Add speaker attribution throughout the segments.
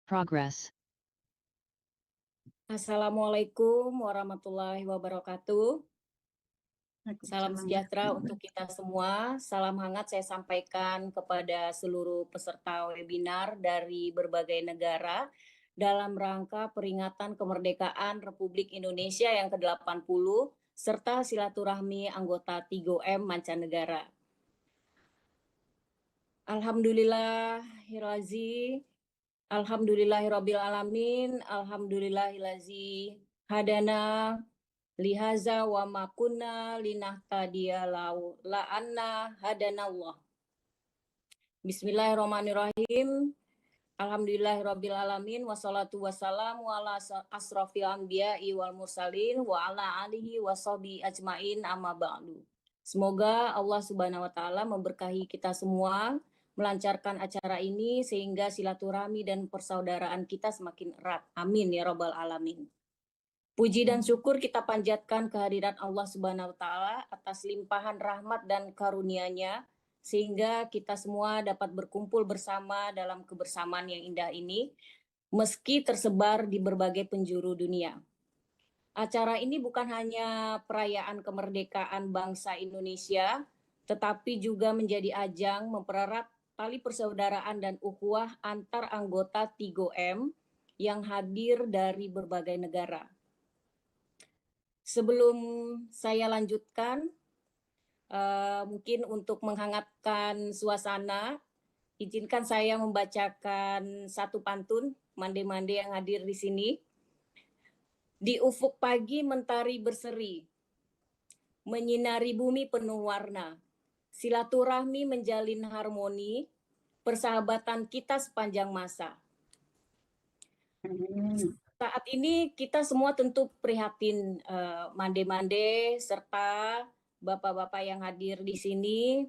Speaker 1: Progress.
Speaker 2: Assalamualaikum warahmatullahi wabarakatuh. Salam
Speaker 3: Waalaikumsalam
Speaker 2: sejahtera
Speaker 3: warahmatullahi
Speaker 2: untuk kita semua. Salam hangat saya sampaikan kepada seluruh peserta webinar dari berbagai negara dalam rangka peringatan kemerdekaan Republik Indonesia yang ke-80 serta silaturahmi anggota 3M mancanegara. Alhamdulillahirabbil alamin, alhamdulillahillazi hadana lihaza wa ma kunna linahtadiya la'anna hadanallah. Bismillahirrahmanirrahim. Alhamdulillahirabbil alamin wassalatu wassalamu ala asrofil anbiya'i wal mursalin wa ala alihi washabihi ajmain amma ba'du. Semoga Allah Subhanahu wa taala memberkahi kita semua, melancarkan acara ini sehingga silaturahmi dan persaudaraan kita semakin erat. Amin ya rabbal alamin. Puji dan syukur kita panjatkan kehadirat Allah Subhanahu wa taala atas limpahan rahmat dan karunia-Nya sehingga kita semua dapat berkumpul bersama dalam kebersamaan yang indah ini meski tersebar di berbagai penjuru dunia. Acara ini bukan hanya perayaan kemerdekaan bangsa Indonesia, tetapi juga menjadi ajang mempererat tali persaudaraan dan ukhuwah antar anggota 3M yang hadir dari berbagai negara. Sebelum saya lanjutkan, mungkin untuk menghangatkan suasana, izinkan saya membacakan satu pantun mande-mande yang hadir di sini. Di ufuk pagi mentari berseri, menyinari bumi penuh warna, silaturahmi menjalin harmoni, persahabatan kita sepanjang masa. Saat ini kita semua tentu prihatin mande-mande serta bapak-bapak yang hadir di sini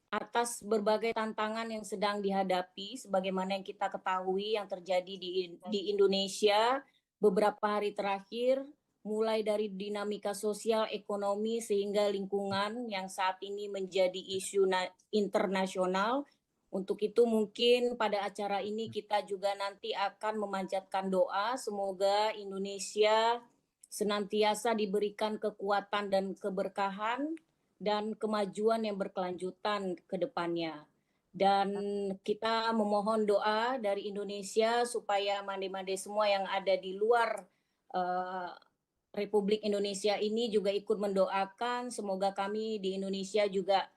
Speaker 2: atas berbagai tantangan yang sedang dihadapi sebagaimana yang kita ketahui yang terjadi di Indonesia beberapa hari terakhir, mulai dari dinamika sosial, ekonomi sehingga lingkungan yang saat ini menjadi isu internasional. Untuk itu mungkin pada acara ini kita juga nanti akan memanjatkan doa semoga Indonesia senantiasa diberikan kekuatan dan keberkahan dan kemajuan yang berkelanjutan ke depannya. Dan kita memohon doa dari Indonesia supaya mande-mande semua yang ada di luar Republik Indonesia ini juga ikut mendoakan semoga kami di Indonesia juga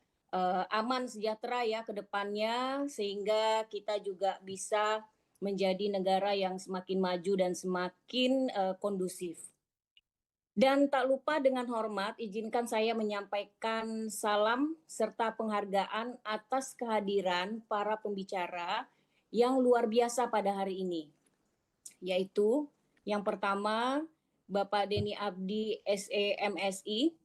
Speaker 2: aman sejahtera ya ke depannya sehingga kita juga bisa menjadi negara yang semakin maju dan semakin kondusif. Dan tak lupa dengan hormat izinkan saya menyampaikan salam serta penghargaan atas kehadiran para pembicara yang luar biasa pada hari ini. Yaitu yang pertama Bapak Denny Abdi SEMSI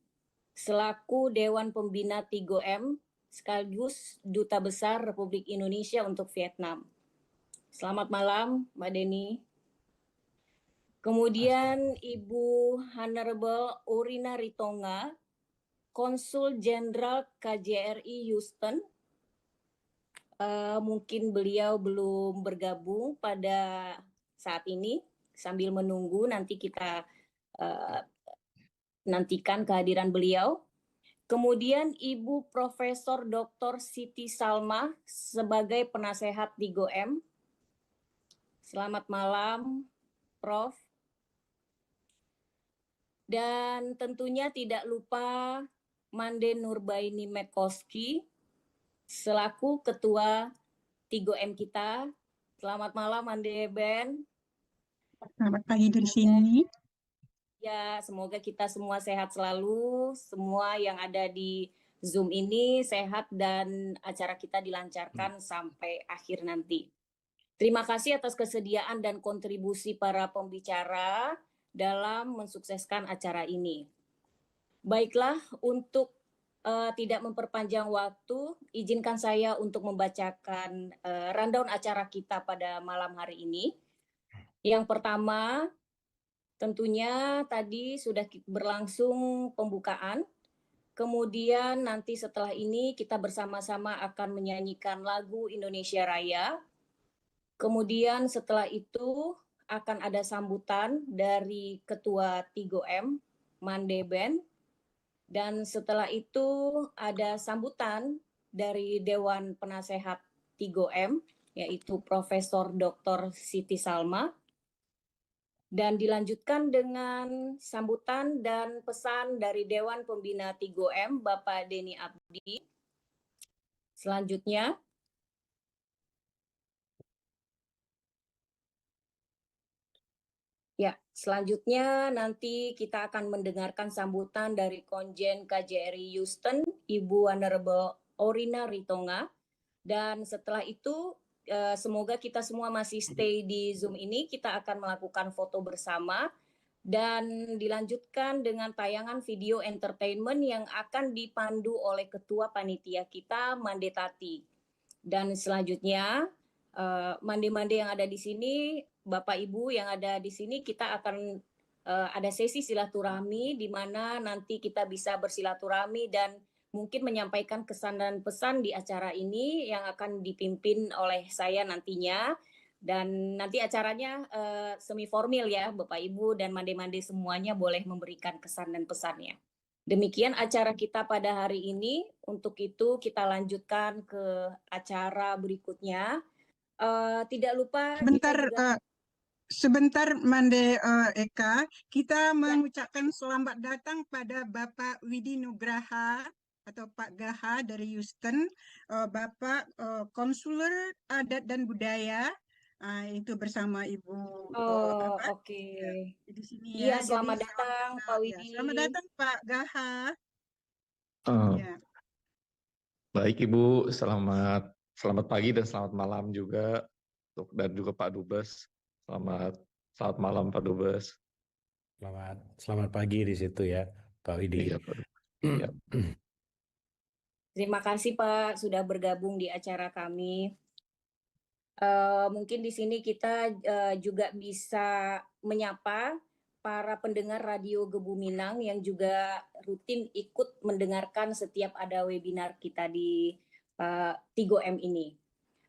Speaker 2: selaku Dewan Pembina 3M sekaligus Duta Besar Republik Indonesia untuk Vietnam. Selamat malam, Mbak Denny. Kemudian Ibu Honorable Orina Ritonga, Konsul Jenderal KJRI Houston. Mungkin beliau belum bergabung pada saat ini. Sambil menunggu nanti kita nantikan kehadiran beliau. Kemudian Ibu Profesor Dr. Siti Salma sebagai penasehat 3M. Selamat malam, Prof. Dan tentunya tidak lupa Mande Nurbaini Mekoski selaku Ketua 3M kita. Selamat malam Mande Ben.
Speaker 3: Selamat pagi dari sini.
Speaker 2: Ya, semoga kita semua sehat selalu, semua yang ada di Zoom ini sehat dan acara kita dilancarkan sampai akhir nanti. Terima kasih atas kesediaan dan kontribusi para pembicara dalam mensukseskan acara ini. Baiklah, untuk tidak memperpanjang waktu, izinkan saya untuk membacakan rundown acara kita pada malam hari ini. Yang pertama, tentunya tadi sudah berlangsung pembukaan, kemudian nanti setelah ini kita bersama-sama akan menyanyikan lagu Indonesia Raya. Kemudian setelah itu akan ada sambutan dari Ketua 3M, Mande Ben, dan setelah itu ada sambutan dari Dewan Penasehat 3M, yaitu Profesor Dr. Siti Salma, dan dilanjutkan dengan sambutan dan pesan dari Dewan Pembina 3M, Bapak Denny Abdi. Selanjutnya, selanjutnya nanti kita akan mendengarkan sambutan dari Konjen KJRI Houston, Ibu Honorable Orina Ritonga. Dan setelah itu, semoga kita semua masih stay di Zoom ini, kita akan melakukan foto bersama dan dilanjutkan dengan tayangan video entertainment yang akan dipandu oleh Ketua Panitia kita, Mande Tati. Dan selanjutnya, mande-mande yang ada di sini, Bapak Ibu yang ada di sini, kita akan ada sesi silaturahmi di mana nanti kita bisa bersilaturahmi dan mungkin menyampaikan kesan dan pesan di acara ini yang akan dipimpin oleh saya nantinya. Dan nanti acaranya semi formal ya, Bapak Ibu dan mande-mande semuanya boleh memberikan kesan dan pesannya. Demikian acara kita pada hari ini. Untuk itu kita lanjutkan ke acara berikutnya. Tidak lupa kita
Speaker 3: Sebentar,
Speaker 2: juga
Speaker 3: sebentar Mande Eka, kita
Speaker 2: ya,
Speaker 3: mengucapkan selamat datang pada Bapak Widi Nugraha atau Pak Gaha dari Houston, Bapak Konselor Adat dan Budaya, itu bersama Ibu apa
Speaker 2: oke.
Speaker 3: ya, di sini
Speaker 2: Iya,
Speaker 3: ya. Jadi
Speaker 2: selamat datang Pak
Speaker 3: ya,
Speaker 2: Widi.
Speaker 3: selamat datang Pak Gaha.
Speaker 1: Eh,
Speaker 3: Ya,
Speaker 1: Baik Ibu, selamat pagi dan selamat malam juga dan juga Pak Dubes. Selamat malam Pak Dubes.
Speaker 4: Selamat pagi di situ ya, Pak Widi.
Speaker 1: Iya Pak Dubes. Ya.
Speaker 2: Terima kasih Pak sudah bergabung di acara kami. Mungkin di sini kita juga bisa menyapa para pendengar Radio Gebu Minang yang juga rutin ikut mendengarkan setiap ada webinar kita di 3M ini.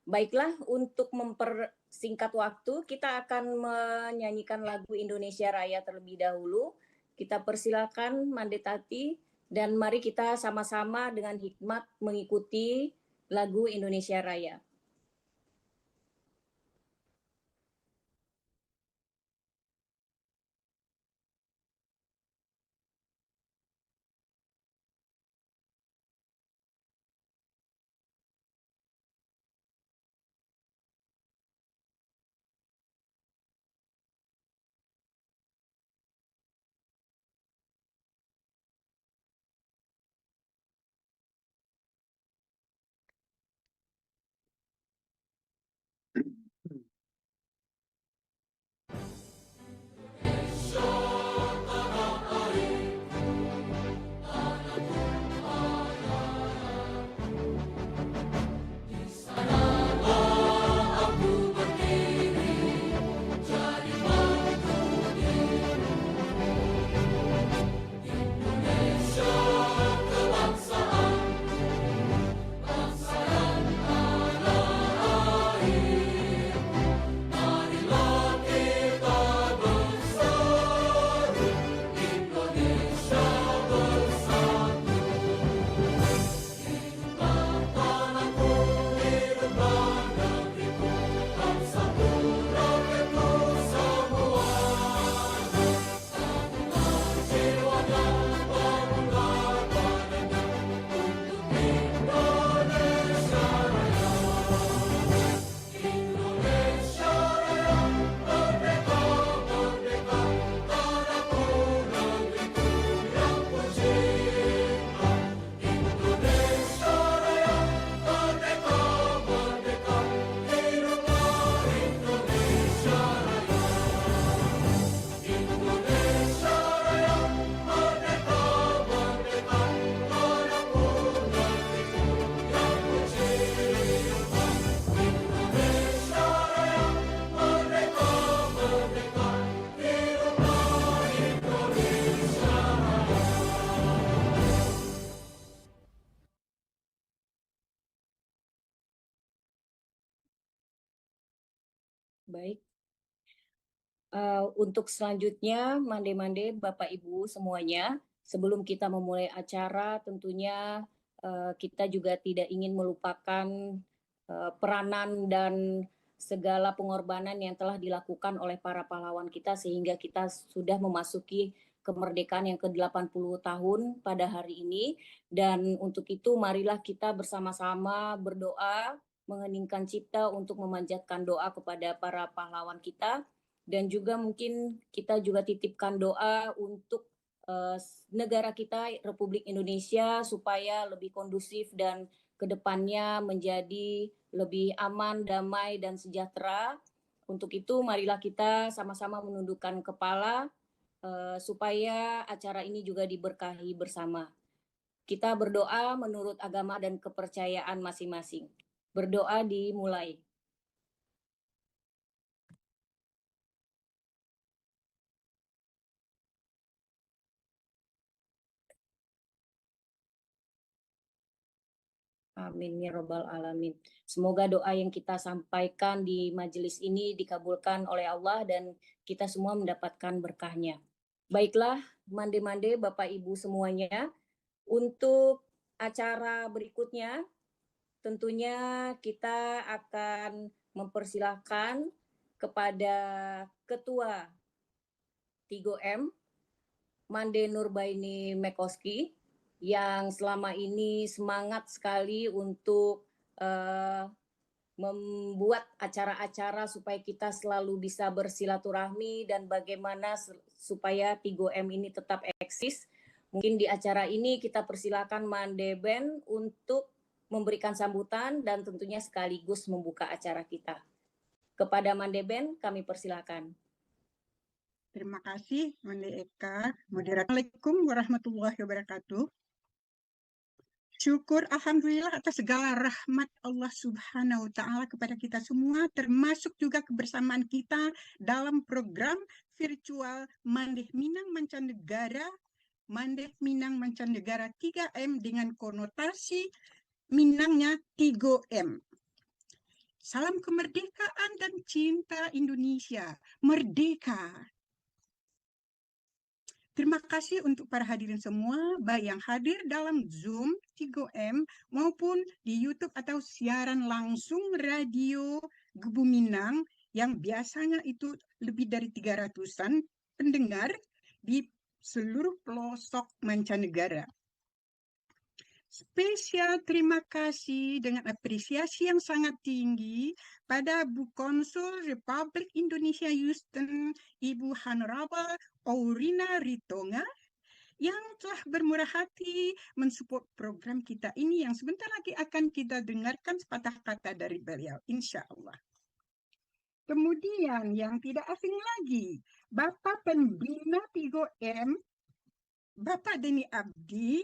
Speaker 2: Baiklah, untuk mempersingkat waktu, kita akan menyanyikan lagu Indonesia Raya terlebih dahulu. Kita persilakan Mande Tati, dan mari kita sama-sama dengan hikmat mengikuti lagu Indonesia Raya. Baik. Untuk selanjutnya, mande-mande Bapak Ibu semuanya, sebelum kita memulai acara, tentunya kita juga tidak ingin melupakan peranan dan segala pengorbanan yang telah dilakukan oleh para pahlawan kita sehingga kita sudah memasuki kemerdekaan yang ke-80 tahun pada hari ini. Dan untuk itu marilah kita bersama-sama berdoa, mengheningkan cipta untuk memanjatkan doa kepada para pahlawan kita. Dan juga mungkin kita juga titipkan doa untuk negara kita, Republik Indonesia, supaya lebih kondusif dan kedepannya menjadi lebih aman, damai, dan sejahtera. Untuk itu marilah kita sama-sama menundukkan kepala supaya acara ini juga diberkahi bersama. Kita berdoa menurut agama dan kepercayaan masing-masing. Berdoa dimulai. Amin ya robbal alamin. Semoga doa yang kita sampaikan di majelis ini dikabulkan oleh Allah dan kita semua mendapatkan berkahnya. Baiklah, mande-mande Bapak Ibu semuanya, untuk acara berikutnya tentunya kita akan mempersilahkan kepada Ketua Tigo-M, Mande Nurbaini Mekoski, yang selama ini semangat sekali untuk membuat acara-acara supaya kita selalu bisa bersilaturahmi dan bagaimana supaya Tigo-M ini tetap eksis. Mungkin di acara ini kita persilakan Mande Ben untuk memberikan sambutan dan tentunya sekaligus membuka acara kita. Kepada Mande Ben kami persilakan.
Speaker 3: Terima kasih, Mande Eka. Assalamualaikum warahmatullahi wabarakatuh. Syukur Alhamdulillah atas segala rahmat Allah Subhanahu wa Ta'ala kepada kita semua, termasuk juga kebersamaan kita dalam program virtual Mandeh Minang Mancanegara, Mandeh Minang Mancanegara 3M dengan konotasi Minangnya Tigo-M. Salam kemerdekaan dan cinta Indonesia, merdeka! Terima kasih untuk para hadirin semua, baik yang hadir dalam Zoom Tigo-M maupun di YouTube atau siaran langsung radio Gebu Minang yang biasanya itu lebih dari 300-an pendengar di seluruh pelosok mancanegara. Spesial terima kasih dengan apresiasi yang sangat tinggi pada Bu Konsul Republik Indonesia Houston, Ibu Honorable Aurina Ritonga, yang telah bermurah hati mensupport program kita ini yang sebentar lagi akan kita dengarkan sepatah kata dari beliau, insya Allah. Kemudian yang tidak asing lagi, Bapak Pembina Tigo-M, Bapak Denny Abdi,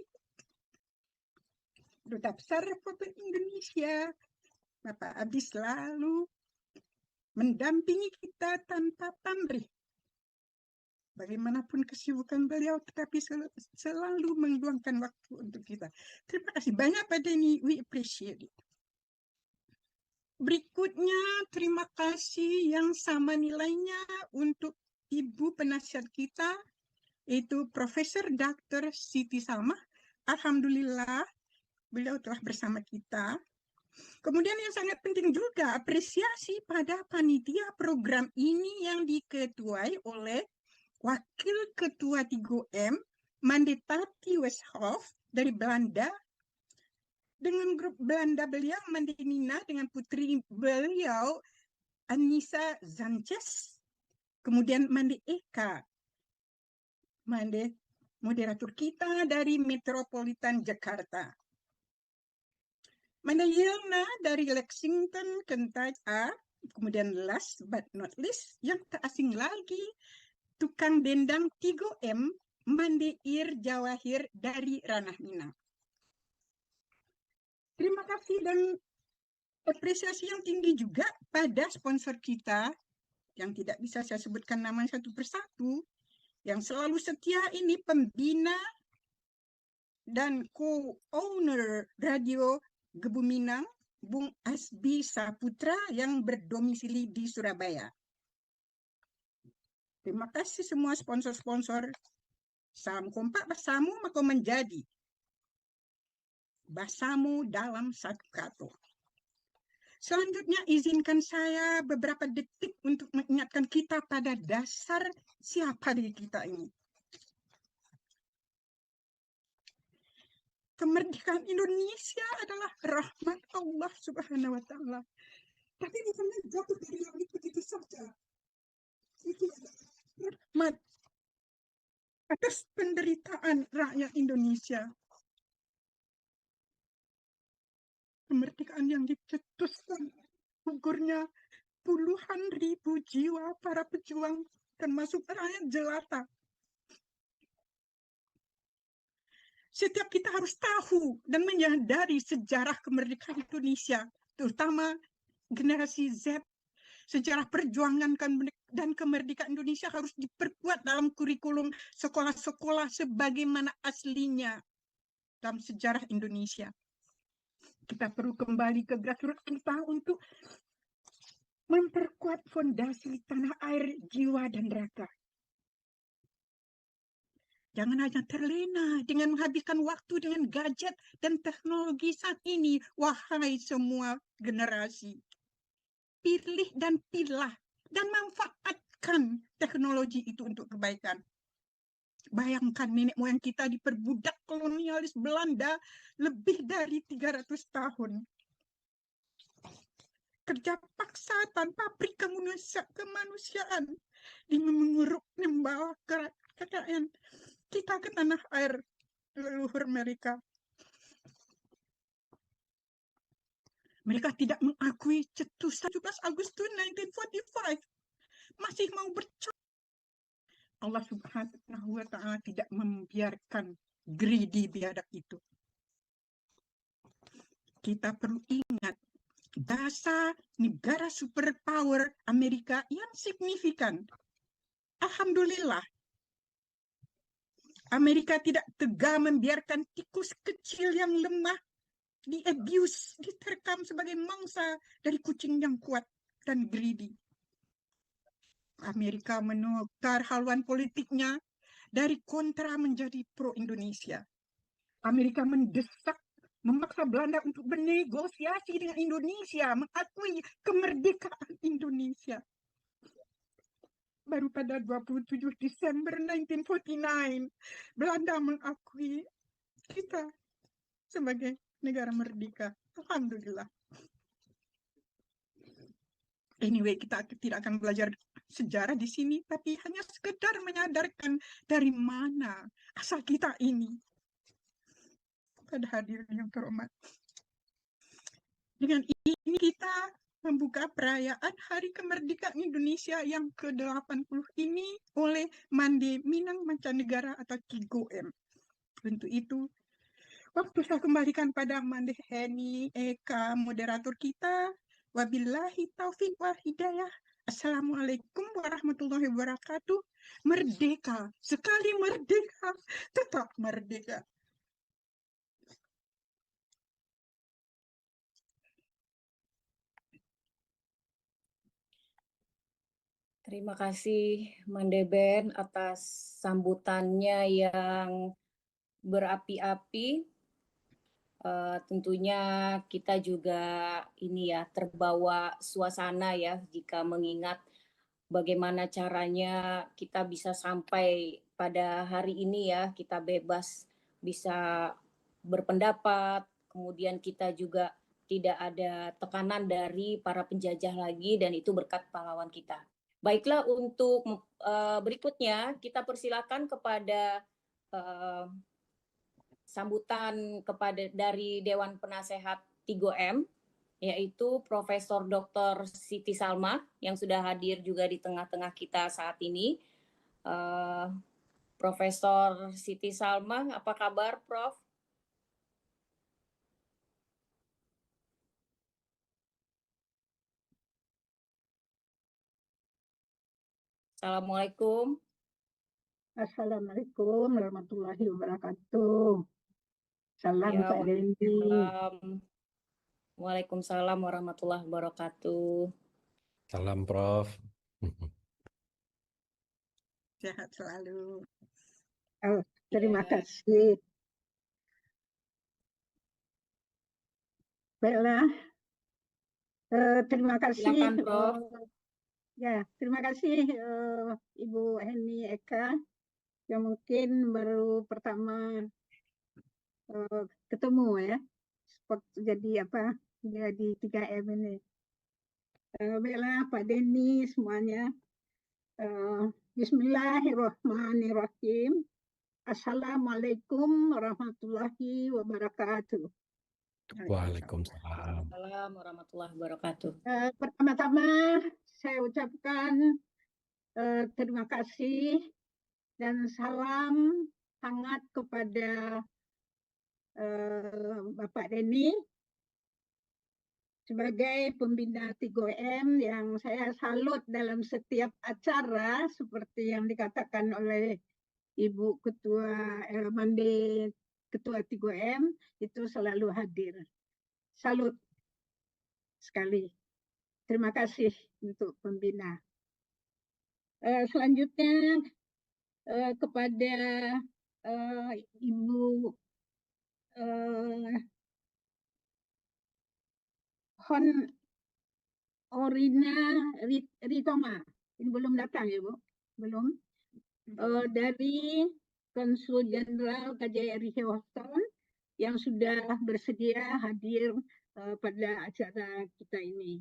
Speaker 3: Duta Besar Republik Indonesia, Bapak Abdi selalu mendampingi kita tanpa pamrih. Bagaimanapun kesibukan beliau, tetapi selalu meluangkan waktu untuk kita. Terima kasih banyak Pak Denny, we appreciate it. Berikutnya, terima kasih yang sama nilainya untuk Ibu penasihat kita, yaitu Profesor Dr. Siti Salmah. Alhamdulillah, beliau telah bersama kita. Kemudian yang sangat penting juga apresiasi pada panitia program ini yang diketuai oleh Wakil Ketua Tigo-M, Mandetati Westhoff dari Belanda, dengan grup Belanda beliau, Mande Nina, dengan putri beliau, Anissa Sanchez, kemudian Mande Eka, Mande moderator kita dari Metropolitan Jakarta. Mande Yelna dari Lexington, Kentucky, kemudian last but not least, yang tak asing lagi, tukang dendang Tigo-M, Mande Ir Jawahir dari Ranah Minang. Terima kasih dan apresiasi yang tinggi juga pada sponsor kita, yang tidak bisa saya sebutkan nama satu persatu, yang selalu setia ini pembina dan co-owner radio Gebu Minang Bung Asbi Saputra yang berdomisili di Surabaya. Terima kasih semua sponsor-sponsor. Salam kompak bersama maka menjadi bersama dalam satu kata. Selanjutnya izinkan saya beberapa detik untuk mengingatkan kita pada dasar siapa diri kita ini. Kemerdekaan Indonesia adalah rahmat Allah Subhanahu wa Ta'ala. Tapi bukan jatuh dari langit begitu saja. Itu adalah rahmat atas penderitaan rakyat Indonesia. Kemerdekaan yang dicetuskan gugurnya puluhan ribu jiwa para pejuang termasuk rakyat jelata. Setiap kita harus tahu dan menyadari sejarah kemerdekaan Indonesia, terutama generasi Z. Sejarah perjuangan dan kemerdekaan Indonesia harus diperkuat dalam kurikulum sekolah-sekolah sebagaimana aslinya dalam sejarah Indonesia. Kita perlu kembali ke grassroots kita untuk memperkuat fondasi tanah air, jiwa, dan raga. Jangan hanya terlena dengan menghabiskan waktu dengan gadget dan teknologi saat ini, wahai semua generasi. Pilih dan pilah dan manfaatkan teknologi itu untuk kebaikan. Bayangkan nenek moyang kita diperbudak kolonialis Belanda lebih dari 300 tahun. Kerja paksa tanpa pabrik kemanusiaan di menguruk membawa kekayaan kita ke tanah air leluhur mereka. Mereka tidak mengakui cetusan 17 Agustus 1945. Masih mau bercanda. Allah Subhanahu wa Ta'ala tidak membiarkan greedy biadab itu. Kita perlu ingat bahasa negara superpower Amerika yang signifikan. Alhamdulillah, Amerika tidak tega membiarkan tikus kecil yang lemah di-abuse, diterkam sebagai mangsa dari kucing yang kuat dan greedy. Amerika menukar haluan politiknya dari kontra menjadi pro-Indonesia. Amerika memaksa Belanda untuk bernegosiasi dengan Indonesia, mengakui kemerdekaan Indonesia. Baru pada 27 Desember 1949, Belanda mengakui kita sebagai negara merdeka. Alhamdulillah. Anyway, kita tidak akan belajar sejarah di sini, tapi hanya sekedar menyadarkan dari mana asal kita ini. Pada hadirin yang terhormat. Dengan ini kita membuka perayaan Hari Kemerdekaan Indonesia yang ke-80 ini oleh Mande Minang Mancanegara atau KIGOM. Untuk itu, waktu saya kembalikan pada Mande Heni Eka, moderator kita. Wabillahi taufiq wal hidayah. Assalamualaikum warahmatullahi wabarakatuh. Merdeka, sekali merdeka, tetap merdeka.
Speaker 2: Terima kasih Mandeben atas sambutannya yang berapi-api. Tentunya kita juga ini ya terbawa suasana ya jika mengingat bagaimana caranya kita bisa sampai pada hari ini ya, kita bebas bisa berpendapat, kemudian kita juga tidak ada tekanan dari para penjajah lagi dan itu berkat pahlawan kita. Baiklah, untuk berikutnya kita persilakan kepada sambutan dari Dewan Penasehat 3M, yaitu Profesor Dr. Siti Salma yang sudah hadir juga di tengah-tengah kita saat ini. Profesor Siti Salma, apa kabar, Prof? Assalamualaikum.
Speaker 5: Assalamualaikum warahmatullahi wabarakatuh. Salam
Speaker 2: Ya,
Speaker 5: Pak Dendi.
Speaker 2: Waalaikumsalam warahmatullahi wabarakatuh.
Speaker 4: Salam Prof.
Speaker 3: Sehat selalu.
Speaker 5: Oh, terima
Speaker 2: Ya.
Speaker 5: kasih. Baiklah, terima kasih.
Speaker 2: Silakan, Prof.
Speaker 5: Ya, terima kasih Ibu Heni Eka yang mungkin baru pertama ketemu ya, jadi apa? Jadi 3M ini. Baiklah, Pak Denny semuanya. Bismillahirrahmanirrahim. Assalamualaikum warahmatullahi wabarakatuh.
Speaker 4: Waalaikumsalam.
Speaker 2: Waalaikumsalam warahmatullahi wabarakatuh.
Speaker 5: Pertama-tama saya ucapkan terima kasih dan salam hangat kepada Bapak Denny sebagai pembina 3M yang saya salut dalam setiap acara seperti yang dikatakan oleh Ibu Ketua Mande, Ketua 3M itu selalu hadir. Salut sekali. Terima kasih untuk pembina. Selanjutnya kepada Ibu Hon Orina Ritoma. Ini belum datang ya Bu? Belum. Dari Konsul Jenderal KJRI Houston yang sudah bersedia hadir pada acara kita ini.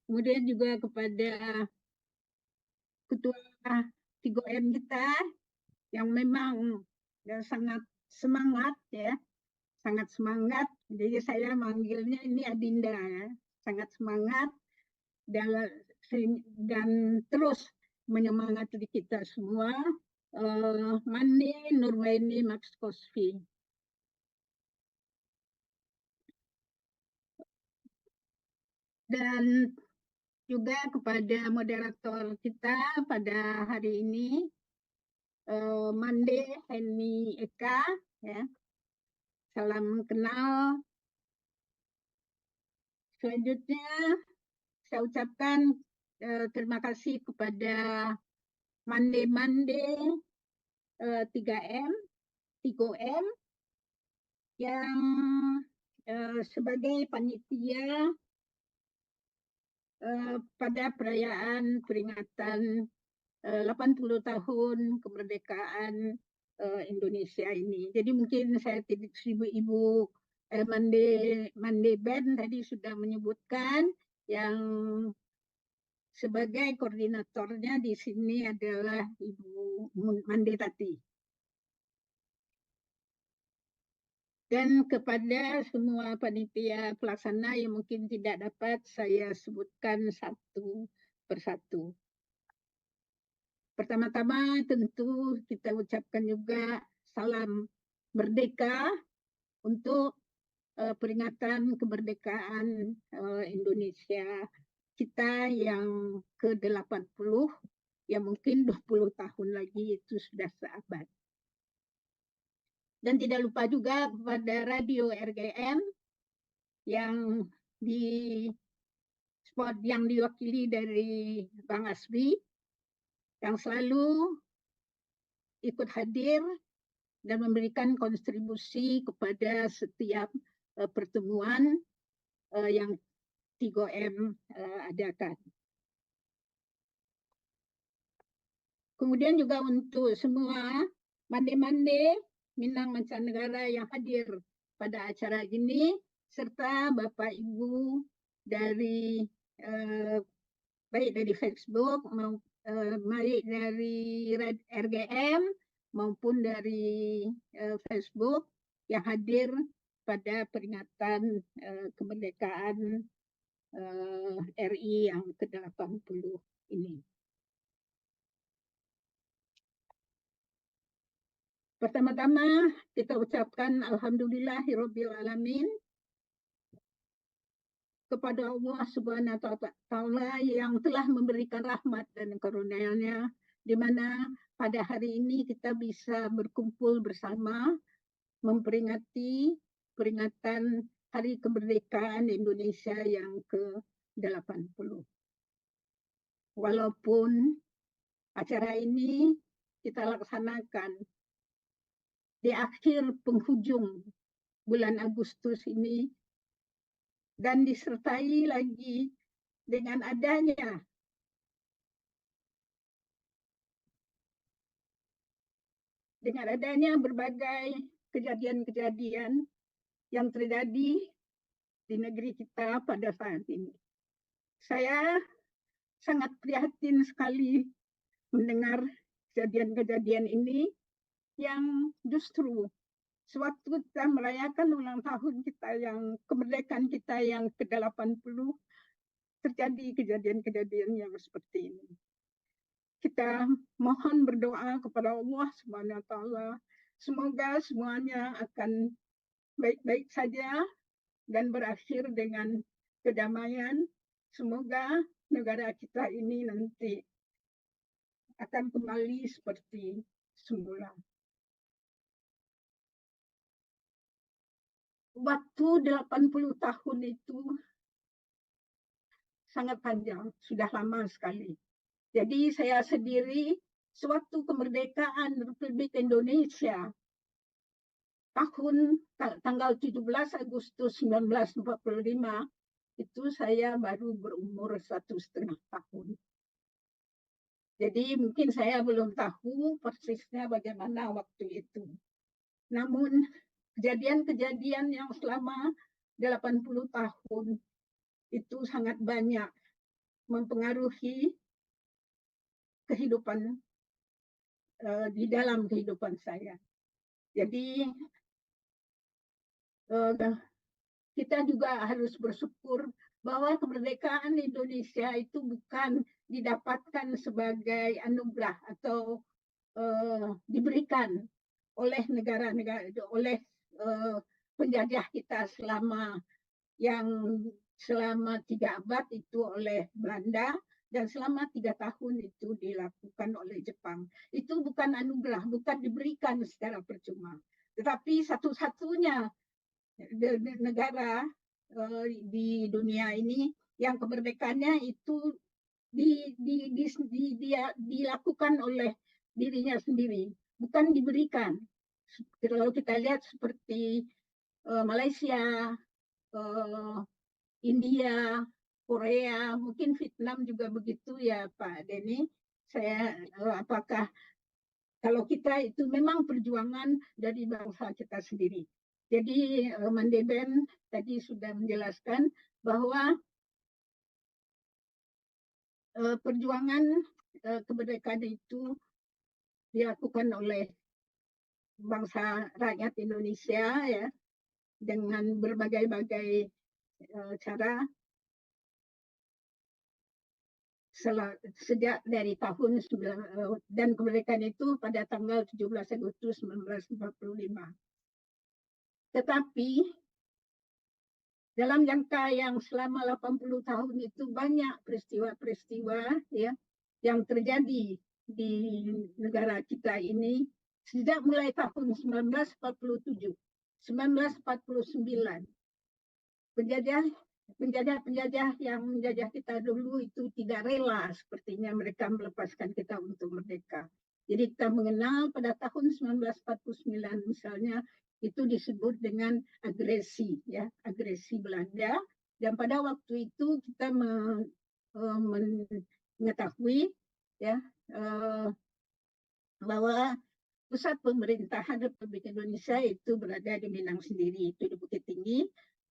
Speaker 5: Kemudian juga kepada Ketua 3M kita yang memang sangat semangat ya, sangat semangat. Jadi saya manggilnya ini Adinda ya, sangat semangat dan terus menyemangati kita semua. Mandi Nurwaini Max Kosfi. Dan juga kepada moderator kita pada hari ini, Mande Heni Eka, ya. Salam kenal. Selanjutnya saya ucapkan terima kasih kepada Mande 3M yang sebagai panitia pada perayaan peringatan 80 tahun kemerdekaan Indonesia ini. Jadi mungkin saya tidak Ibu Mande Ben tadi sudah menyebutkan yang sebagai koordinatornya di sini adalah Ibu Mande Tati. Dan kepada semua panitia pelaksana yang mungkin tidak dapat saya sebutkan satu persatu. Pertama-tama tentu kita ucapkan juga salam merdeka untuk peringatan kemerdekaan Indonesia kita yang ke-80 yang mungkin 20 tahun lagi itu sudah seabad. Dan tidak lupa juga kepada Radio RGM yang yang diwakili dari Bang Asbi yang selalu ikut hadir dan memberikan kontribusi kepada setiap pertemuan yang 3M adakan. Kemudian juga untuk semua mande-mande Minang mancanegara yang hadir pada acara ini, serta Bapak Ibu dari baik dari Facebook, baik dari RGM maupun dari Facebook yang hadir pada peringatan kemerdekaan RI yang ke-80 ini. Pertama-tama kita ucapkan Alhamdulillahirabbil alamin kepada Allah Subhanahu wa Ta'ala yang telah memberikan rahmat dan karunia-Nya, di mana pada hari ini kita bisa berkumpul bersama memperingati peringatan Hari Kemerdekaan Indonesia yang ke-80. Walaupun acara ini kita laksanakan di akhir penghujung bulan Agustus ini dan disertai lagi dengan adanya berbagai kejadian-kejadian yang terjadi di negeri kita pada saat ini. Saya sangat prihatin sekali mendengar kejadian-kejadian ini yang justru sewaktu kita merayakan ulang tahun kita yang kemerdekaan kita yang ke-80 terjadi kejadian-kejadian yang seperti ini. Kita mohon berdoa kepada Allah Subhanahu wa taala, semoga semuanya akan baik-baik saja dan berakhir dengan kedamaian. Semoga negara kita ini nanti akan kembali seperti semula. Waktu 80 tahun itu sangat panjang, sudah lama sekali. Jadi saya sendiri sewaktu kemerdekaan Republik Indonesia tanggal 17 Agustus 1945 itu saya baru berumur 1,5 tahun. Jadi mungkin saya belum tahu persisnya bagaimana waktu itu. Namun kejadian-kejadian yang selama 80 tahun itu sangat banyak mempengaruhi kehidupan di dalam kehidupan saya. Jadi kita juga harus bersyukur bahwa kemerdekaan Indonesia itu bukan didapatkan sebagai anugerah atau diberikan oleh negara-negara, oleh penjajah kita selama 3 abad itu oleh Belanda dan selama 3 tahun itu dilakukan oleh Jepang. Itu bukan anugerah, bukan diberikan secara percuma. Tetapi satu-satunya negara di dunia ini yang kemerdekaannya itu dilakukan oleh dirinya sendiri, bukan diberikan. Kalau kita lihat seperti Malaysia, India, Korea, mungkin Vietnam juga begitu ya Pak Denny. Apakah kalau kita itu memang perjuangan dari bangsa kita sendiri. Jadi Mandeben tadi sudah menjelaskan bahwa perjuangan kemerdekaan itu dilakukan oleh bangsa rakyat Indonesia ya dengan berbagai-bagai cara sejak dari tahun dan kemerdekaan itu pada tanggal 17 Agustus 1945. Tetapi dalam jangka yang selama 80 tahun itu banyak peristiwa-peristiwa ya yang terjadi di negara kita ini sejak mulai tahun 1947, 1949. Penjajah yang menjajah kita dulu itu tidak rela sepertinya mereka melepaskan kita untuk merdeka. Jadi kita mengenal pada tahun 1949 misalnya itu disebut dengan agresi ya, agresi Belanda, dan pada waktu itu kita mengetahui ya bahwa pusat pemerintahan Republik Indonesia itu berada di Minang sendiri, itu di Bukit Tinggi,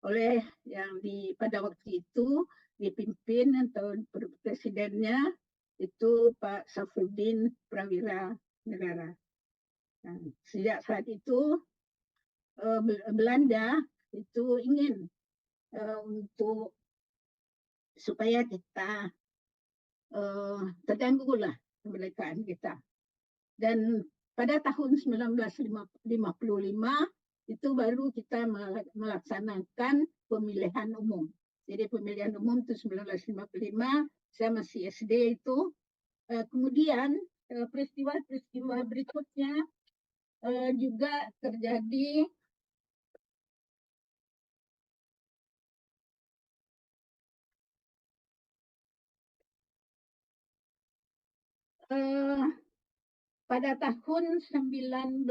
Speaker 5: oleh yang pada waktu itu dipimpin atau presidennya itu Pak Safruddin Prawira Negara. Nah, sejak saat itu Belanda itu ingin untuk supaya kita terganggulah kemerdekaan kita. Dan pada tahun 1955 itu baru kita melaksanakan pemilihan umum. Jadi pemilihan umum itu 1955, saya masih SD itu. Kemudian peristiwa-peristiwa berikutnya juga terjadi pada tahun 19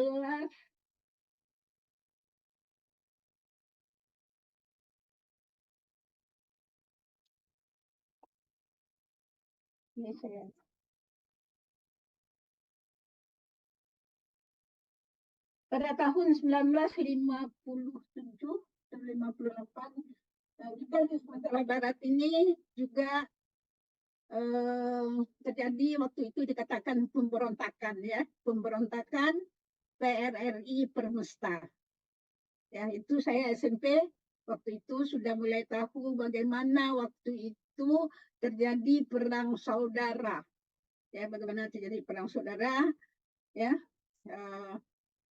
Speaker 5: ini saya pada tahun 1957 dan 58 kita di Sumatera Barat ini juga terjadi waktu itu dikatakan pemberontakan ya, pemberontakan PRRI Permesta. Ya, itu saya SMP waktu itu sudah mulai tahu bagaimana waktu itu terjadi perang saudara. Ya, bagaimana terjadi perang saudara ya.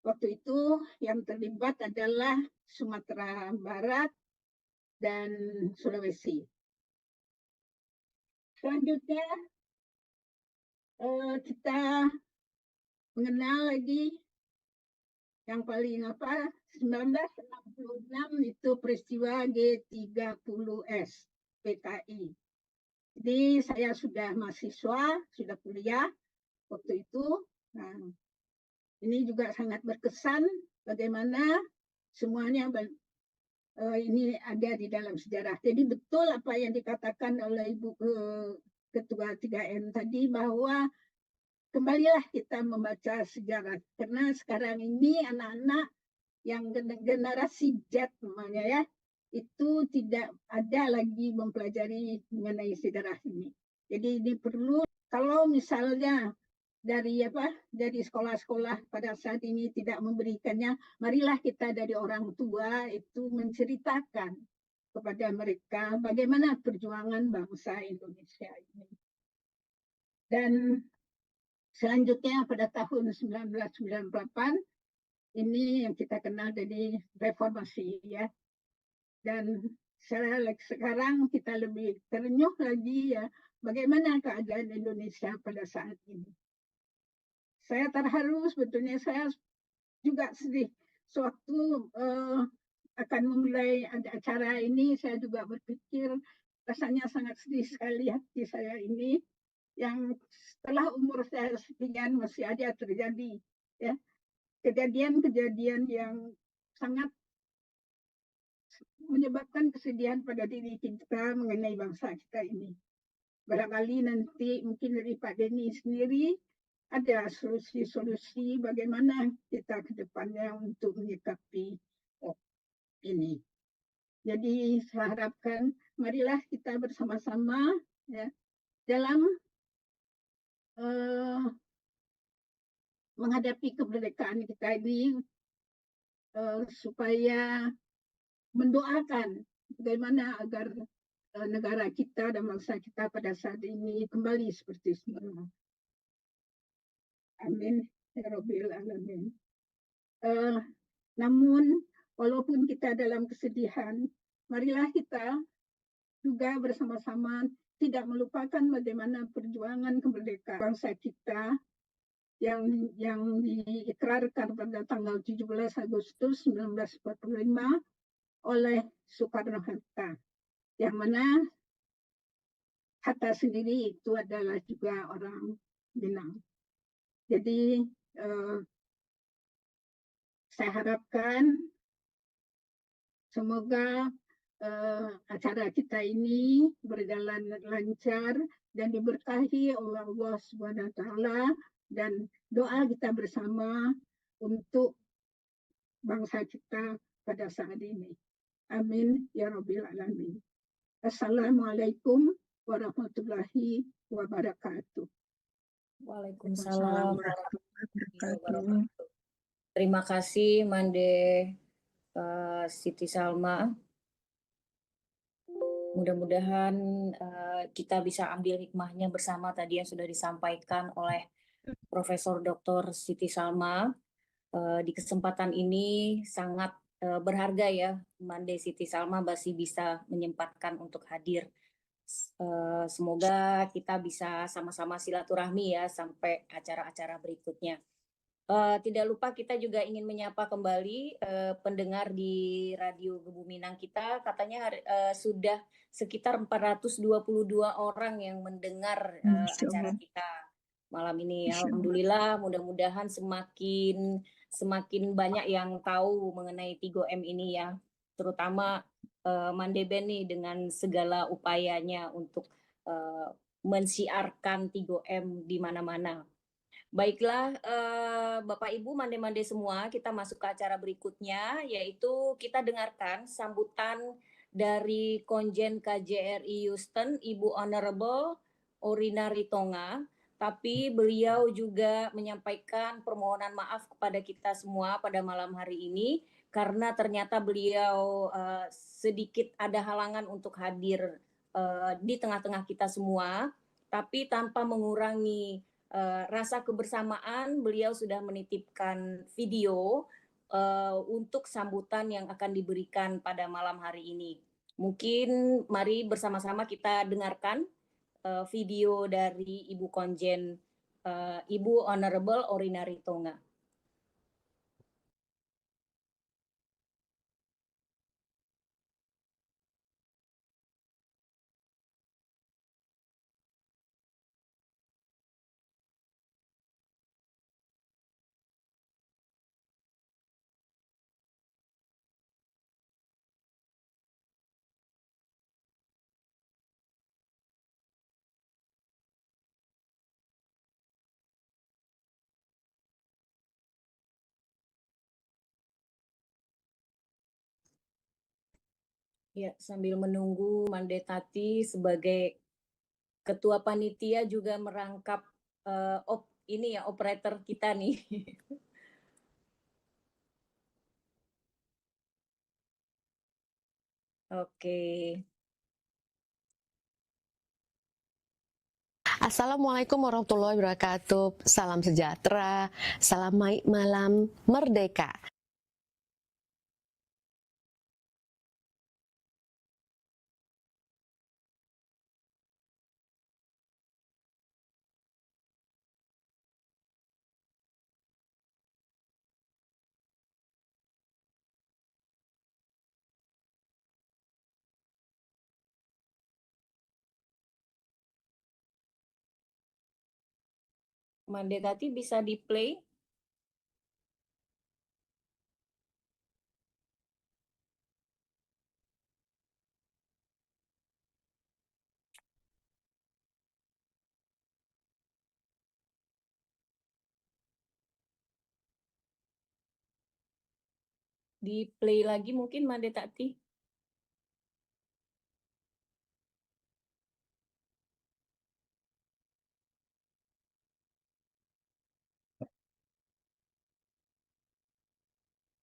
Speaker 5: Waktu itu yang terlibat adalah Sumatera Barat dan Sulawesi. Selanjutnya kita mengenal lagi yang paling 1966 itu peristiwa G30S PKI. Jadi saya sudah mahasiswa, sudah kuliah waktu itu. Nah, ini juga sangat berkesan bagaimana semuanya ini ada di dalam sejarah. Jadi betul apa yang dikatakan oleh Ibu Ketua 3M tadi, bahwa kembalilah kita membaca sejarah. Karena sekarang ini anak-anak yang generasi Z namanya ya, itu tidak ada lagi mempelajari mengenai sejarah ini. Jadi ini perlu, kalau misalnya dari sekolah-sekolah pada saat ini tidak memberikannya, marilah kita dari orang tua itu menceritakan kepada mereka bagaimana perjuangan bangsa Indonesia ini. Dan selanjutnya pada tahun 1998 ini yang kita kenal dari reformasi ya. Dan sekarang kita lebih terenyuh lagi ya, bagaimana keadaan Indonesia pada saat ini. Saya terharu, sebetulnya saya juga sedih. Sewaktu akan memulai ada acara ini, saya juga berpikir rasanya sangat sedih sekali hati saya ini, yang setelah umur saya sekian masih ada terjadi ya kejadian-kejadian yang sangat menyebabkan kesedihan pada diri kita mengenai bangsa kita ini. Barangkali nanti mungkin dari Pak Denny sendiri ada solusi-solusi bagaimana kita ke depannya untuk menyikapi ini. Jadi saya harapkan marilah kita bersama-sama ya dalam menghadapi kemerdekaan kita ini, supaya mendoakan bagaimana agar negara kita dan bangsa kita pada saat ini kembali seperti semula. Amin ya Rabbil Alamin. Namun walaupun kita dalam kesedihan, marilah kita juga bersama-sama tidak melupakan bagaimana perjuangan kemerdekaan bangsa kita yang diikrarkan pada tanggal 17 Agustus 1945 oleh Soekarno-Hatta, yang mana Hatta sendiri itu adalah juga orang Minang. Jadi saya harapkan semoga acara kita ini berjalan lancar dan diberkahi oleh Allah Subhanahu wa taala, dan doa kita bersama untuk bangsa kita pada saat ini. Amin ya Rabbil Alamin. Assalamualaikum warahmatullahi wabarakatuh.
Speaker 2: Waalaikumsalam warahmatullahi wabarakatuh. Terima kasih Mande Siti Salma. Mudah-mudahan kita bisa ambil hikmahnya bersama tadi yang sudah disampaikan oleh Profesor Dr. Siti Salma. Di kesempatan ini sangat berharga ya, Mande Siti Salma masih bisa menyempatkan untuk hadir. Semoga kita bisa sama-sama silaturahmi ya sampai acara-acara berikutnya. Tidak lupa kita juga ingin menyapa kembali pendengar di Radio Gebu Minang kita. Katanya sudah sekitar 422 orang yang mendengar acara kita. malam ini.
Speaker 3: Insya Allah.
Speaker 2: Alhamdulillah, mudah-mudahan semakin banyak yang tahu mengenai 3M ini ya, terutama Mandeben nih dengan segala upayanya untuk mensiarkan 3M di mana-mana. Baiklah, Bapak Ibu mande-mande semua, kita masuk ke acara berikutnya, yaitu kita dengarkan sambutan dari Konjen KJRI Houston, Ibu Honorable Orina Ritonga. Tapi beliau juga menyampaikan permohonan maaf kepada kita semua pada malam hari ini, karena ternyata beliau sedikit ada halangan untuk hadir di tengah-tengah kita semua, tapi tanpa mengurangi rasa kebersamaan, beliau sudah menitipkan video untuk sambutan yang akan diberikan pada malam hari ini. Mungkin mari bersama-sama kita dengarkan video dari Ibu Konjen, Ibu Honorable Orina Ritonga. Ya, sambil menunggu Mandetati sebagai ketua panitia juga merangkap ini ya operator kita nih. Oke.
Speaker 6: Assalamualaikum warahmatullahi wabarakatuh. Salam sejahtera, salam malam merdeka.
Speaker 2: Mandetati bisa di-play? Di-play lagi mungkin Mandetati?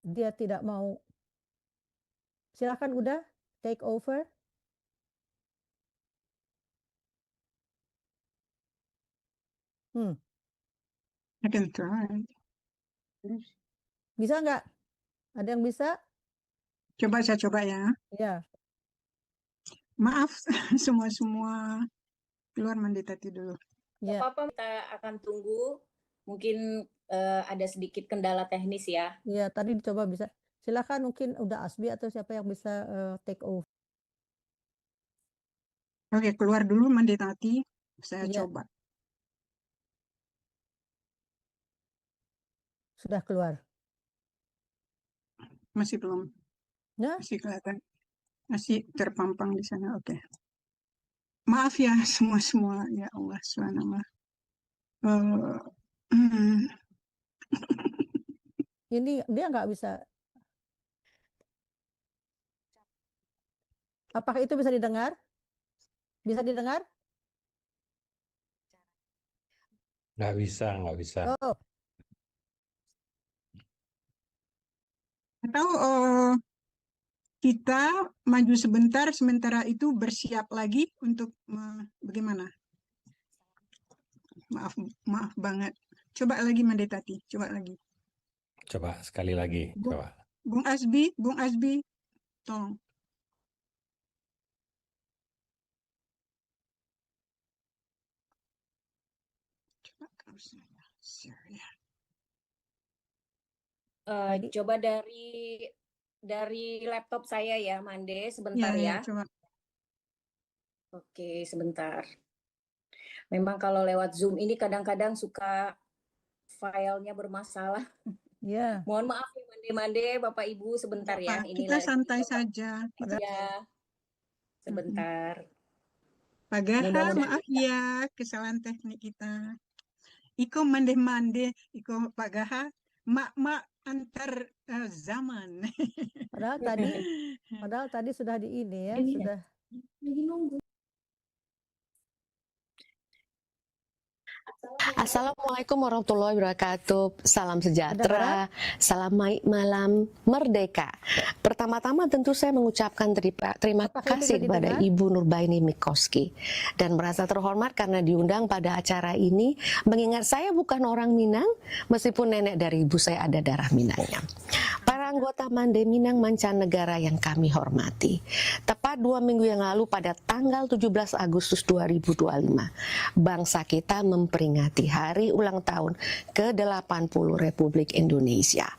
Speaker 7: Dia tidak mau. Silakan udah take over.
Speaker 3: I can try.
Speaker 7: Bisa nggak? Ada yang bisa?
Speaker 3: Coba saya coba ya.
Speaker 7: Ya.
Speaker 3: Maaf semua keluar Mandetati dulu.
Speaker 2: Nggak
Speaker 7: Ya.
Speaker 2: apa-apa, kita akan tunggu. Mungkin ada sedikit kendala teknis ya.
Speaker 7: Ya, tadi dicoba bisa. Silakan mungkin udah Asbi atau siapa yang bisa take over.
Speaker 3: Oke, keluar dulu Mandetati. Saya
Speaker 7: Iya.
Speaker 3: coba.
Speaker 7: Sudah keluar.
Speaker 3: Masih belum.
Speaker 7: Ya?
Speaker 3: Masih kelihatan. Masih terpampang di sana. Oke. Maaf ya semua. Ya Allah, subhanallah.
Speaker 7: Ini dia nggak bisa. Apakah itu bisa didengar? Bisa didengar?
Speaker 4: Nggak bisa.
Speaker 7: Oh,
Speaker 3: Atau kita maju sebentar, sementara itu bersiap lagi untuk bagaimana? Maaf banget. Coba lagi Mandetati, coba lagi.
Speaker 4: Coba sekali lagi, coba.
Speaker 3: Bung Asbi, tolong. Coba terus. Ya.
Speaker 2: Coba dari laptop saya ya, Mande, sebentar ya.
Speaker 3: Coba.
Speaker 2: Oke, sebentar. Memang kalau lewat Zoom ini kadang-kadang suka filenya bermasalah.
Speaker 7: Ya,
Speaker 2: Mohon maaf ya mande-mande Bapak Ibu sebentar ya.
Speaker 3: Bapak,
Speaker 2: Ini
Speaker 3: kita
Speaker 2: lagi
Speaker 3: santai
Speaker 2: coba.
Speaker 3: saja. Kita,
Speaker 2: Ya, sebentar.
Speaker 3: Pak Gaha,
Speaker 2: Mudah-mudahan
Speaker 3: maaf ya kesalahan teknik kita. Iko mande-mande, Iko Pak Gaha, mak-mak antar zaman.
Speaker 7: padahal tadi sudah di ini ya,
Speaker 2: Ini ya.
Speaker 7: sudah.
Speaker 2: Lagi nunggu.
Speaker 6: Assalamualaikum warahmatullahi wabarakatuh. Salam sejahtera, salam malam merdeka. Pertama-tama tentu saya mengucapkan terima
Speaker 7: Apakah itu
Speaker 6: kasih
Speaker 7: bisa
Speaker 6: kepada
Speaker 7: didengar?
Speaker 6: Ibu Nurbaini Mikoski dan merasa terhormat karena diundang pada acara ini, mengingat saya bukan orang Minang meskipun nenek dari ibu saya ada darah Minangnya. Para anggota Mande Minang mancanegara yang kami hormati, tepat 2 minggu yang lalu pada tanggal 17 Agustus 2025, bangsa kita memperingati hari ulang tahun ke-80 Republik Indonesia.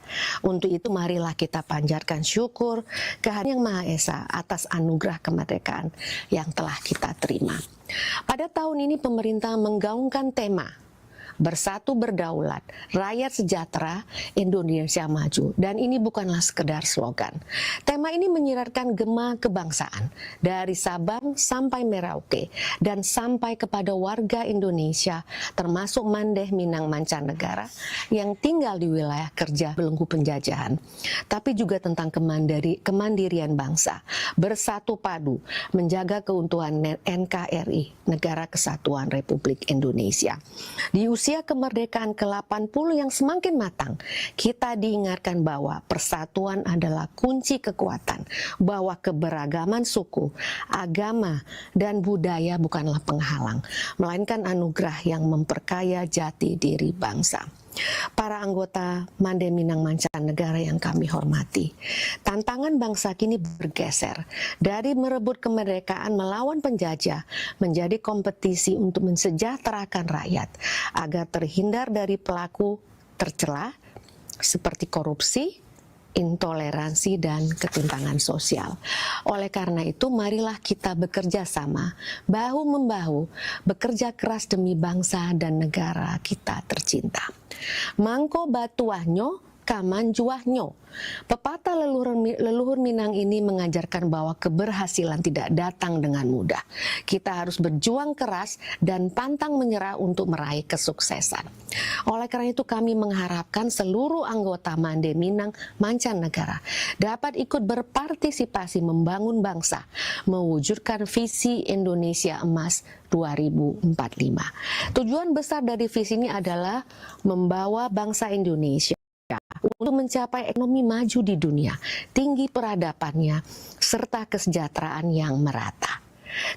Speaker 6: Untuk itu marilah kita panjatkan syukur kehadiran Yang Maha Esa atas anugerah kemerdekaan yang telah kita terima. Pada tahun ini pemerintah menggaungkan tema Bersatu Berdaulat, Rakyat Sejahtera, Indonesia Maju. Dan ini bukanlah sekedar slogan. Tema ini menyiratkan gema kebangsaan dari Sabang sampai Merauke dan sampai kepada warga Indonesia termasuk Mandeh Minang mancanegara yang tinggal di wilayah kerja belenggu penjajahan. Tapi juga tentang kemandirian bangsa, bersatu padu, menjaga keutuhan NKRI, Negara Kesatuan Republik Indonesia. Di usia kemerdekaan ke-80 yang semakin matang, kita diingatkan bahwa persatuan adalah kunci kekuatan, bahwa keberagaman suku, agama, dan budaya bukanlah penghalang, melainkan anugerah yang memperkaya jati diri bangsa. Para anggota Mande Minang mancanegara yang kami hormati, tantangan bangsa kini bergeser dari merebut kemerdekaan melawan penjajah menjadi kompetisi untuk mensejahterakan rakyat agar terhindar dari pelaku tercela seperti korupsi, intoleransi, dan ketimpangan sosial. Oleh karena itu, marilah kita bekerja sama, bahu-membahu, bekerja keras demi bangsa dan negara kita tercinta. Mangko batuahnyo, kamanjuahnyo. Pepatah leluhur Minang ini mengajarkan bahwa keberhasilan tidak datang dengan mudah. Kita harus berjuang keras dan pantang menyerah untuk meraih kesuksesan. Oleh karena itu kami mengharapkan seluruh anggota Mande Minang mancanegara dapat ikut berpartisipasi membangun bangsa, mewujudkan visi Indonesia Emas 2045. Tujuan besar dari visi ini adalah membawa bangsa Indonesia untuk mencapai ekonomi maju di dunia, tinggi peradabannya, serta kesejahteraan yang merata.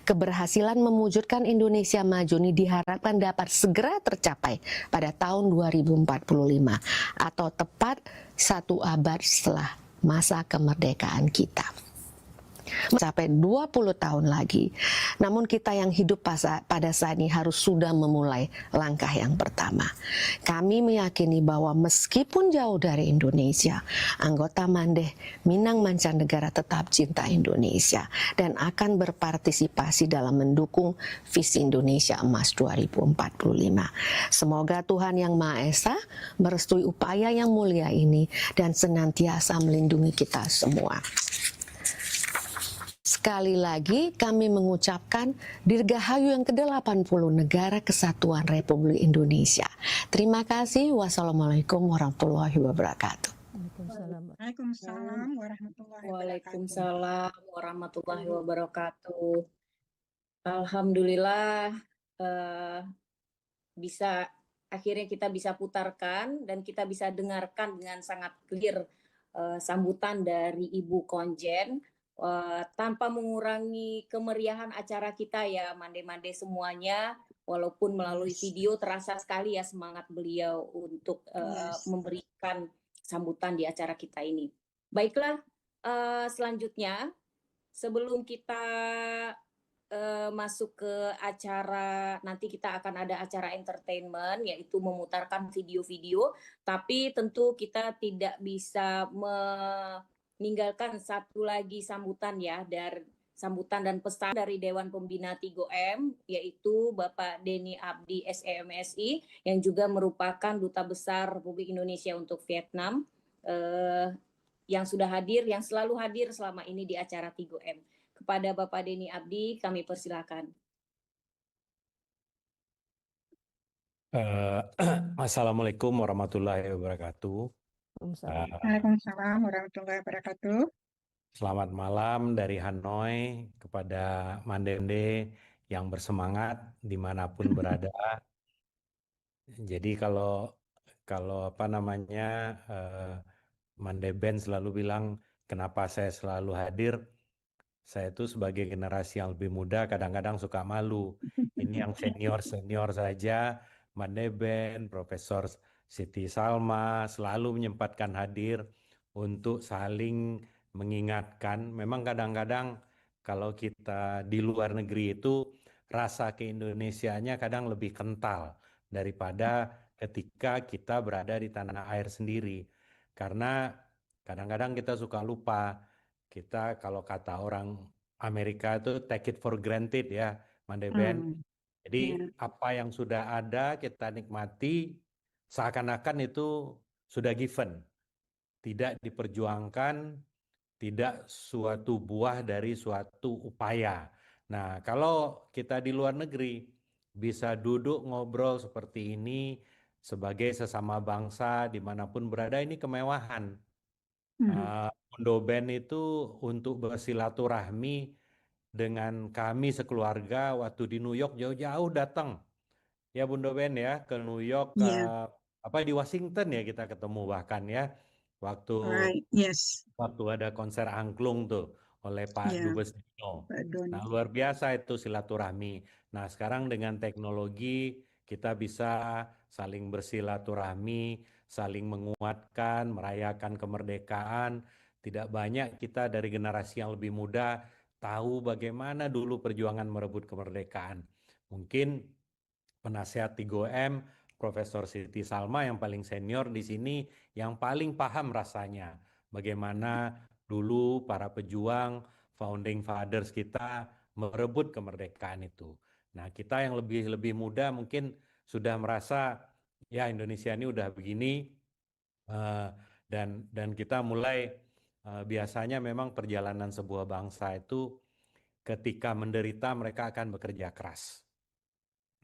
Speaker 6: Keberhasilan mewujudkan Indonesia maju ini diharapkan dapat segera tercapai pada tahun 2045 atau tepat 1 abad setelah masa kemerdekaan kita. Sampai 20 tahun lagi. Namun kita yang hidup pada saat ini harus sudah memulai langkah yang pertama. Kami meyakini bahwa meskipun jauh dari Indonesia, anggota Mandeh Minang mancanegara tetap cinta Indonesia dan akan berpartisipasi dalam mendukung visi Indonesia Emas 2045. Semoga Tuhan Yang Maha Esa merestui upaya yang mulia ini dan senantiasa melindungi kita semua. Sekali lagi kami mengucapkan Dirgahayu yang ke-80 Negara Kesatuan Republik Indonesia. Terima kasih. Wassalamualaikum warahmatullahi wabarakatuh.
Speaker 3: Waalaikumsalam warahmatullahi wabarakatuh.
Speaker 2: Waalaikumsalam warahmatullahi wabarakatuh. Alhamdulillah akhirnya kita bisa putarkan dan kita bisa dengarkan dengan sangat clear sambutan dari Ibu Konjen. Tanpa mengurangi kemeriahan acara kita ya Mande-Mande semuanya, walaupun melalui video terasa sekali ya semangat beliau untuk memberikan sambutan di acara kita ini. Baiklah, selanjutnya sebelum kita masuk ke acara, nanti kita akan ada acara entertainment yaitu memutarkan video-video, tapi tentu kita tidak bisa meninggalkan satu lagi sambutan ya dari sambutan dan pesan dari Dewan Pembina 3M, yaitu Bapak Denny Abdi SEMSI, yang juga merupakan Duta Besar Republik Indonesia untuk Vietnam, yang sudah hadir, yang selalu hadir selama ini di acara 3M. Kepada Bapak Denny Abdi, kami persilakan.
Speaker 4: Assalamualaikum warahmatullahi wabarakatuh.
Speaker 3: Waalaikumsalam warahmatullahi wabarakatuh.
Speaker 4: Selamat malam dari Hanoi kepada Mandende yang bersemangat dimanapun berada. Jadi kalau apa namanya Mandeben selalu bilang kenapa saya selalu hadir. Saya itu sebagai generasi yang lebih muda kadang-kadang suka malu. Ini yang senior-senior saja, Mandeben, Profesor Siti Salma selalu menyempatkan hadir untuk saling mengingatkan. Memang kadang-kadang kalau kita di luar negeri itu rasa keindonesianya kadang lebih kental daripada ketika kita berada di tanah air sendiri. Karena kadang-kadang kita suka lupa. Kita kalau kata orang Amerika itu take it for granted ya, Mandeben. Jadi apa yang sudah ada kita nikmati seakan-akan itu sudah given. Tidak diperjuangkan, tidak suatu buah dari suatu upaya. Nah, kalau kita di luar negeri bisa duduk ngobrol seperti ini sebagai sesama bangsa dimanapun berada, ini kemewahan. Mondoben itu untuk bersilaturahmi dengan kami sekeluarga waktu di New York jauh-jauh datang ya Bunda Ben ya ke New York apa di Washington ya kita ketemu bahkan ya waktu waktu ada konser angklung tuh oleh Pak Dubes Dino. Nah, luar biasa itu silaturahmi. Nah, sekarang dengan teknologi kita bisa saling bersilaturahmi, saling menguatkan, merayakan kemerdekaan. Tidak banyak kita dari generasi yang lebih muda tahu bagaimana dulu perjuangan merebut kemerdekaan. Mungkin penasihat 3M, Profesor Siti Salma yang paling senior di sini, yang paling paham rasanya bagaimana dulu para pejuang, founding fathers kita merebut kemerdekaan itu. Nah, kita yang lebih muda mungkin sudah merasa ya Indonesia ini udah begini dan kita mulai biasanya memang perjalanan sebuah bangsa itu ketika menderita mereka akan bekerja keras.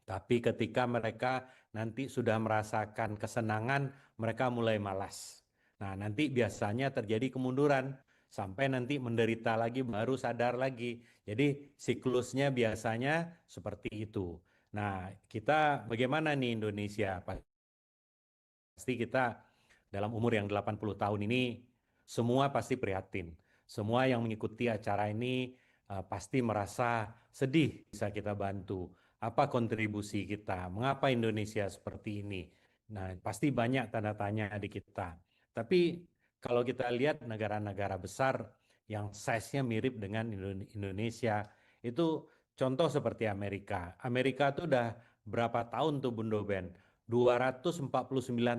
Speaker 4: Tapi ketika mereka nanti sudah merasakan kesenangan, mereka mulai malas. Nah, nanti biasanya terjadi kemunduran sampai nanti menderita lagi baru sadar lagi. Jadi siklusnya biasanya seperti itu. Nah, kita bagaimana nih Indonesia? Pasti kita dalam umur yang 80 tahun ini semua pasti prihatin. Semua yang mengikuti acara ini pasti merasa sedih bisa kita bantu. Apa kontribusi kita? Mengapa Indonesia seperti ini? Nah, pasti banyak tanda tanya di kita. Tapi kalau kita lihat negara-negara besar yang size-nya mirip dengan Indonesia, itu contoh seperti Amerika. Amerika itu udah berapa tahun tuh Bunda Ben? 249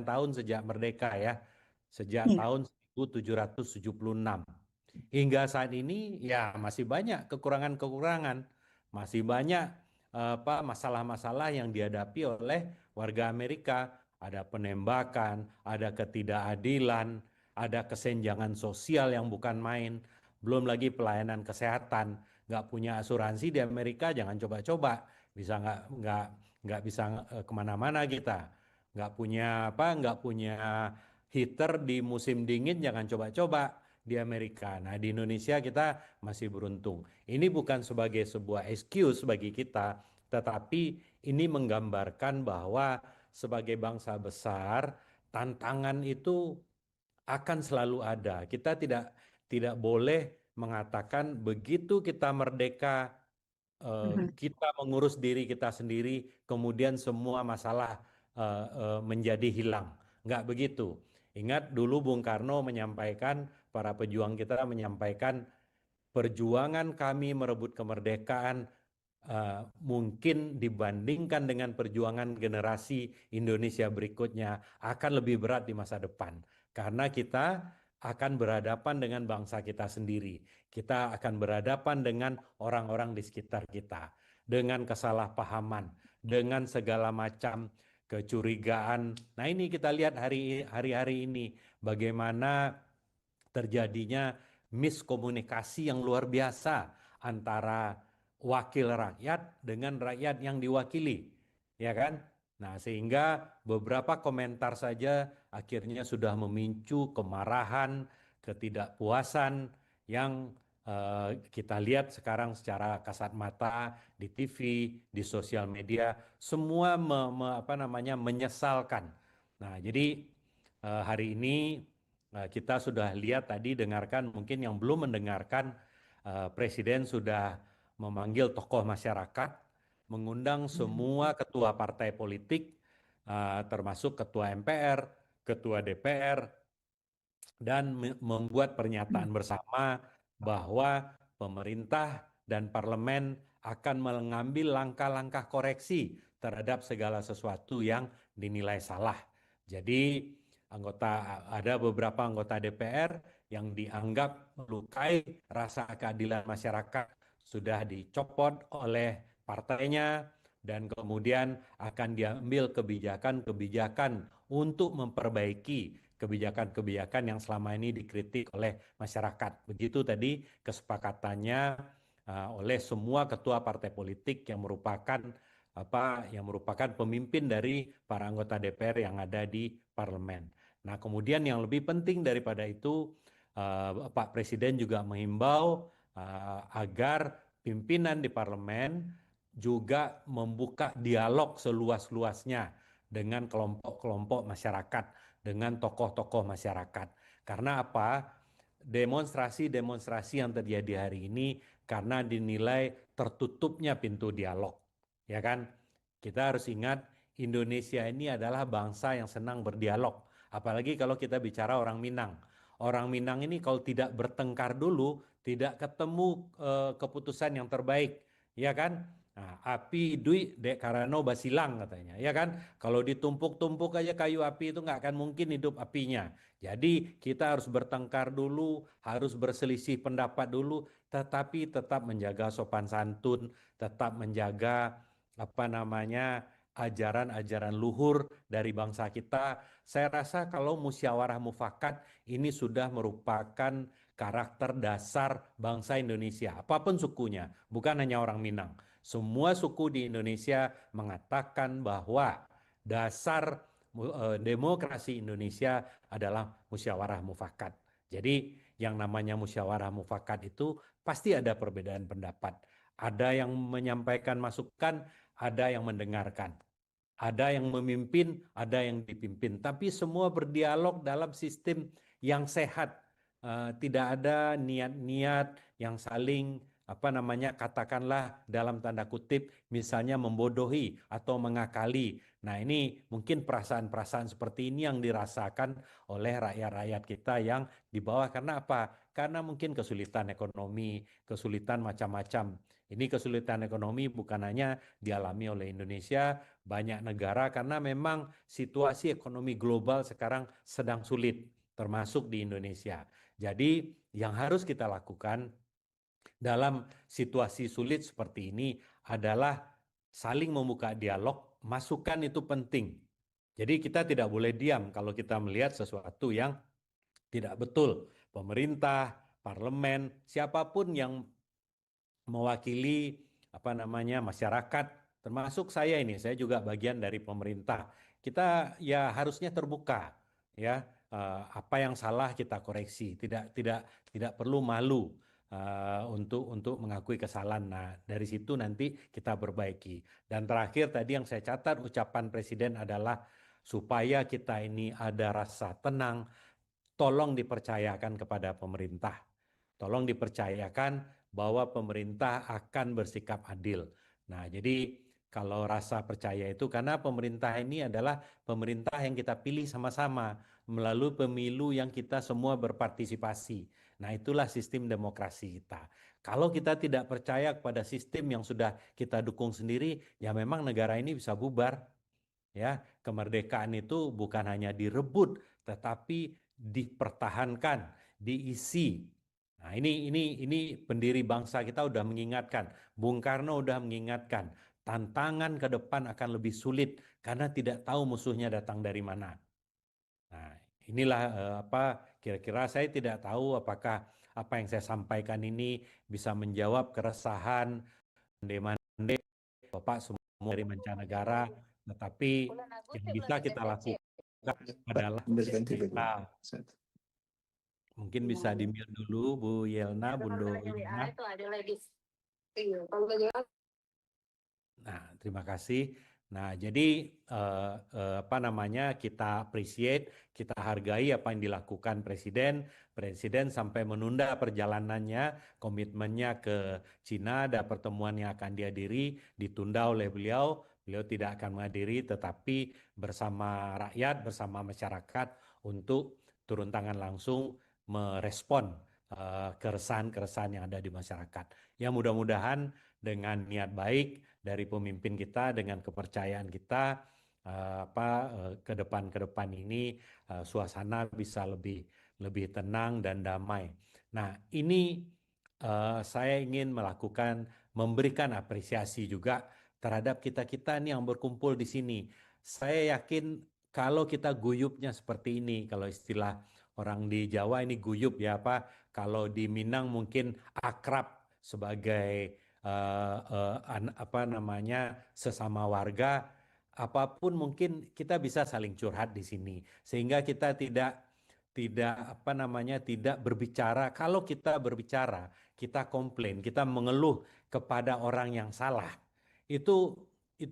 Speaker 4: tahun sejak merdeka ya. Sejak tahun 1776. Hingga saat ini ya masih banyak kekurangan-kekurangan. Masih banyak masalah-masalah yang dihadapi oleh warga Amerika. Ada penembakan, ada ketidakadilan, ada kesenjangan sosial yang bukan main, belum lagi pelayanan kesehatan. Nggak punya asuransi di Amerika, jangan coba-coba, bisa nggak bisa kemana-mana kita. Nggak punya heater di musim dingin, jangan coba-coba di Amerika. Nah, di Indonesia kita masih beruntung. Ini bukan sebagai sebuah excuse bagi kita, tetapi ini menggambarkan bahwa sebagai bangsa besar, tantangan itu akan selalu ada. Kita tidak boleh mengatakan begitu kita merdeka, kita mengurus diri kita sendiri, kemudian semua masalah menjadi hilang. Enggak begitu. Ingat dulu Bung Karno menyampaikan, para pejuang kita menyampaikan, perjuangan kami merebut kemerdekaan mungkin dibandingkan dengan perjuangan generasi Indonesia berikutnya akan lebih berat di masa depan. Karena kita akan berhadapan dengan bangsa kita sendiri. Kita akan berhadapan dengan orang-orang di sekitar kita, dengan kesalahpahaman, dengan segala macam kecurigaan. Nah, ini kita lihat hari-hari ini bagaimana terjadinya miskomunikasi yang luar biasa antara wakil rakyat dengan rakyat yang diwakili, ya kan? Nah, sehingga beberapa komentar saja akhirnya sudah memicu kemarahan, ketidakpuasan yang kita lihat sekarang secara kasat mata di TV, di sosial media, semua menyesalkan. Nah, jadi hari ini kita sudah lihat tadi, dengarkan, mungkin yang belum mendengarkan, Presiden sudah memanggil tokoh masyarakat, mengundang semua ketua partai politik, termasuk ketua MPR, ketua DPR, dan membuat pernyataan bersama bahwa pemerintah dan parlemen akan mengambil langkah-langkah koreksi terhadap segala sesuatu yang dinilai salah. Jadi ada beberapa anggota DPR yang dianggap melukai rasa keadilan masyarakat sudah dicopot oleh partainya, dan kemudian akan diambil kebijakan-kebijakan untuk memperbaiki kebijakan-kebijakan yang selama ini dikritik oleh masyarakat. Begitu tadi kesepakatannya oleh semua ketua partai politik yang merupakan pemimpin dari para anggota DPR yang ada di parlemen. Nah, kemudian yang lebih penting daripada itu, Pak Presiden juga menghimbau agar pimpinan di parlemen juga membuka dialog seluas-luasnya dengan kelompok-kelompok masyarakat, dengan tokoh-tokoh masyarakat. Karena apa? Demonstrasi-demonstrasi yang terjadi hari ini karena dinilai tertutupnya pintu dialog. Ya kan? Kita harus ingat, Indonesia ini adalah bangsa yang senang berdialog. Apalagi kalau kita bicara orang Minang. Orang Minang ini kalau tidak bertengkar dulu, tidak ketemu keputusan yang terbaik. Ya kan? Nah, api duit dek karano basilang katanya, ya kan? Kalau ditumpuk-tumpuk aja kayu api itu nggak akan mungkin hidup apinya. Jadi kita harus bertengkar dulu, harus berselisih pendapat dulu, tetapi tetap menjaga sopan santun, tetap menjaga ajaran-ajaran luhur dari bangsa kita. Saya rasa kalau musyawarah mufakat ini sudah merupakan karakter dasar bangsa Indonesia, apapun sukunya, bukan hanya orang Minang. Semua suku di Indonesia mengatakan bahwa dasar demokrasi Indonesia adalah musyawarah mufakat. Jadi yang namanya musyawarah mufakat itu pasti ada perbedaan pendapat. Ada yang menyampaikan masukan, ada yang mendengarkan. Ada yang memimpin, ada yang dipimpin. Tapi semua berdialog dalam sistem yang sehat. Tidak ada niat-niat yang saling katakanlah dalam tanda kutip misalnya membodohi atau mengakali. Nah, ini mungkin perasaan-perasaan seperti ini yang dirasakan oleh rakyat-rakyat kita yang di bawah. Karena apa? Karena mungkin kesulitan ekonomi, kesulitan macam-macam. Ini kesulitan ekonomi bukan hanya dialami oleh Indonesia, banyak negara, karena memang situasi ekonomi global sekarang sedang sulit, termasuk di Indonesia. Jadi yang harus kita lakukan dalam situasi sulit seperti ini adalah saling membuka dialog. Masukan itu penting. Jadi kita tidak boleh diam kalau kita melihat sesuatu yang tidak betul. Pemerintah, parlemen, siapapun yang mewakili masyarakat, termasuk saya ini, saya juga bagian dari pemerintah. Kita ya harusnya terbuka, ya. Apa yang salah kita koreksi. Tidak perlu malu untuk mengakui kesalahan. Nah, dari situ nanti kita perbaiki. Dan terakhir tadi yang saya catat ucapan Presiden adalah supaya kita ini ada rasa tenang, tolong dipercayakan kepada pemerintah. Tolong dipercayakan bahwa pemerintah akan bersikap adil. Nah, jadi kalau rasa percaya itu karena pemerintah ini adalah pemerintah yang kita pilih sama-sama melalui pemilu yang kita semua berpartisipasi. Nah, itulah sistem demokrasi kita. Kalau kita tidak percaya kepada sistem yang sudah kita dukung sendiri, ya memang negara ini bisa bubar. Ya, kemerdekaan itu bukan hanya direbut, tetapi dipertahankan, diisi. Nah, ini pendiri bangsa kita udah mengingatkan, Bung Karno udah mengingatkan, tantangan ke depan akan lebih sulit karena tidak tahu musuhnya datang dari mana. Nah, inilah kira-kira saya tidak tahu apakah apa yang saya sampaikan ini bisa menjawab keresahan mande-mande Bapak semua dari mancanegara, tetapi yang bisa kita lakukan adalah kita mungkin bisa di-mute dulu Bu Yelna, Bundo Yelna. Nah, terima kasih. Nah, jadi kita appreciate, kita hargai apa yang dilakukan Presiden. Presiden sampai menunda perjalanannya, komitmennya ke Cina, ada pertemuan yang akan dihadiri, ditunda oleh beliau. Beliau tidak akan menghadiri, tetapi bersama rakyat, bersama masyarakat untuk turun tangan langsung merespon keresahan-keresahan yang ada di masyarakat. Ya, mudah-mudahan dengan niat baik dari pemimpin kita, dengan kepercayaan kita, ke depan ini suasana bisa lebih tenang dan damai. Nah, ini saya ingin memberikan apresiasi juga terhadap kita-kita nih yang berkumpul di sini. Saya yakin kalau kita guyupnya seperti ini, kalau istilah orang di Jawa ini guyup ya, kalau di Minang mungkin akrab sebagai sesama warga, apapun mungkin kita bisa saling curhat di sini, sehingga kita tidak berbicara. Kalau kita berbicara, kita komplain, kita mengeluh kepada orang yang salah, itu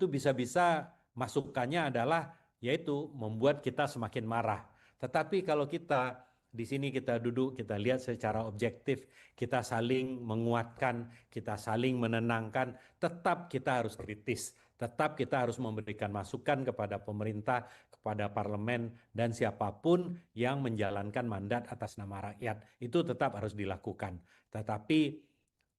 Speaker 4: bisa-bisa masukannya adalah yaitu membuat kita semakin marah. Tetapi kalau kita di sini kita duduk, kita lihat secara objektif, kita saling menguatkan, kita saling menenangkan, tetap kita harus kritis, tetap kita harus memberikan masukan kepada pemerintah, kepada parlemen, dan siapapun yang menjalankan mandat atas nama rakyat. Itu tetap harus dilakukan, tetapi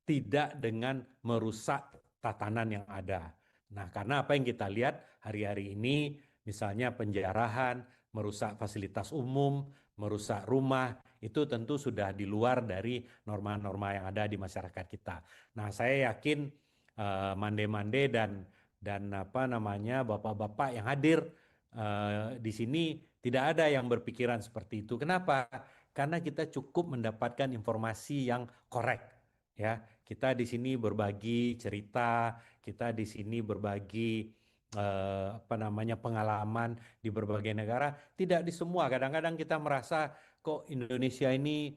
Speaker 4: tidak dengan merusak tatanan yang ada. Nah, karena apa yang kita lihat hari-hari ini, misalnya penjarahan, merusak fasilitas umum, merusak rumah, itu tentu sudah di luar dari norma-norma yang ada di masyarakat kita. Nah, saya yakin mande-mande dan bapak-bapak yang hadir di sini tidak ada yang berpikiran seperti itu. Kenapa? Karena kita cukup mendapatkan informasi yang korek, ya. Kita di sini berbagi cerita, kita di sini berbagi pengalaman di berbagai negara, tidak di semua. Kadang-kadang kita merasa kok Indonesia ini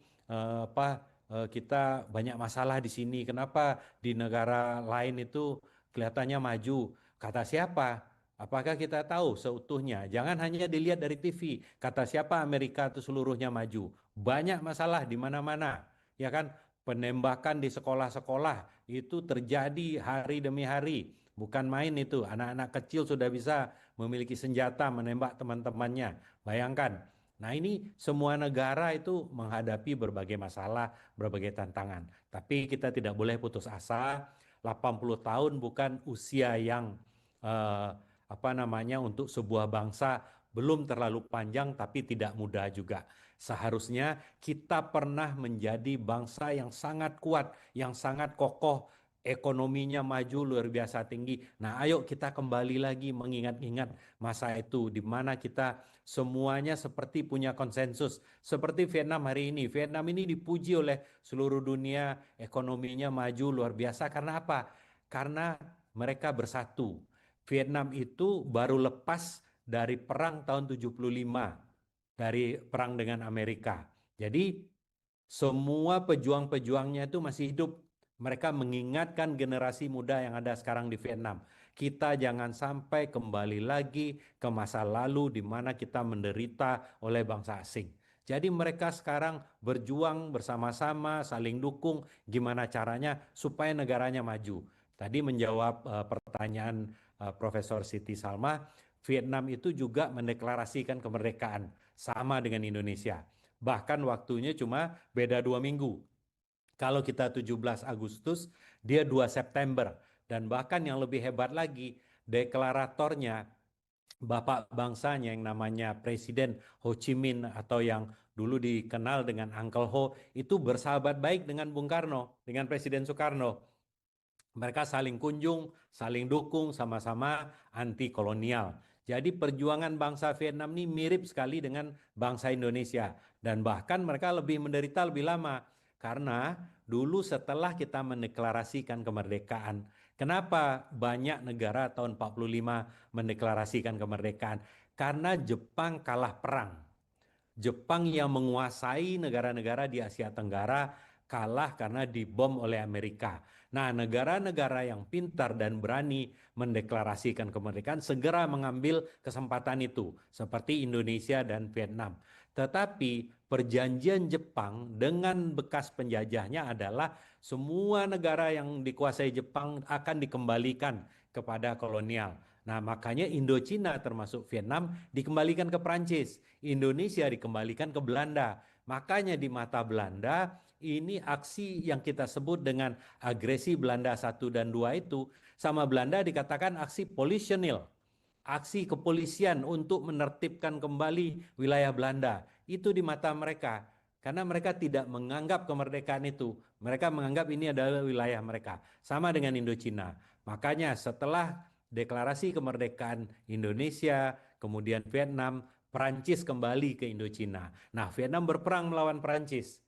Speaker 4: kita banyak masalah di sini. Kenapa di negara lain itu kelihatannya maju? Kata siapa? Apakah kita tahu seutuhnya? Jangan hanya dilihat dari TV. Kata siapa Amerika itu seluruhnya maju? Banyak masalah di mana-mana, ya kan? Penembakan di sekolah-sekolah itu terjadi hari demi hari. Bukan main itu, anak-anak kecil sudah bisa memiliki senjata menembak teman-temannya. Bayangkan. Nah, ini semua negara itu menghadapi berbagai masalah, berbagai tantangan. Tapi kita tidak boleh putus asa. 80 tahun bukan usia yang untuk sebuah bangsa, belum terlalu panjang tapi tidak mudah juga. Seharusnya kita pernah menjadi bangsa yang sangat kuat, yang sangat kokoh, ekonominya maju luar biasa tinggi. Nah, ayo kita kembali lagi mengingat-ingat masa itu di mana kita semuanya seperti punya konsensus. Seperti Vietnam hari ini. Vietnam ini dipuji oleh seluruh dunia, ekonominya maju luar biasa. Karena apa? Karena mereka bersatu. Vietnam itu baru lepas dari perang tahun 75, dari perang dengan Amerika. Jadi semua pejuang-pejuangnya itu masih hidup. Mereka mengingatkan generasi muda yang ada sekarang di Vietnam. Kita jangan sampai kembali lagi ke masa lalu di mana kita menderita oleh bangsa asing. Jadi mereka sekarang berjuang bersama-sama, saling dukung gimana caranya supaya negaranya maju. Tadi menjawab pertanyaan Profesor Siti Salma, Vietnam itu juga mendeklarasikan kemerdekaan sama dengan Indonesia. Bahkan waktunya cuma beda 2 minggu. Kalau kita 17 Agustus, dia 2 September. Dan bahkan yang lebih hebat lagi, deklaratornya, bapak bangsanya yang namanya Presiden Ho Chi Minh atau yang dulu dikenal dengan Uncle Ho, itu bersahabat baik dengan Bung Karno, dengan Presiden Soekarno. Mereka saling kunjung, saling dukung, sama-sama anti kolonial. Jadi perjuangan bangsa Vietnam ini mirip sekali dengan bangsa Indonesia. Dan bahkan mereka lebih menderita lebih lama. Karena dulu setelah kita mendeklarasikan kemerdekaan, kenapa banyak negara tahun 45 mendeklarasikan kemerdekaan? Karena Jepang kalah perang. Jepang yang menguasai negara-negara di Asia Tenggara kalah karena dibom oleh Amerika. Nah, negara-negara yang pintar dan berani mendeklarasikan kemerdekaan segera mengambil kesempatan itu, seperti Indonesia dan Vietnam. Tetapi perjanjian Jepang dengan bekas penjajahnya adalah semua negara yang dikuasai Jepang akan dikembalikan kepada kolonial. Nah, makanya Indochina termasuk Vietnam dikembalikan ke Prancis, Indonesia dikembalikan ke Belanda. Makanya di mata Belanda, ini aksi yang kita sebut dengan agresi Belanda 1 dan 2 itu, sama Belanda dikatakan aksi polisionil, aksi kepolisian untuk menertibkan kembali wilayah Belanda. Itu di mata mereka. Karena mereka tidak menganggap kemerdekaan itu. Mereka menganggap ini adalah wilayah mereka. Sama dengan Indochina. Makanya setelah deklarasi kemerdekaan Indonesia, kemudian Vietnam, Prancis kembali ke Indochina. Nah, Vietnam berperang melawan Prancis.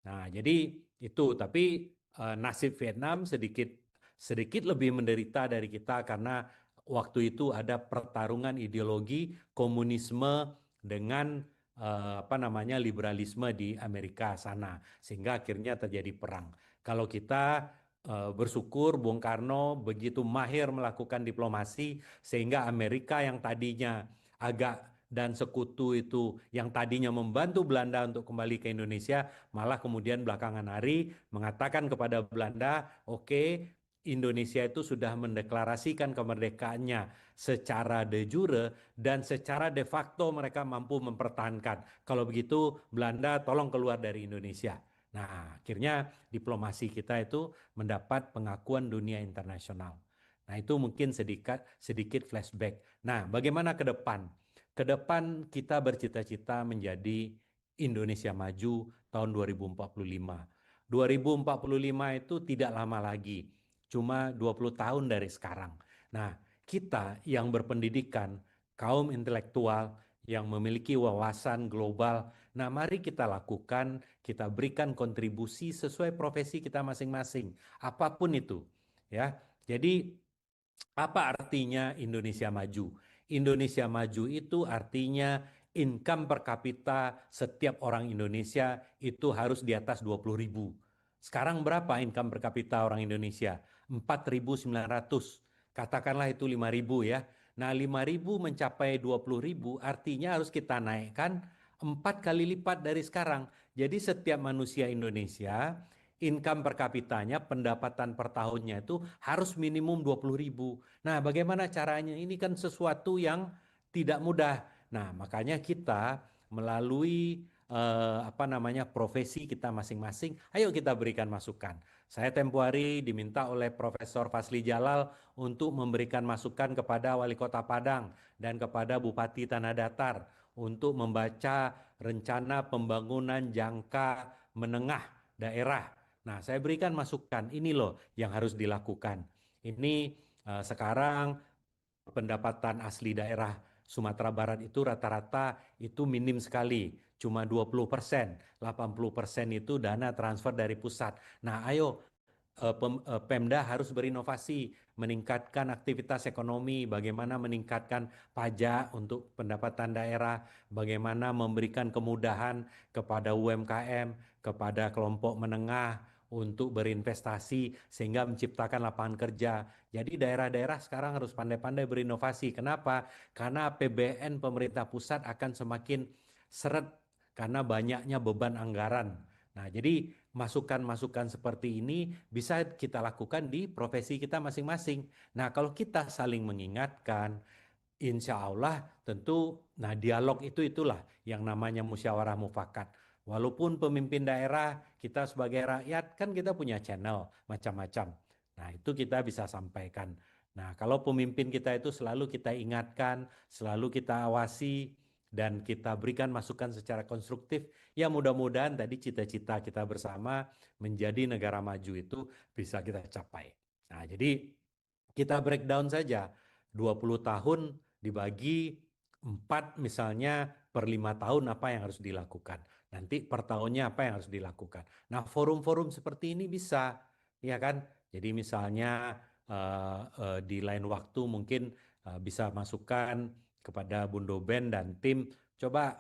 Speaker 4: Nah, jadi itu. Tapi nasib Vietnam sedikit lebih menderita dari kita karena waktu itu ada pertarungan ideologi komunisme dengan liberalisme di Amerika sana, sehingga akhirnya terjadi perang. Kalau kita bersyukur Bung Karno begitu mahir melakukan diplomasi sehingga Amerika yang tadinya agak dan sekutu itu yang tadinya membantu Belanda untuk kembali ke Indonesia malah kemudian belakangan hari mengatakan kepada Belanda, oke, Indonesia itu sudah mendeklarasikan kemerdekaannya secara de jure dan secara de facto mereka mampu mempertahankan. Kalau begitu Belanda tolong keluar dari Indonesia. Nah, akhirnya diplomasi kita itu mendapat pengakuan dunia internasional. Nah, itu mungkin sedikit flashback. Nah, bagaimana ke depan? Ke depan kita bercita-cita menjadi Indonesia maju tahun 2045. 2045 itu tidak lama lagi, cuma 20 tahun dari sekarang. Nah, kita yang berpendidikan, kaum intelektual, yang memiliki wawasan global, nah mari kita lakukan, kita berikan kontribusi sesuai profesi kita masing-masing, apapun itu. Ya, jadi apa artinya Indonesia maju? Indonesia maju itu artinya income per kapita setiap orang Indonesia itu harus di atas 20.000. Sekarang berapa income per kapita orang Indonesia? 4.900. Katakanlah itu 5.000 ya. Nah, 5.000 mencapai 20.000 artinya harus kita naikkan 4 kali lipat dari sekarang. Jadi setiap manusia Indonesia income per kapitanya, pendapatan per tahunnya itu harus minimum 20.000. Nah, bagaimana caranya? Ini kan sesuatu yang tidak mudah. Nah, makanya kita melalui profesi kita masing-masing, ayo kita berikan masukan. Saya tempo hari diminta oleh Profesor Fasli Jalal untuk memberikan masukan kepada Wali Kota Padang dan kepada Bupati Tanah Datar untuk membaca rencana pembangunan jangka menengah daerah. Nah, saya berikan masukan, ini loh yang harus dilakukan. Ini sekarang pendapatan asli daerah Sumatera Barat itu rata-rata itu minim sekali, cuma 20%, 80% itu dana transfer dari pusat. Nah, ayo Pemda harus berinovasi, meningkatkan aktivitas ekonomi, bagaimana meningkatkan pajak untuk pendapatan daerah, bagaimana memberikan kemudahan kepada UMKM, kepada kelompok menengah untuk berinvestasi sehingga menciptakan lapangan kerja. Jadi daerah-daerah sekarang harus pandai-pandai berinovasi. Kenapa? Karena APBN pemerintah pusat akan semakin seret karena banyaknya beban anggaran. Nah, jadi masukan-masukan seperti ini bisa kita lakukan di profesi kita masing-masing. Nah, kalau kita saling mengingatkan, insya Allah tentu, nah dialog itulah yang namanya musyawarah mufakat. Walaupun pemimpin daerah, kita sebagai rakyat kan kita punya channel macam-macam. Nah, itu kita bisa sampaikan. Nah, kalau pemimpin kita itu selalu kita ingatkan, selalu kita awasi, dan kita berikan masukan secara konstruktif, ya mudah-mudahan tadi cita-cita kita bersama menjadi negara maju itu bisa kita capai. Nah, jadi kita breakdown saja, 20 tahun dibagi 4 misalnya per 5 tahun apa yang harus dilakukan. Nanti per tahunnya apa yang harus dilakukan. Nah, forum-forum seperti ini bisa, ya kan? Jadi misalnya di lain waktu mungkin bisa masukkan kepada Bundo Band dan tim, coba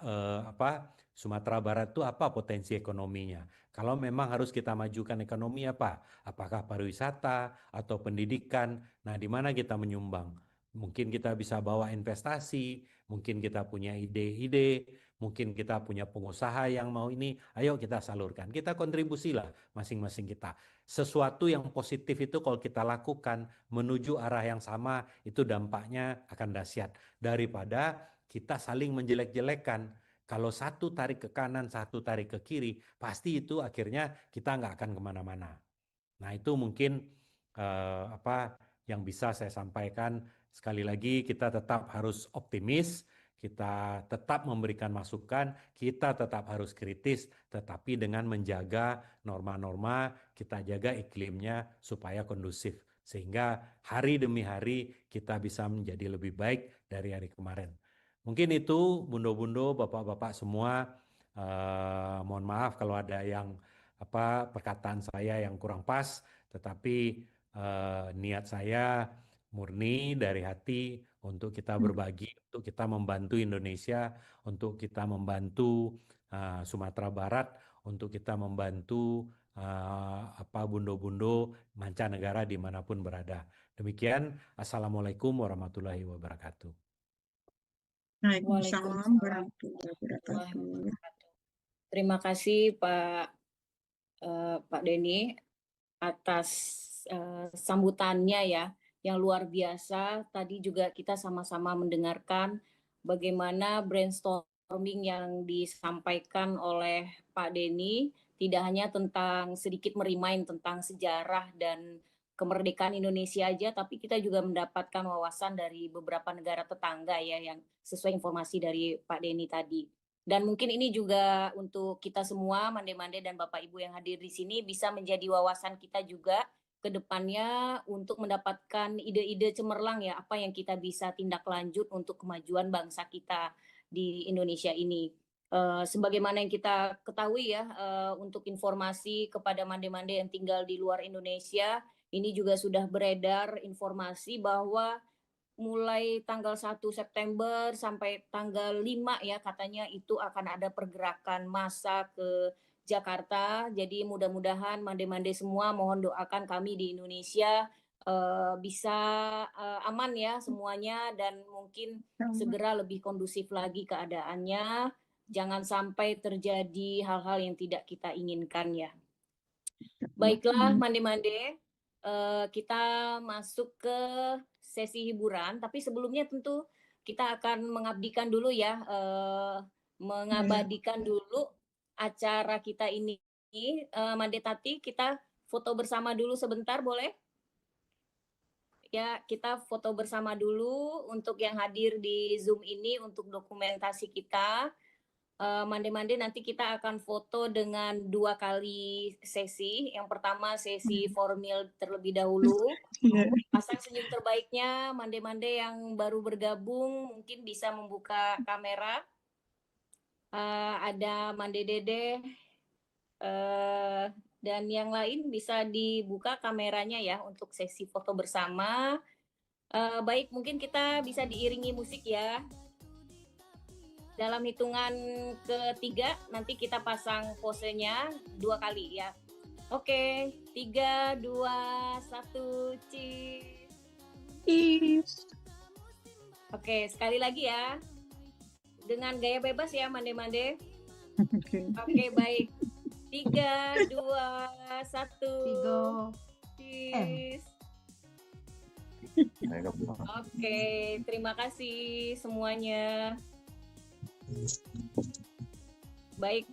Speaker 4: Sumatera Barat itu apa potensi ekonominya. Kalau memang harus kita majukan ekonomi apa? Apakah pariwisata atau pendidikan? Nah, di mana kita menyumbang? Mungkin kita bisa bawa investasi, mungkin kita punya ide-ide, mungkin kita punya pengusaha yang mau ini, ayo kita salurkan. Kita kontribusilah masing-masing kita. Sesuatu yang positif itu kalau kita lakukan menuju arah yang sama, itu dampaknya akan dahsyat. Daripada kita saling menjelek-jelekan. Kalau satu tarik ke kanan, satu tarik ke kiri, pasti itu akhirnya kita nggak akan kemana-mana. Nah, itu mungkin yang bisa saya sampaikan. Sekali lagi, kita tetap harus optimis, kita tetap memberikan masukan, kita tetap harus kritis, tetapi dengan menjaga norma-norma, kita jaga iklimnya supaya kondusif. Sehingga hari demi hari kita bisa menjadi lebih baik dari hari kemarin. Mungkin itu bundo-bundo, bapak-bapak semua, mohon maaf kalau ada yang perkataan saya yang kurang pas, tetapi niat saya murni dari hati untuk kita berbagi, untuk kita membantu Indonesia, untuk kita membantu Sumatera Barat, untuk kita membantu bundo-bundo mancanegara dimanapun berada. Demikian, Assalamualaikum warahmatullahi wabarakatuh.
Speaker 3: Waalaikumsalam warahmatullahi wabarakatuh.
Speaker 2: Terima kasih Pak Denny atas sambutannya ya, yang luar biasa. Tadi juga kita sama-sama mendengarkan bagaimana brainstorming yang disampaikan oleh Pak Denny, tidak hanya tentang sedikit merimain tentang sejarah dan kemerdekaan Indonesia aja, tapi kita juga mendapatkan wawasan dari beberapa negara tetangga ya, yang sesuai informasi dari Pak Denny tadi. Dan mungkin ini juga untuk kita semua, Mande-Mande dan Bapak Ibu yang hadir di sini, bisa menjadi wawasan kita juga ke depannya untuk mendapatkan ide-ide cemerlang ya, apa yang kita bisa tindak lanjut untuk kemajuan bangsa kita di Indonesia ini. Sebagaimana yang kita ketahui ya, untuk informasi kepada Mande-Mande yang tinggal di luar Indonesia, ini juga sudah beredar informasi bahwa mulai tanggal 1 September sampai tanggal 5 ya, katanya itu akan ada pergerakan massa ke Jakarta. Jadi mudah-mudahan Mande-Mande semua mohon doakan kami di Indonesia bisa aman ya semuanya, dan mungkin segera lebih kondusif lagi keadaannya. Jangan sampai terjadi hal-hal yang tidak kita inginkan ya. Baiklah Mande-Mande, kita masuk ke sesi hiburan, tapi sebelumnya tentu kita akan mengabdikan dulu ya, mengabadikan dulu acara kita ini. Mande Tati, kita foto bersama dulu sebentar boleh? Ya, kita foto bersama dulu untuk yang hadir di Zoom ini untuk dokumentasi kita. Mande-Mande nanti kita akan foto dengan 2 kali sesi. Yang pertama sesi formil terlebih dahulu. Pasang senyum terbaiknya, Mande-Mande yang baru bergabung mungkin bisa membuka kamera. Ada Mande Dede dan yang lain bisa dibuka kameranya ya untuk sesi foto bersama. Baik, mungkin kita bisa diiringi musik ya. Dalam hitungan ketiga nanti kita pasang posenya 2 kali ya. Oke, 3, 2, 1, cheese. Oke, sekali lagi ya. Dengan gaya bebas ya, Mande-Mande. Oke, baik. 3, 2, 1, cheese. Oke, terima kasih semuanya. Baik.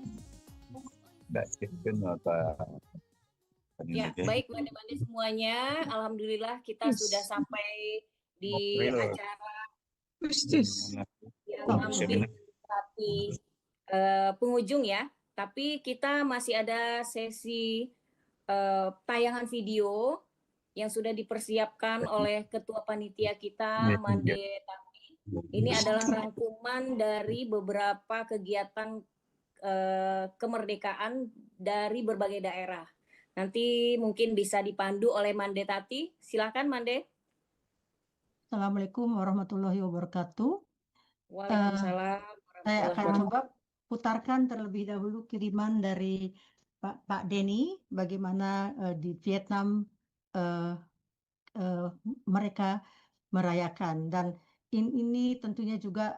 Speaker 2: Ya, baik Mande-Mande semuanya. Alhamdulillah kita sudah sampai di acara yang di penghujung ya, tapi kita masih ada sesi tayangan video yang sudah dipersiapkan oleh Ketua Panitia kita, Mande Tati. Ini adalah rangkuman dari beberapa kegiatan kemerdekaan dari berbagai daerah. Nanti mungkin bisa dipandu oleh Mande Tati. Silakan Mande.
Speaker 7: Assalamualaikum warahmatullahi wabarakatuh.
Speaker 2: Waalaikumsalam
Speaker 7: Saya
Speaker 2: warahmatullahi
Speaker 7: akan
Speaker 2: wabarakatuh.
Speaker 7: coba putarkan terlebih dahulu kiriman dari Pak Denny, bagaimana di Vietnam mereka merayakan. Dan ini tentunya juga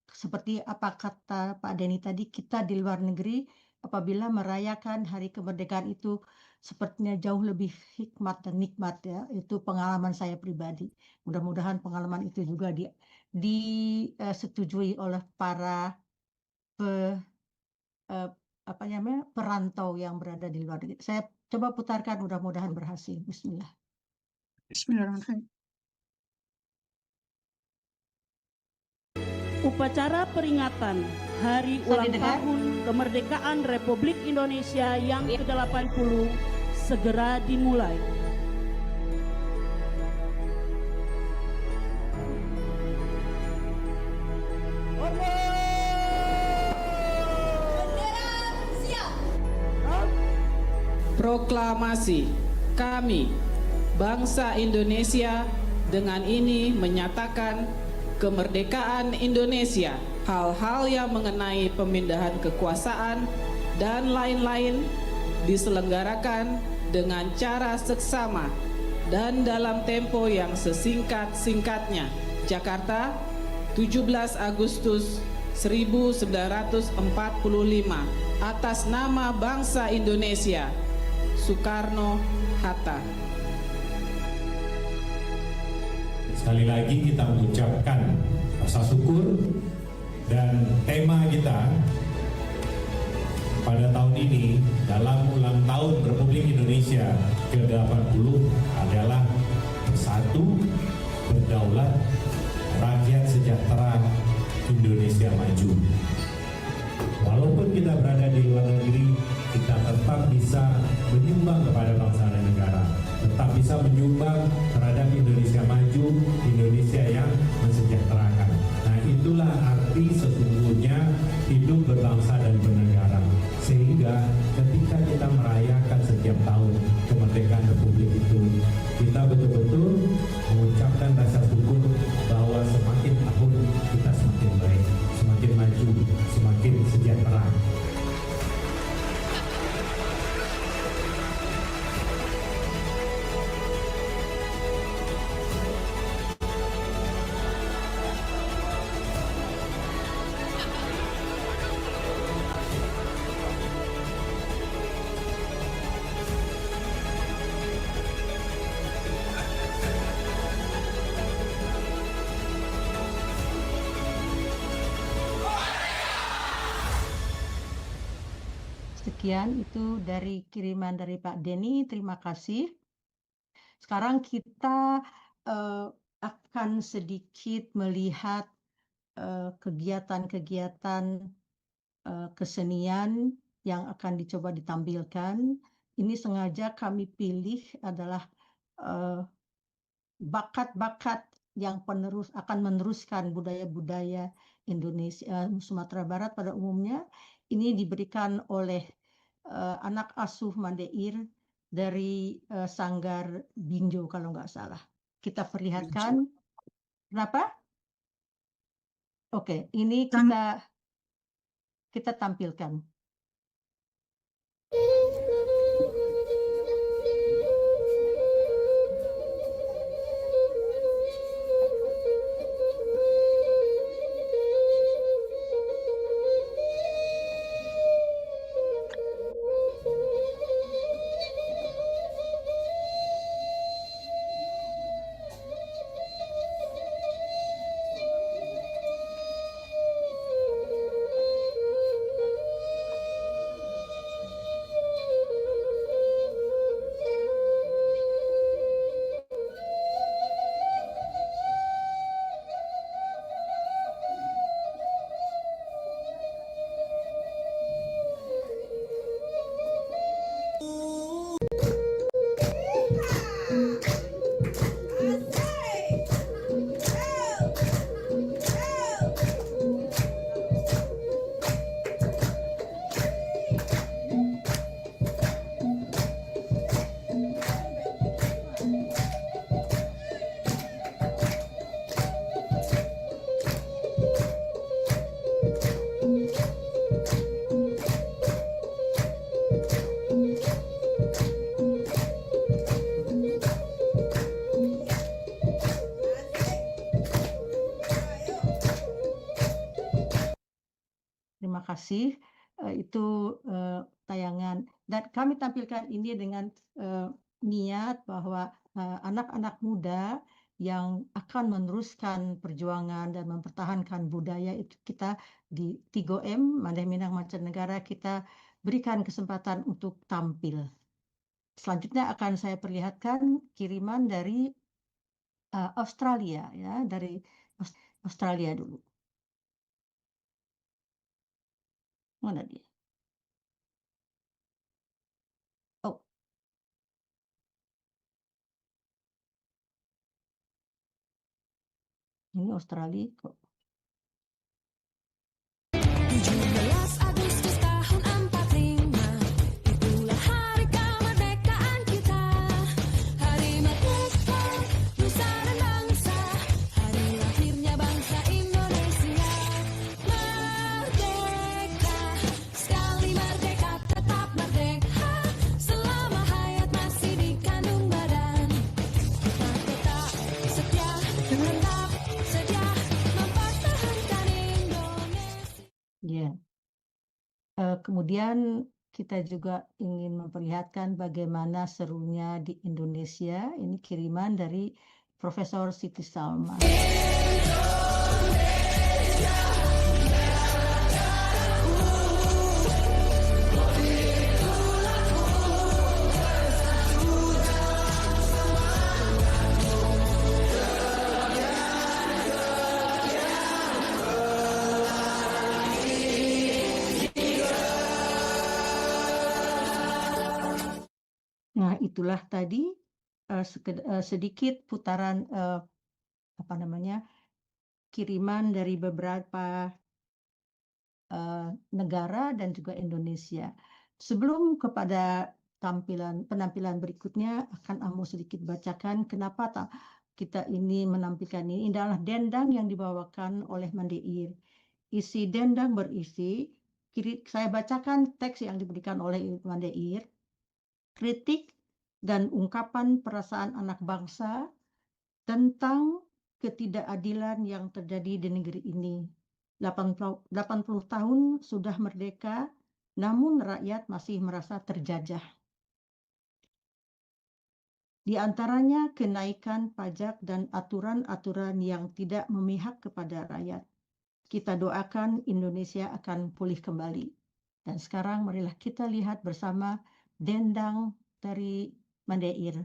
Speaker 7: seperti apa kata Pak Denny tadi, kita di luar negeri apabila merayakan hari kemerdekaan itu sepertinya jauh lebih hikmat dan nikmat ya. Itu pengalaman saya pribadi. Mudah-mudahan pengalaman itu juga disetujui oleh para perantau yang berada di luar negeri. Saya coba putarkan, mudah-mudahan berhasil. Bismillah.
Speaker 3: Bismillahirrahmanirrahim.
Speaker 8: Upacara peringatan Hari
Speaker 7: Bisa
Speaker 8: Ulang
Speaker 7: didengar?
Speaker 8: Tahun Kemerdekaan Republik Indonesia yang ke-80 segera dimulai.
Speaker 9: Proklamasi. Kami, bangsa Indonesia, dengan ini menyatakan kemerdekaan Indonesia. Hal-hal yang mengenai pemindahan kekuasaan dan lain-lain diselenggarakan dengan cara seksama dan dalam tempo yang sesingkat-singkatnya. Jakarta, 17 Agustus 1945. Atas nama bangsa Indonesia. Soekarno-Hatta.
Speaker 10: Sekali lagi kita mengucapkan rasa syukur, dan tema kita pada tahun ini dalam ulang tahun Republik Indonesia ke-80 adalah bersatu, berdaulat, rakyat sejahtera, Indonesia maju. Walaupun kita berada di luar negeri, kita tetap bisa menyumbang kepada bangsa dan negara, tetap bisa menyumbang terhadap Indonesia maju, Indonesia yang mensejahterakan. Nah, itulah arti sesungguhnya hidup berbangsa dan bernegara. Sehingga ketika kita merayakan setiap tahun kemerdekaan Republik itu, kita betul-betul mengucapkan rasa syukur bahwa semakin tahun kita semakin baik, semakin maju, semakin sejahtera.
Speaker 7: Sekian itu dari kiriman dari Pak Denny, terima kasih. Sekarang kita akan sedikit melihat kegiatan-kegiatan kesenian yang akan dicoba ditampilkan. Ini sengaja kami pilih adalah bakat-bakat yang akan meneruskan budaya-budaya Indonesia, Sumatera Barat pada umumnya. Ini diberikan oleh anak asuh Mandeir dari Sanggar Binjo kalau nggak salah. Kita perlihatkan. Kenapa? Oke, ini kita tampilkan. kasih. Itu tayangan dan kami tampilkan ini dengan niat bahwa anak-anak muda yang akan meneruskan perjuangan dan mempertahankan budaya itu kita di 3M Mandai Minang Mancanegara kita berikan kesempatan untuk tampil. Selanjutnya akan saya perlihatkan kiriman dari Australia ya, dari Australia dulu. Mana dia? Oh. Ini Australia kok.
Speaker 11: 17 Agustus tahun 45, itulah hari kemerdekaan kita. Hari merdeka, nusa dan bangsa, hari lahirnya bangsa Indonesia. Merdeka, sekali merdeka, tetap merdeka, selama hayat masih di kandung badan. Kita tetap setia, tetap setia, mempertahankan Indonesia.
Speaker 7: Ya. Kemudian kita juga ingin memperlihatkan bagaimana serunya di Indonesia. Ini kiriman dari Profesor Siti Salma. Nah, itulah tadi sedikit putaran kiriman dari beberapa negara dan juga Indonesia. Sebelum kepada penampilan berikutnya akan Ambo sedikit bacakan kenapa kita ini menampilkan ini. Ini adalah dendang yang dibawakan oleh Mandeir. Isi dendang berisi, saya bacakan teks yang diberikan oleh Mandeir. Kritik dan ungkapan perasaan anak bangsa tentang ketidakadilan yang terjadi di negeri ini. 80 tahun sudah merdeka, namun rakyat masih merasa terjajah. Di antaranya kenaikan pajak dan aturan-aturan yang tidak memihak kepada rakyat. Kita doakan Indonesia akan pulih kembali. Dan sekarang marilah kita lihat bersama dendang dari Mandeir.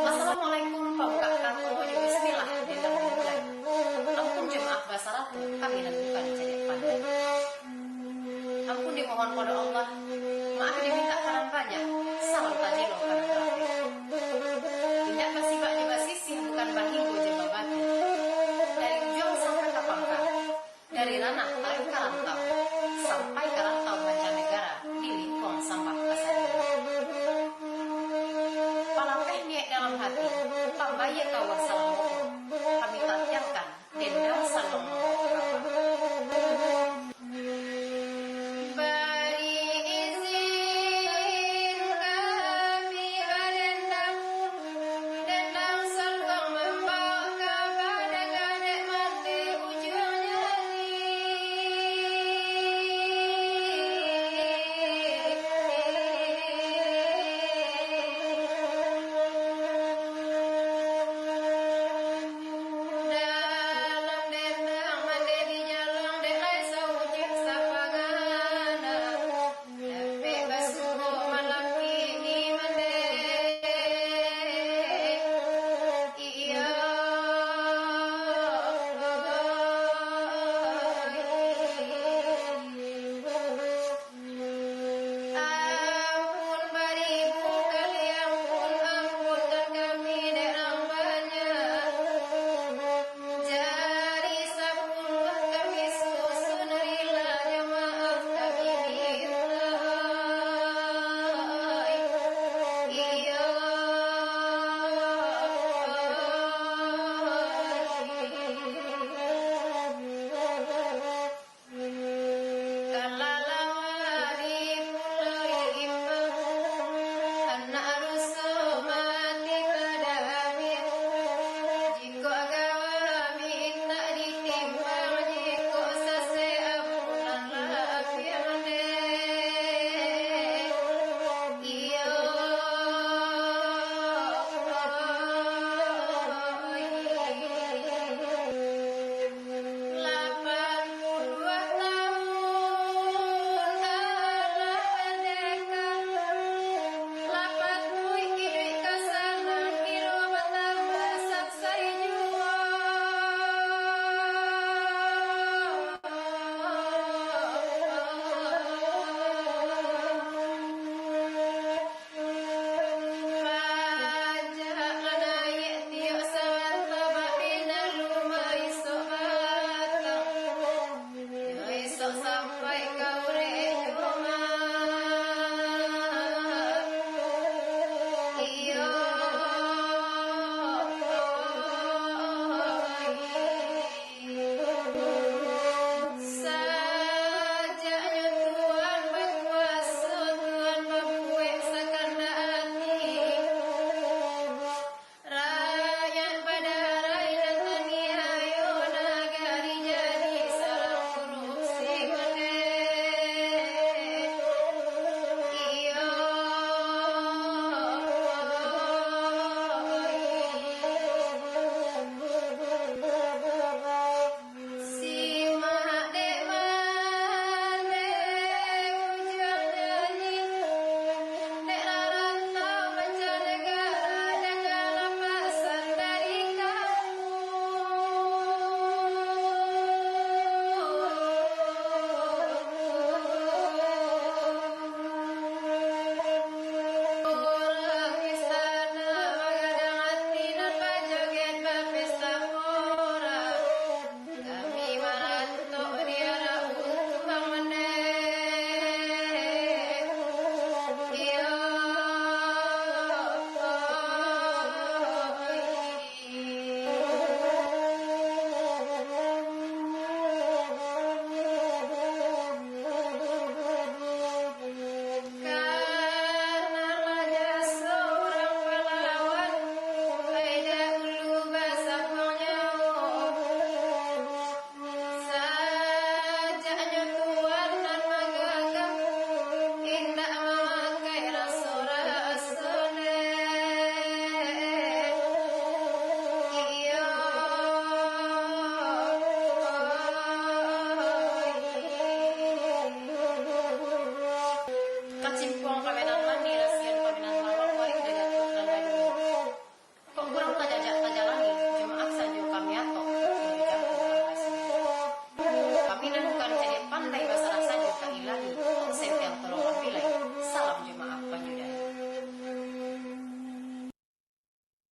Speaker 12: Assalamualaikum Pak Wabarakatuh. Bismillah, dendang dimulai. Ampun jemaah basaratu, kami lakukan cedek pandai. Ampun dimohon pada Allah, maaf diminta kanan banyak, salam tajilo kanan terakhir. Tindak masih bak jebak sisih bukan bahinggo jebak batu. Dari ujung sampai ke pangkal, dari ranah tarik ke rantau, sampai ke rantau mancanegara di lingkong sampah kasar. Palapeh niat dalam hati, pambaya kawah salam kami tampilkan dendang salong. Beri izin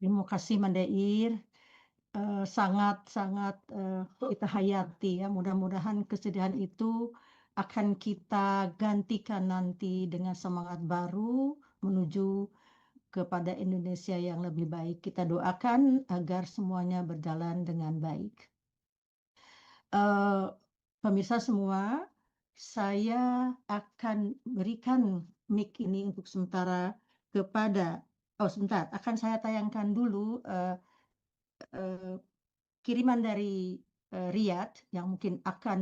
Speaker 7: Terima kasih Mandeir. Sangat-sangat kita hayati ya. Mudah-mudahan kesedihan itu akan kita gantikan nanti dengan semangat baru menuju kepada Indonesia yang lebih baik. Kita doakan agar semuanya berjalan dengan baik. Pemirsa semua, saya akan berikan mic ini untuk sementara kepada, sebentar, akan saya tayangkan dulu kiriman dari Riyadh yang mungkin akan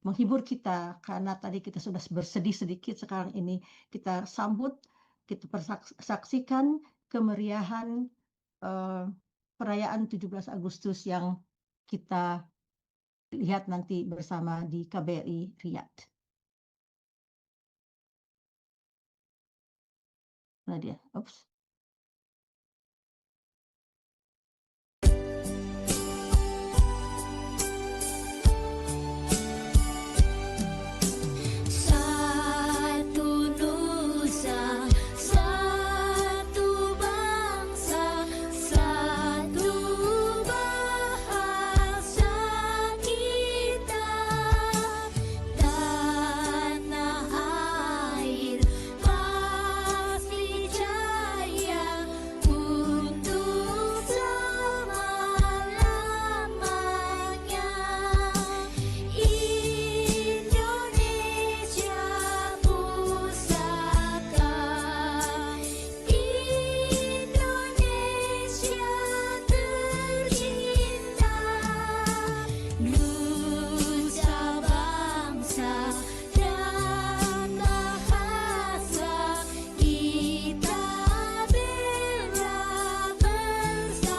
Speaker 7: menghibur kita karena tadi kita sudah bersedih sedikit, sekarang ini kita sambut, kita saksikan kemeriahan perayaan 17 Agustus yang kita lihat nanti bersama di KBRI Riyadh. Nah dia, oops.
Speaker 11: Satu nusa, satu bangsa, satu bahasa kita, tanah air pasti jaya untuk selama-lamanya. Indonesia pusaka, Indonesia tercinta, nusa bangsa dan bahasa kita bela bersama.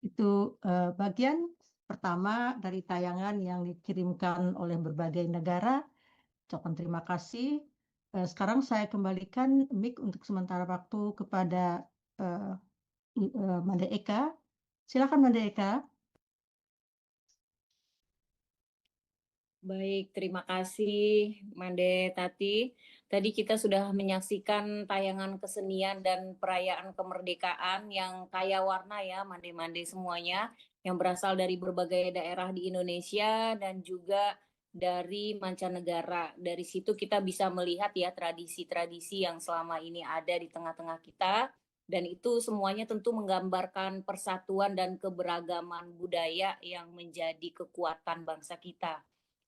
Speaker 7: Itu bagian pertama dari tayangan yang dikirimkan oleh berbagai negara ucapkan terima kasih. Sekarang saya kembalikan mic untuk sementara waktu kepada Manda Eka. Silakan Manda Eka.
Speaker 2: Baik, terima kasih Mande Tati. Tadi kita sudah menyaksikan tayangan kesenian dan perayaan kemerdekaan yang kaya warna ya, Mande-Mande semuanya, yang berasal dari berbagai daerah di Indonesia dan juga dari mancanegara. Dari situ kita bisa melihat ya tradisi-tradisi yang selama ini ada di tengah-tengah kita. Dan itu semuanya tentu menggambarkan persatuan dan keberagaman budaya yang menjadi kekuatan bangsa kita.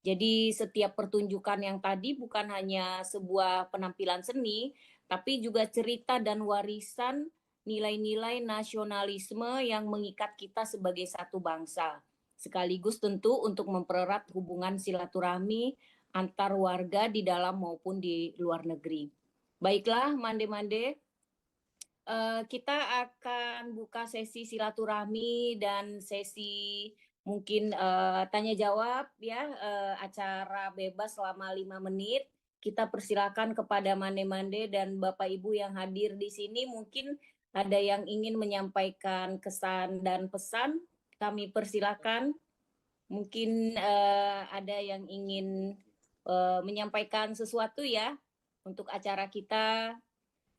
Speaker 2: Jadi setiap pertunjukan yang tadi bukan hanya sebuah penampilan seni, tapi juga cerita dan warisan nilai-nilai nasionalisme yang mengikat kita sebagai satu bangsa. Sekaligus tentu untuk mempererat hubungan silaturahmi antar warga di dalam maupun di luar negeri. Baiklah, Mande-Mande, kita akan buka sesi silaturahmi dan sesi mungkin tanya jawab ya, acara bebas selama 5 menit. Kita persilakan kepada Mande-Mande dan Bapak Ibu yang hadir di sini, mungkin ada yang ingin menyampaikan kesan dan pesan, kami persilakan. Mungkin ada yang ingin menyampaikan sesuatu ya untuk acara kita.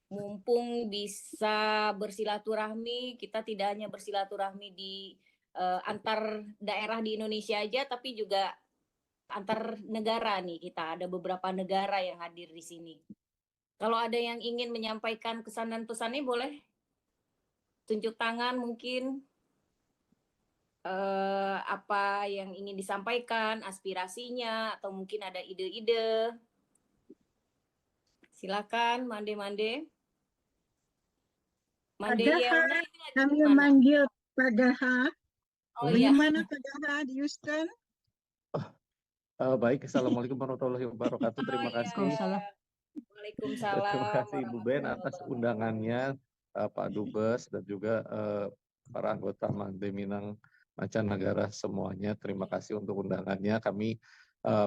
Speaker 2: Mumpung bisa bersilaturahmi, kita tidak hanya bersilaturahmi di antar daerah di Indonesia aja, tapi juga antar negara nih kita. Ada beberapa negara yang hadir di sini. Kalau ada yang ingin menyampaikan kesan dan pesannya boleh tunjuk tangan mungkin. Apa yang ingin disampaikan, aspirasinya, atau mungkin ada ide-ide. Silakan, Mande-Mande. Mande
Speaker 3: Pak Gaha,
Speaker 2: Yelna ini ada
Speaker 3: kami
Speaker 2: di mana?
Speaker 3: memanggil Pak Gaha.
Speaker 2: Oh iya.
Speaker 3: Bagaimana Pak Gaha di Houston?
Speaker 1: Baik, Assalamualaikum warahmatullahi wabarakatuh. Terima
Speaker 2: Oh iya.
Speaker 1: kasih.
Speaker 2: Waalaikumsalam.
Speaker 1: Terima kasih Ibu Ben atas undangannya, Pak Dubes dan juga para anggota Mande Minang mancanegara semuanya. Terima kasih untuk undangannya. Kami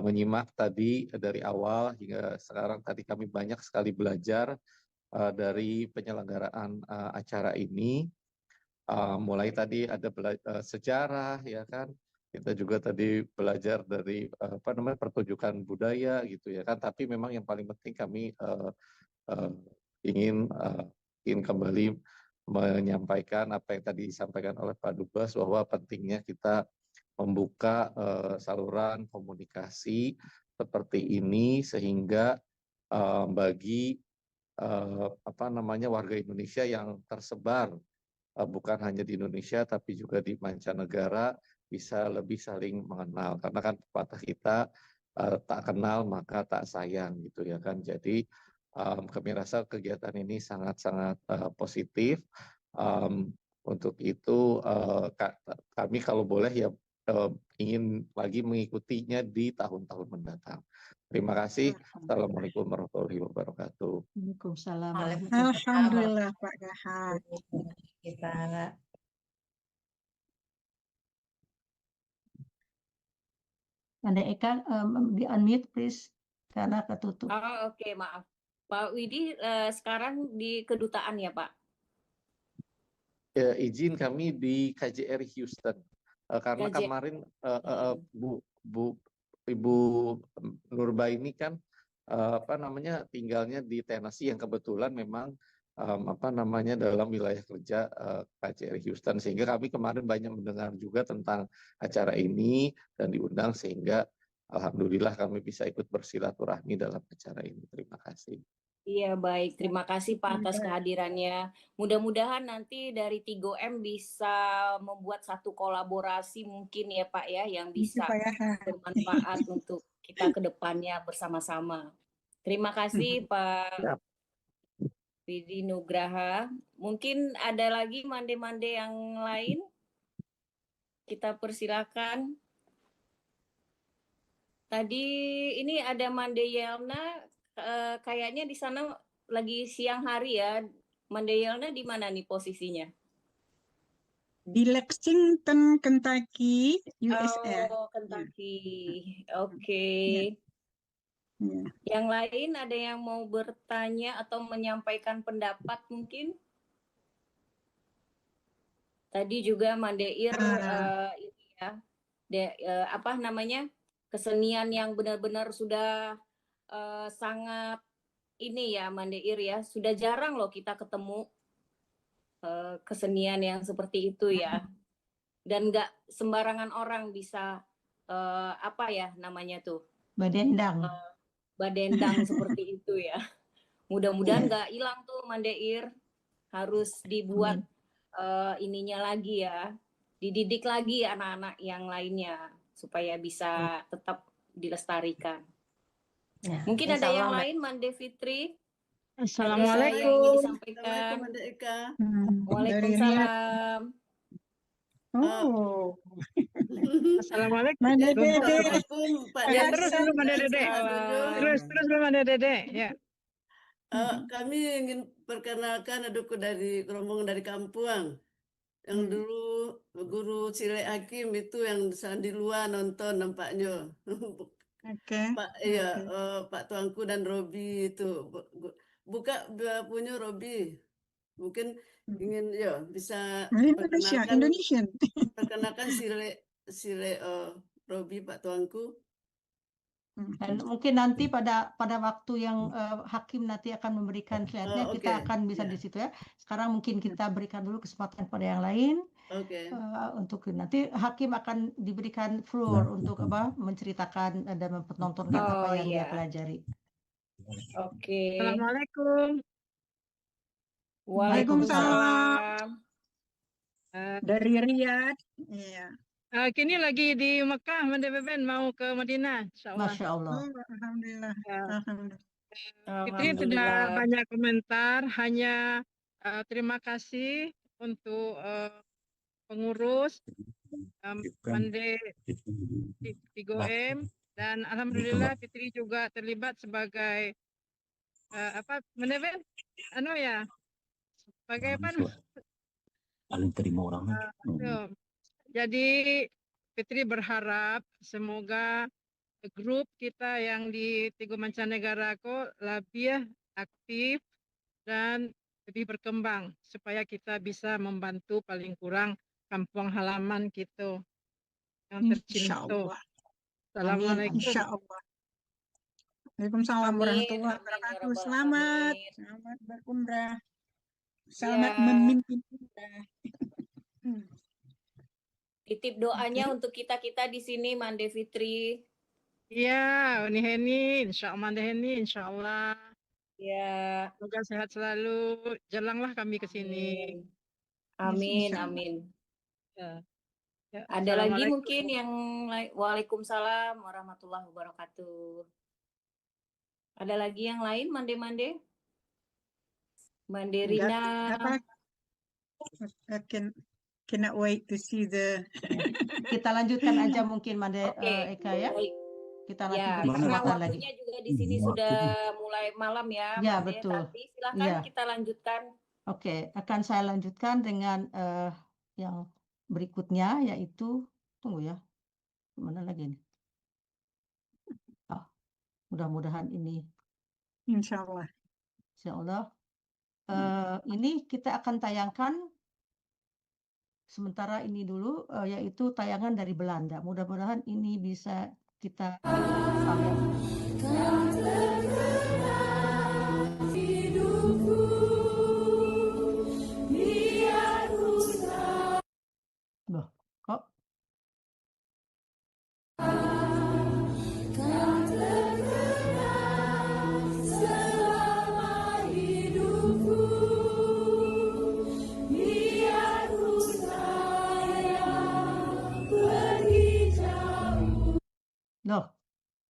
Speaker 1: menyimak tadi dari awal hingga sekarang. Tadi kami banyak sekali belajar dari penyelenggaraan acara ini. Mulai tadi ada sejarah, ya kan. Kita juga tadi belajar dari pertunjukan budaya gitu ya kan. Tapi memang yang paling penting kami ingin kembali menyampaikan apa yang tadi disampaikan oleh Pak Dubes, bahwa pentingnya kita membuka saluran komunikasi seperti ini sehingga bagi warga Indonesia yang tersebar bukan hanya di Indonesia tapi juga di mancanegara bisa lebih saling mengenal, karena kan pepatah kita tak kenal maka tak sayang gitu ya kan. Jadi kami rasa kegiatan ini sangat-sangat positif. Untuk itu kami kalau boleh ya ingin lagi mengikutinya di tahun-tahun mendatang. Terima kasih. Assalamualaikum warahmatullahi wabarakatuh.
Speaker 7: Waalaikumsalam.
Speaker 3: Alhamdulillah Pak Gaha.
Speaker 7: Kita Manda Eka, di unmute please karena ketutup.
Speaker 2: Oke, maaf. Pak Widi sekarang di kedutaan ya Pak?
Speaker 1: Izin kami di KJRI Houston. Karena kemarin Ibu Nurba ini kan tinggalnya di Tennessee yang kebetulan memang dalam wilayah kerja KJRI Houston, sehingga kami kemarin banyak mendengar juga tentang acara ini dan diundang, sehingga alhamdulillah kami bisa ikut bersilaturahmi dalam acara ini. Terima kasih.
Speaker 2: Iya baik, terima kasih Pak atas kehadirannya. Mudah-mudahan nanti dari 3M bisa membuat satu kolaborasi mungkin ya Pak ya, yang bisa bermanfaat untuk kita ke depannya bersama-sama. Terima kasih Pak Widi Nugraha. Mungkin ada lagi mande-mande yang lain? Kita persilakan. Tadi ini ada Mande Yelna. Kayaknya di sana lagi siang hari ya. Mande Yelna di mana nih posisinya?
Speaker 3: Di Lexington, Kentucky, USA.
Speaker 2: Oh, Kentucky. Oke.
Speaker 3: Ya.
Speaker 2: Yang lain ada yang mau bertanya atau menyampaikan pendapat mungkin? Tadi juga Mandeir ini ya, apa namanya, kesenian yang benar-benar sudah sangat ini ya Mandeir ya, sudah jarang loh kita ketemu kesenian yang seperti itu ya. Dan nggak sembarangan orang bisa apa ya namanya tuh,
Speaker 7: Badendang.
Speaker 2: badendang seperti itu ya. Mudah-mudahan nggak hilang tuh Mandeir, harus dibuat ininya lagi ya, dididik lagi anak-anak yang lainnya supaya bisa tetap dilestarikan.
Speaker 7: Ya,
Speaker 2: Mungkin
Speaker 7: insya
Speaker 2: ada yang
Speaker 7: Allah, Mbak.
Speaker 2: lain, Mande Fitri? Ada yang
Speaker 13: Assalamualaikum.
Speaker 2: ingin disampaikan?
Speaker 13: Assalamualaikum Mbak Eka.
Speaker 3: Dari Riyadh.
Speaker 2: Waalaikumsalam.
Speaker 3: Oh,
Speaker 13: Assalamualaikum.
Speaker 3: Manda Dede.
Speaker 13: Assalamualaikum Pak
Speaker 3: Ya,
Speaker 13: Dede
Speaker 3: terus
Speaker 13: dan
Speaker 3: dulu Manda
Speaker 13: Kak
Speaker 3: Dede.
Speaker 13: Jojo.
Speaker 3: Terus dulu Manda Dede. Ya.
Speaker 13: Kami ingin perkenalkan adukku dari rombongan dari Kampuang. Yang dulu guru Cile Hakim itu yang di luar nonton nampaknya.
Speaker 3: Oke.
Speaker 13: Pak iya Pak Tuanku dan Robi itu buka punya Robi. Mungkin ingin ya bisa
Speaker 3: Indonesia, Indonesian.
Speaker 13: perkenalkan Sile Robi Pak Tuanku.
Speaker 7: Dan mungkin nanti pada waktu yang Hakim nanti akan memberikan slide-nya, kita
Speaker 13: Oke.
Speaker 7: akan bisa di situ ya. Sekarang mungkin kita berikan dulu kesempatan pada yang lain.
Speaker 13: Oke.
Speaker 7: Untuk nanti Hakim akan diberikan floor untuk menceritakan dan mempertontonkan apa yang dia pelajari.
Speaker 2: Oke.
Speaker 13: Assalamualaikum.
Speaker 2: Waalaikumsalam.
Speaker 3: Dari Riyadh. Iya.
Speaker 14: Kini lagi di Mekah, Manda Beben mau ke Madinah, insyaallah.
Speaker 7: Masya Allah.
Speaker 3: Oh, alhamdulillah. Alhamdulillah.
Speaker 14: Fitri sudah banyak komentar, hanya terima kasih untuk pengurus Mande 3M dan alhamdulillah Fitri juga terlibat sebagai apa Manda Ben? Anu ya, sebagai apa?
Speaker 15: Paling terima orang.
Speaker 14: Jadi Fitri berharap semoga grup kita yang di Tigo Mancanegara kok lebih aktif dan lebih berkembang supaya kita bisa membantu paling kurang kampung halaman kita yang tercinta. Assalamualaikum.
Speaker 3: Insyaallah. Waalaikumsalam warahmatullahi wabarakatuh. Selamat berumrah. Selamat memimpin umrah.
Speaker 2: Titip doanya untuk kita-kita di sini, Mande Fitri.
Speaker 14: Iya, Uni Heni, insyaallah Manda Heni, insyaallah.
Speaker 2: Ya.
Speaker 14: Semoga sehat selalu. Jalanglah kami ke sini.
Speaker 2: Amin, amin.
Speaker 14: Ya.
Speaker 2: Ada lagi
Speaker 14: Assalamualaikum.
Speaker 2: mungkin yang lain? Waalaikumsalam warahmatullahi wabarakatuh. Ada lagi yang lain, Mande? Manderina.
Speaker 3: Cannot wait to see the.
Speaker 7: Kita lanjutkan aja mungkin Mande Eka ya.
Speaker 2: Baik.
Speaker 7: Kita nanti
Speaker 2: Ya,
Speaker 7: beri
Speaker 2: karena
Speaker 7: kesempatan lagi.
Speaker 2: waktunya juga di sini sudah mulai malam ya.
Speaker 7: Ya,
Speaker 2: Mande.
Speaker 7: betul.
Speaker 2: Tapi silakan
Speaker 7: Iya.
Speaker 2: kita lanjutkan.
Speaker 7: Oke, akan saya lanjutkan dengan yang berikutnya yaitu tunggu ya. Mana lagi nih? Mudah-mudahan ini
Speaker 3: Insyaallah.
Speaker 7: Insyaallah. Ini kita akan tayangkan sementara ini dulu yaitu tayangan dari Belanda. Mudah-mudahan ini bisa kita Loh, kok Loh,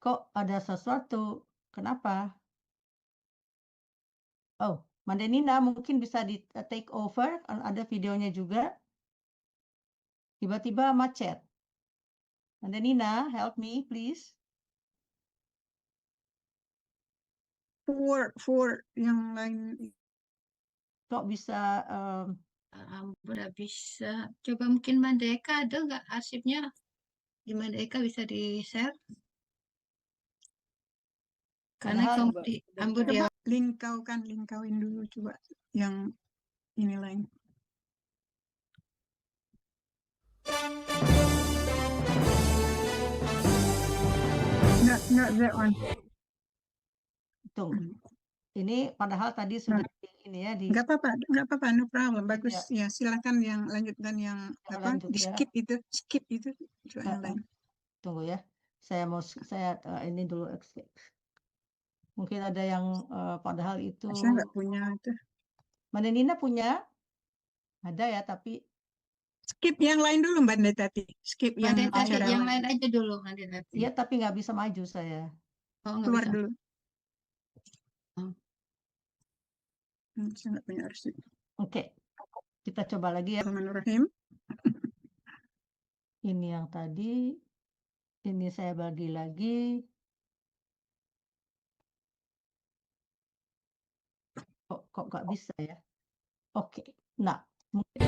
Speaker 7: kok ada sesuatu? Kenapa? Oh, Mandenina mungkin bisa di take over, ada videonya juga. Tiba-tiba macet. Mandenina, help me please.
Speaker 3: For yang lain.
Speaker 7: Kok bisa
Speaker 16: udah bisa. Coba mungkin Mandeka ada nggak arsipnya? Di Mandeka bisa di-share? Karena
Speaker 7: Padahal
Speaker 16: ambil dia
Speaker 3: Coba lingkauin dulu coba yang ini lain. Not that one.
Speaker 7: tunggu. Ini padahal tadi sudah ini ya di
Speaker 3: Nggak apa-apa, no problem. Bagus, ya silakan yang lanjutkan yang apa?
Speaker 7: lanjut
Speaker 3: Di
Speaker 7: ya.
Speaker 3: skip itu coba yang lain.
Speaker 7: Tunggu ya. Saya ini dulu escape. Mungkin ada yang padahal itu
Speaker 3: Saya nggak punya itu.
Speaker 7: Mbak Nina punya? Ada ya, tapi
Speaker 3: Skip yang lain dulu Mbak Netati. Skip yang
Speaker 16: tadi
Speaker 3: acara
Speaker 16: yang
Speaker 3: lain.
Speaker 16: lain aja dulu nanti.
Speaker 7: iya tapi nggak bisa maju saya.
Speaker 16: Oh, nggak
Speaker 3: Keluar
Speaker 16: bisa.
Speaker 3: dulu. Saya nggak punya arsip.
Speaker 7: Oke. Kita coba lagi ya.
Speaker 3: Bismillahirrahmanirrahim.
Speaker 7: Ini yang tadi. Ini saya bagi lagi. Kok nggak bisa ya? Oke. Nah, mungkin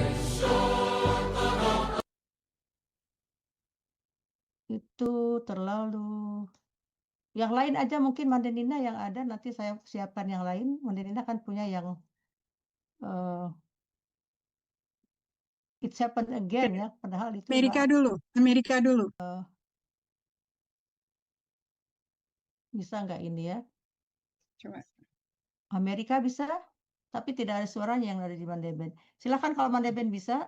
Speaker 7: itu terlalu. Yang lain aja mungkin Mandenina yang ada nanti saya siapkan yang lain. Mandenina kan punya yang It's Happened Again ya, padahal itu
Speaker 3: Amerika dulu.
Speaker 7: Bisa nggak ini ya?
Speaker 3: Coba.
Speaker 7: Amerika bisa, tapi tidak ada suaranya yang ada di Mandeben. Silakan kalau Mandeben bisa,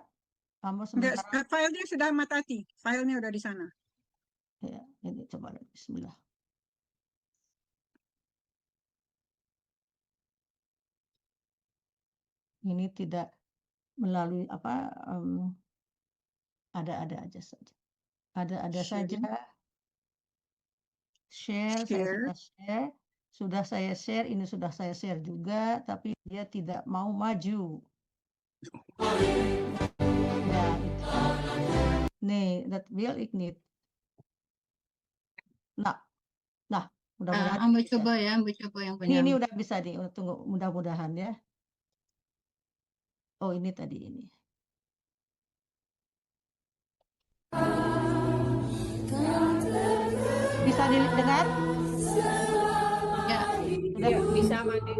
Speaker 7: kamu
Speaker 3: Enggak,
Speaker 7: sementara.
Speaker 3: filenya sudah Matati. Filenya udah di sana.
Speaker 7: Ya, ini coba Bismillah. Ini tidak melalui apa? Ada aja saja. Ada saja. Share, saya sudah share. Sudah saya share, ini sudah saya share juga, tapi dia tidak mau maju. Ya, itu. Nih, that will ignite. Nah, mudah-mudahan.
Speaker 16: Ambil coba yang punya.
Speaker 7: Ini udah bisa nih, tunggu, mudah-mudahan ya. Oh, ini tadi ini. Bisa didengar?
Speaker 16: Ya,
Speaker 2: Ya, bisa Made.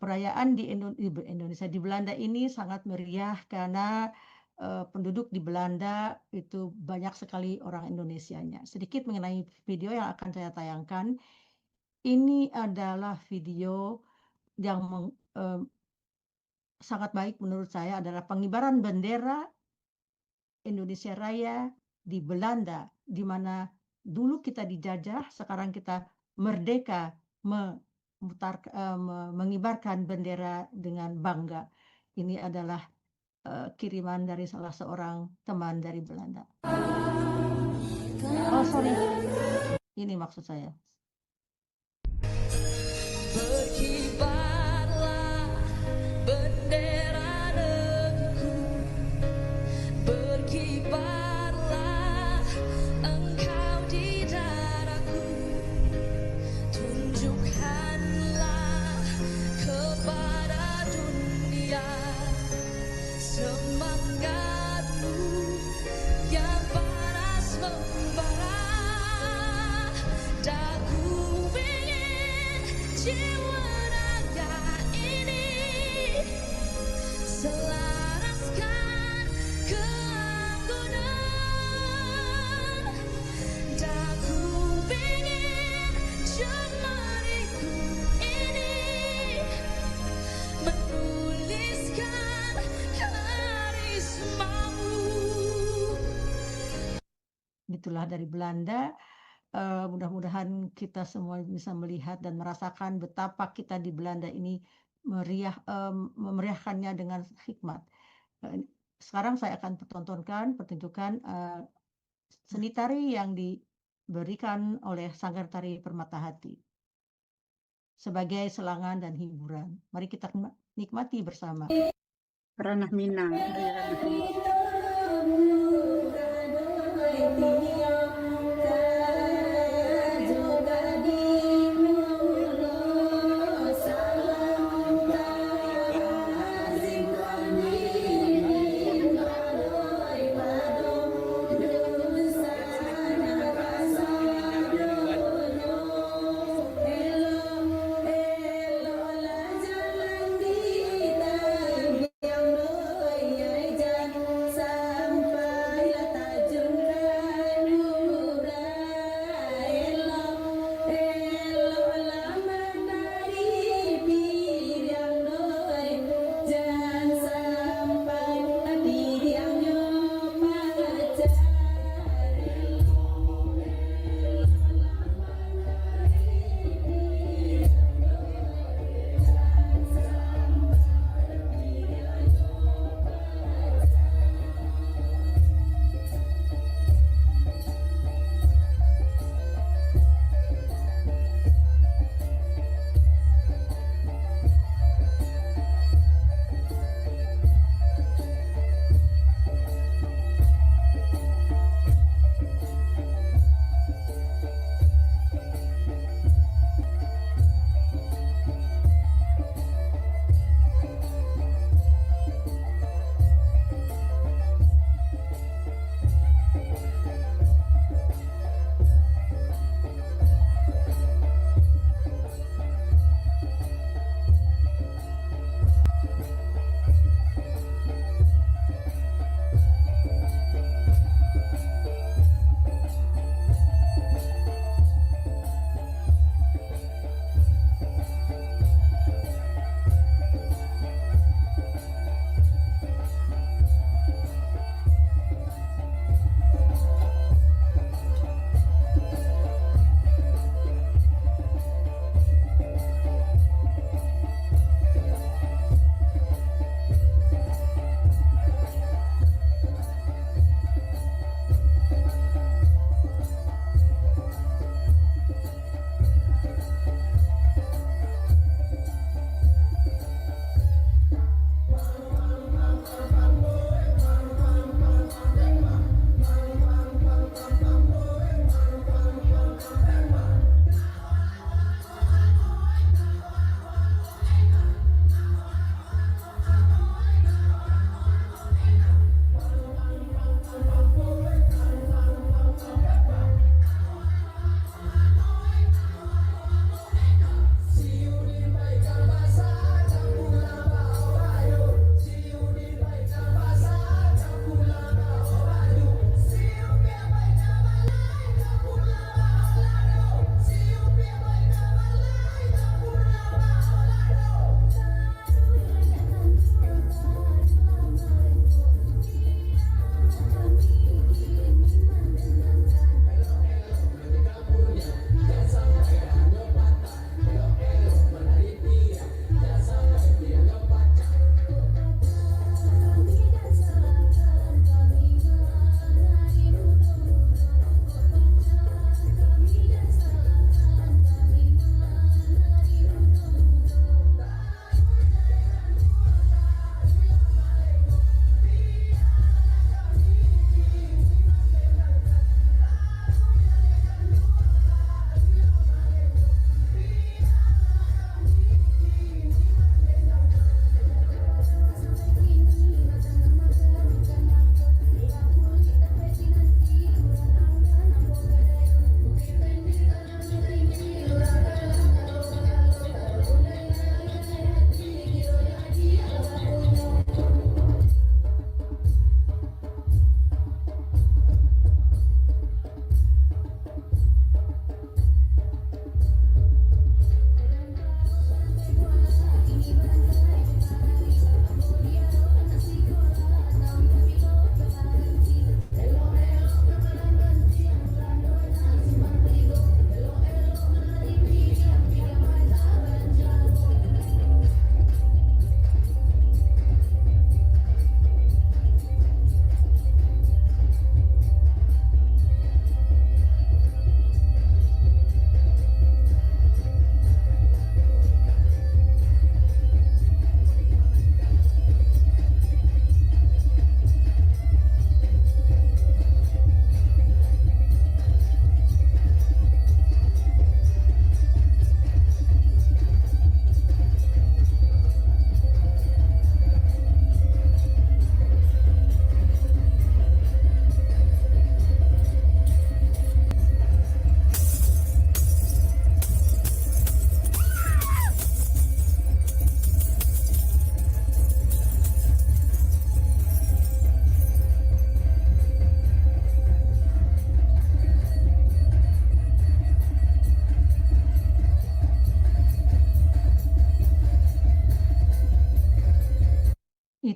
Speaker 7: Perayaan di Indonesia, di Belanda ini sangat meriah karena penduduk di Belanda itu banyak sekali orang Indonesianya. Sedikit mengenai video yang akan saya tayangkan. Ini adalah video yang sangat baik menurut saya, adalah pengibaran bendera Indonesia Raya di Belanda, di mana dulu kita dijajah, sekarang kita merdeka, mengibarkan bendera dengan bangga. Ini adalah kiriman dari salah seorang teman dari Belanda. Oh sorry, ini maksud saya.
Speaker 11: Berkibarlah bendera negeriku, berkibarlah engkau di semangatmu yang panas membara. Daku ingin jiwa raga ini selaraskan keanggunan. Daku ingin jemariku ini menuliskan karismamu.
Speaker 7: Itulah dari Belanda. Mudah-mudahan kita semua bisa melihat dan merasakan betapa kita di Belanda ini memeriahkannya dengan hikmat. Sekarang saya akan pertunjukan seni tari yang diberikan oleh Sanggar Tari Permata Hati sebagai selangan dan hiburan. Mari kita nikmati bersama.
Speaker 3: Ranah Minang.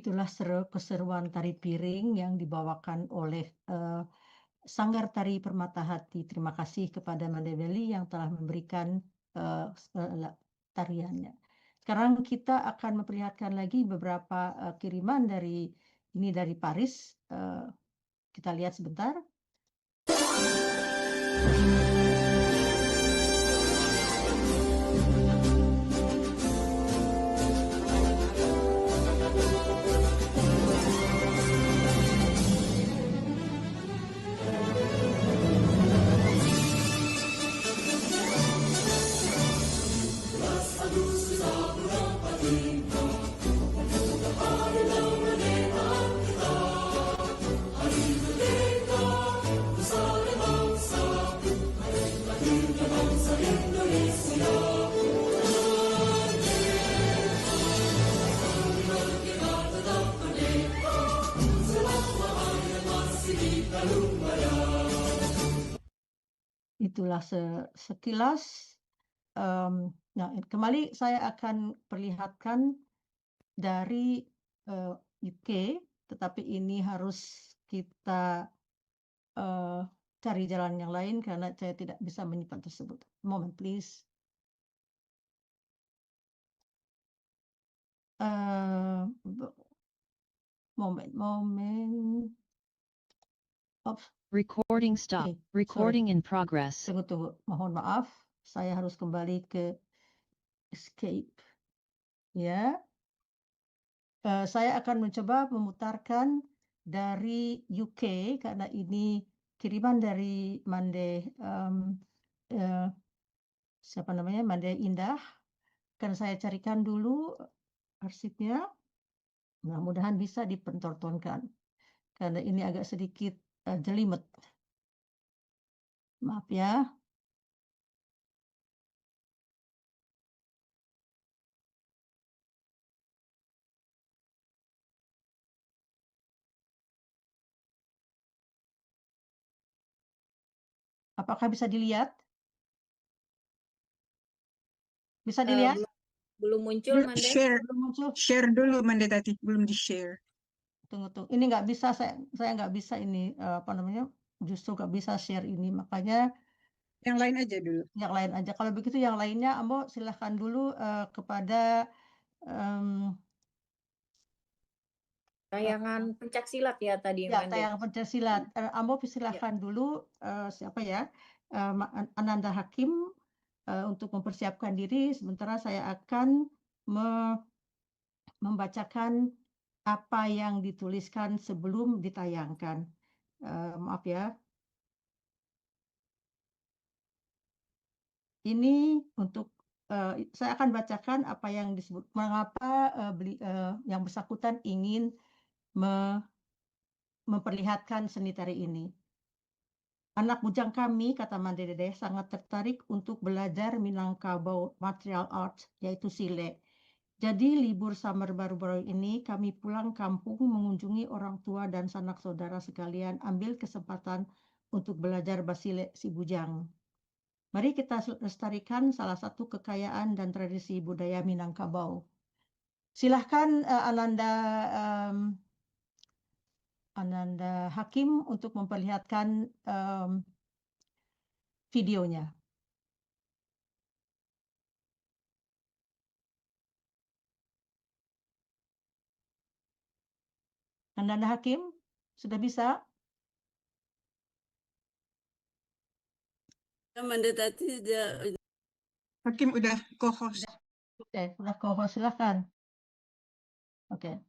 Speaker 7: itulah keseruan tari piring yang dibawakan oleh Sanggar Tari Permata Hati. Terima kasih kepada Mandeweli yang telah memberikan tariannya. Sekarang kita akan memperlihatkan lagi beberapa kiriman dari Paris. Kita lihat sebentar. Itulah sekilas. Nah, kembali saya akan perlihatkan dari UK, tetapi ini harus kita cari jalan yang lain karena saya tidak bisa menyimpan tersebut. Moment, please. Moment. Oops.
Speaker 17: Recording stop. Recording in progress.
Speaker 7: Tunggu. Mohon maaf, saya harus kembali ke escape. Ya. Saya akan mencoba memutarkan dari UK karena ini kiriman dari Mande Mande Indah. Akan saya carikan dulu arsipnya. Mudah-mudahan bisa dipertontonkan karena ini agak sedikit jelimet. Maaf ya. Apakah bisa dilihat? Bisa dilihat?
Speaker 2: Belum muncul, Mande.
Speaker 3: Share dulu, Mande tadi belum di-share.
Speaker 7: Tunggu. Ini nggak bisa, saya nggak bisa ini justru nggak bisa share ini, makanya
Speaker 3: yang lain aja dulu.
Speaker 7: Yang lain aja. Kalau begitu yang lainnya, Ambo silahkan dulu kepada
Speaker 2: tayangan pencaksilat ya tadi,
Speaker 7: ya,
Speaker 2: Mande.
Speaker 7: tayangan pencaksilat. Ambo silahkan dulu siapa ya, Ananda Hakim untuk mempersiapkan diri. Sementara saya akan membacakan apa yang dituliskan sebelum ditayangkan. Maaf ya. Ini untuk saya akan bacakan apa yang disebut mengapa yang bersangkutan ingin memperlihatkan seni tari ini. Anak bujang kami, kata Mande Dede, sangat tertarik untuk belajar Minangkabau Martial Arts, yaitu Sile. Jadi libur summer baru-baru ini kami pulang kampung mengunjungi orang tua dan sanak saudara sekalian, ambil kesempatan untuk belajar Basile si bujang. Mari kita lestarikan salah satu kekayaan dan tradisi budaya Minangkabau. Silahkan Ananda Hakim untuk memperlihatkan videonya. Ananda Hakim, sudah bisa?
Speaker 13: Mande tadi dia
Speaker 3: Hakim udah co-host.
Speaker 7: Oke, udah co-host, silahkan. Oke.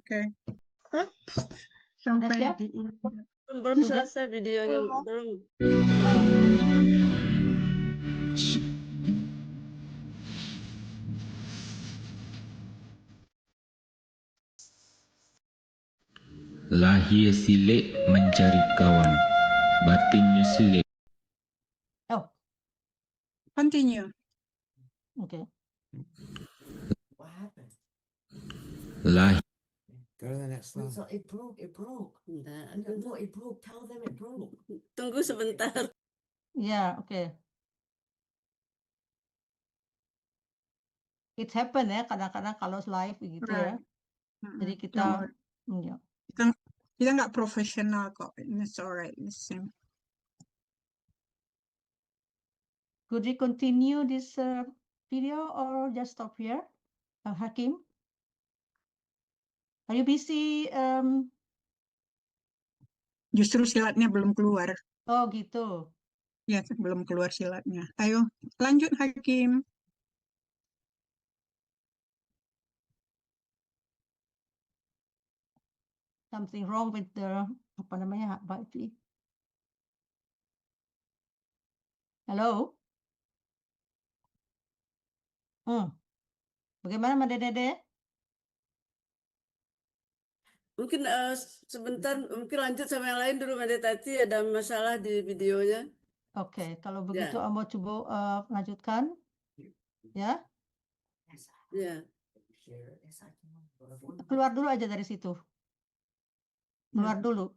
Speaker 3: Oke.
Speaker 7: Sudah
Speaker 3: Sampai
Speaker 7: siap?
Speaker 3: di ini.
Speaker 13: Belum
Speaker 7: Sudah?
Speaker 13: selesai videonya, belum.
Speaker 18: Lahir silik mencari kawan, batinnya silik.
Speaker 7: Oh,
Speaker 3: Continue.
Speaker 7: okay.
Speaker 18: Lahir
Speaker 19: Go to the next slide.
Speaker 13: It broke. Nah, no, it broke. Tell them it broke. Tunggu sebentar.
Speaker 7: Ya, oke. It happen ya, kadang-kadang kalau live begitu ya.
Speaker 3: Right.
Speaker 7: Jadi
Speaker 3: Don't
Speaker 7: kita,
Speaker 3: worry.
Speaker 7: ya.
Speaker 3: Kita nggak profesional kok. It's alright. Listen.
Speaker 7: Could we continue this video or just stop here, Hakim? Are you busy?
Speaker 3: Justru silatnya belum keluar.
Speaker 7: Oh gitu.
Speaker 3: Ya, belum keluar silatnya. Ayo, lanjut Hakim.
Speaker 7: Something wrong with the apa namanya Wi-Fi? Halo? Bagaimana Mbak Dede?
Speaker 13: Mungkin sebentar, mungkin lanjut sama yang lain dulu, Mbak Tati. Ada masalah di videonya.
Speaker 7: Oke, kalau begitu
Speaker 13: Ya.
Speaker 7: Ambo coba lanjutkan. Ya,
Speaker 13: Ya.
Speaker 7: keluar dulu aja dari situ. Keluar dulu.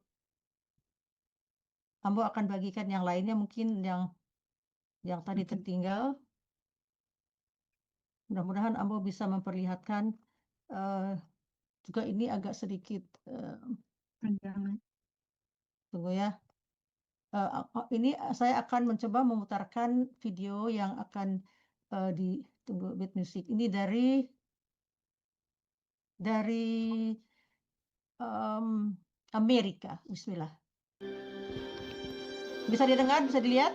Speaker 7: Ambo akan bagikan yang lainnya mungkin yang tadi tertinggal. Mudah-mudahan Ambo bisa memperlihatkan juga ini agak sedikit tunggu ya. Ini saya akan mencoba memutarkan video yang akan ditunggu bit musik. Ini dari Amerika. Bismillah. Bisa didengar? Bisa dilihat?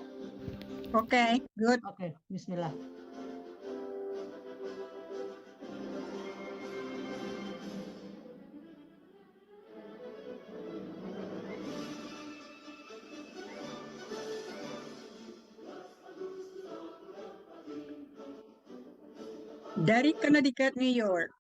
Speaker 3: Oke, good.
Speaker 7: Oke, Bismillah.
Speaker 3: Dari Connecticut, New York.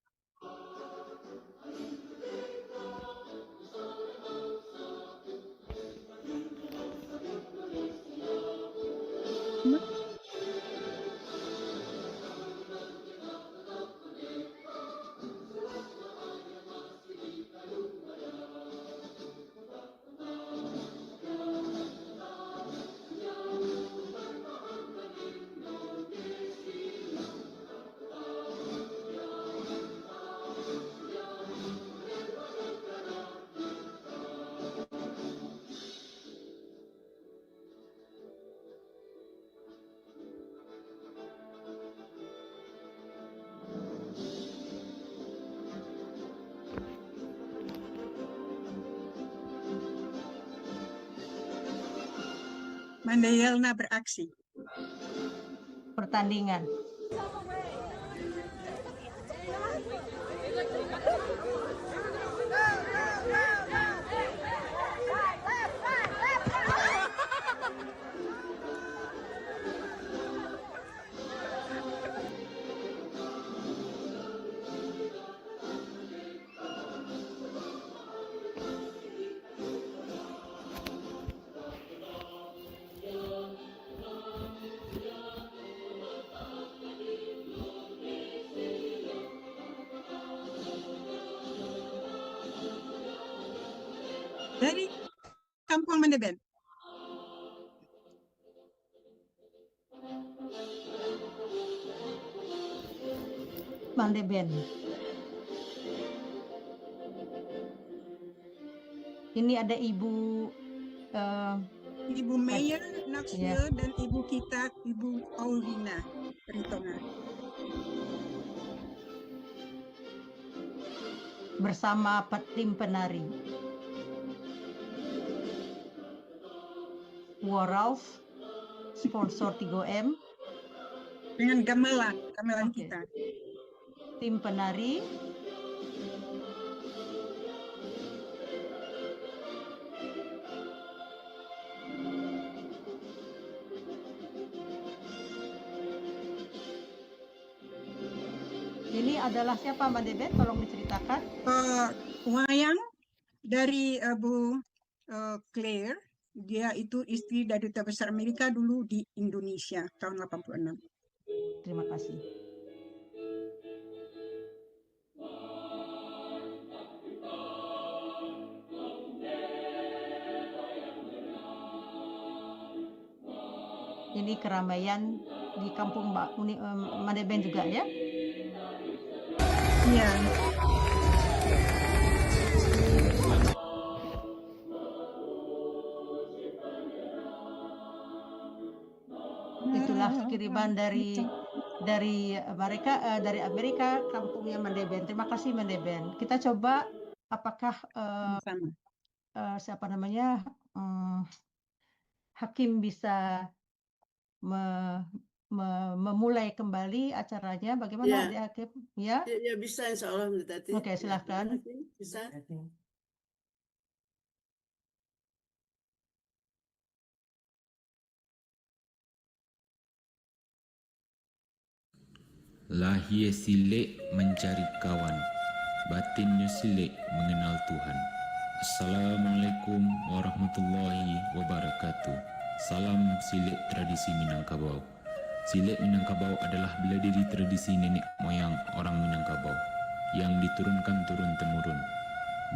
Speaker 3: Mandayelna beraksi.
Speaker 7: Pertandingan.
Speaker 3: Dari Kampung Mandeben.
Speaker 7: Mandeben. Ini ada Ibu
Speaker 3: Ibu Mayor Knoxville dan Ibu kita, Ibu Aulina Ritonga.
Speaker 7: Bersama tim penari. Waralf, sponsor 3M.
Speaker 3: Dengan gamelan kita.
Speaker 7: Tim penari. ini adalah siapa, Mbak Deben? Tolong diceritakan.
Speaker 3: Wayang dari Bu Claire, dia itu istri dari Duta Besar Amerika dulu di Indonesia tahun 86.
Speaker 7: Terima kasih. Ini keramaian di kampung Mbak Madeben juga ya?
Speaker 3: Iya.
Speaker 7: Itulah kiriman dari mereka dari Amerika, kampungnya Mandeben. Terima kasih Mandeben. Kita coba apakah siapa namanya Hakim bisa memulai kembali acaranya. Bagaimana
Speaker 13: Ya.
Speaker 7: Hakim? Ya.
Speaker 13: Ya bisa insya Allah Tati.
Speaker 7: Oke, silahkan.
Speaker 13: Bisa.
Speaker 18: Lahir silik mencari kawan, batinnya silik mengenal Tuhan. Assalamualaikum warahmatullahi wabarakatuh. Salam silik tradisi Minangkabau. Silik Minangkabau adalah bela diri tradisi nenek moyang orang Minangkabau yang diturunkan turun-temurun.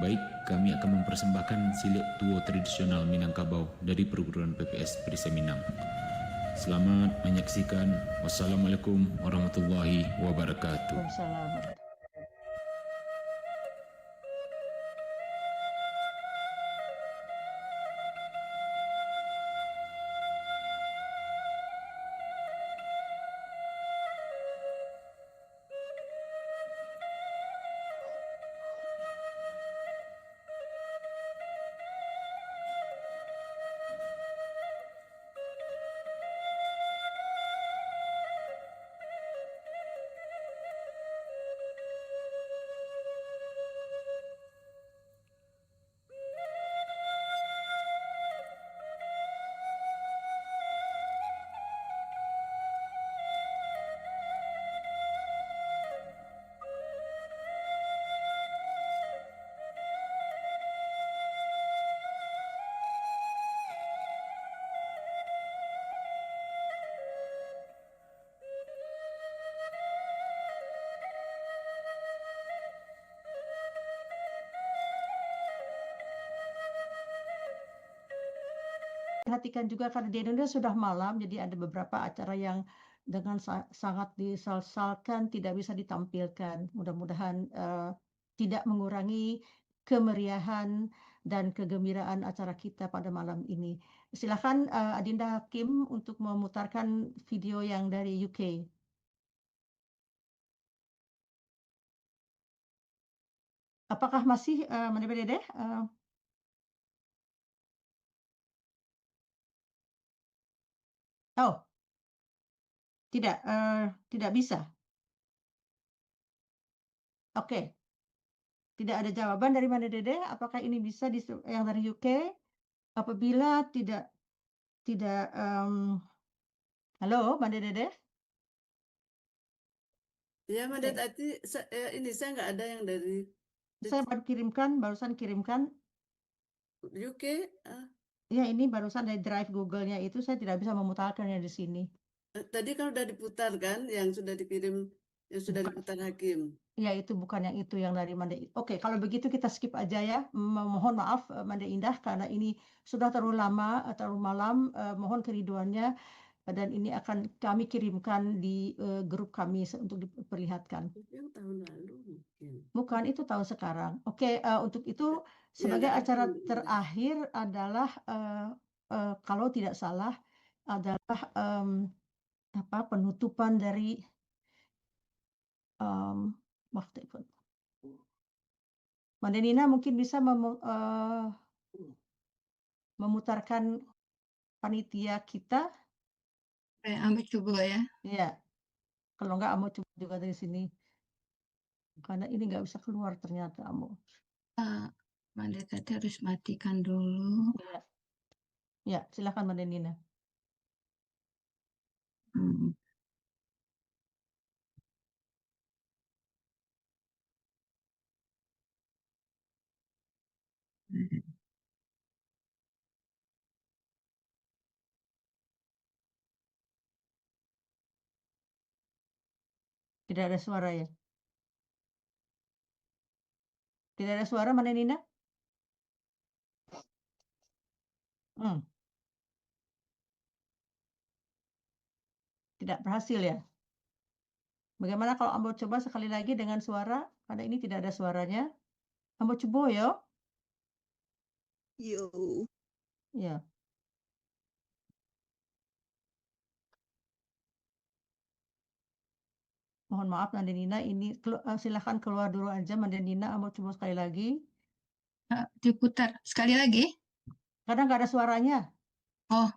Speaker 18: Baik, kami akan mempersembahkan silik tuo tradisional Minangkabau dari perguruan PPS Perisa Minang. Selamat menyaksikan. Wassalamualaikum warahmatullahi wabarakatuh.
Speaker 7: Waalaikumsalam. Perhatikan juga karena di Indonesia sudah malam, jadi ada beberapa acara yang dengan sangat disalsalkan tidak bisa ditampilkan. Mudah-mudahan tidak mengurangi kemeriahan dan kegembiraan acara kita pada malam ini. Silakan Adinda Hakim untuk memutarkan video yang dari UK. Apakah masih Mandebe? Oh, tidak bisa. Oke, tidak ada jawaban dari Manda Dede. Apakah ini bisa yang dari UK? Apabila tidak, halo Manda Dede?
Speaker 13: Ya Manda Tati, ini saya nggak ada yang dari
Speaker 7: Saya barusan kirimkan.
Speaker 13: UK.
Speaker 7: Ya ini barusan dari drive Google-nya itu saya tidak bisa memutarkannya di sini.
Speaker 13: Tadi kan udah diputar kan, yang sudah dikirim, yang sudah diputar Hakim.
Speaker 7: Ya itu bukan yang itu yang dari Manda. Oke, kalau begitu kita skip aja ya. Mohon maaf Manda Indah karena ini sudah terlalu lama, terlalu malam. Mohon keriduannya dan ini akan kami kirimkan di grup kami untuk diperlihatkan.
Speaker 13: Yang tahun lalu mungkin.
Speaker 7: Bukan, itu tahun sekarang. Oke, untuk itu sebagai acara terakhir adalah kalau tidak salah adalah penutupan dari Mbak Denina mungkin bisa memutarkan panitia kita.
Speaker 16: Ambil coba ya.
Speaker 7: Ya, kalau enggak mau coba juga dari sini. Karena ini nggak bisa keluar ternyata Amo.
Speaker 16: Manda tadi harus matikan dulu.
Speaker 7: Ya, silakan Mbak Denina. Tidak ada suara ya? Tidak ada suara, mana Nina? Tidak berhasil ya? Bagaimana kalau Ambo coba sekali lagi dengan suara? Karena ini tidak ada suaranya. Ambo coba ya?
Speaker 3: Yo.
Speaker 7: Ya. Mohon maaf Manda Nina, ini silakan keluar dulu aja Manda Nina, Ambo coba sekali lagi.
Speaker 16: Diputar sekali lagi.
Speaker 7: Karena nggak ada suaranya.
Speaker 16: Oh,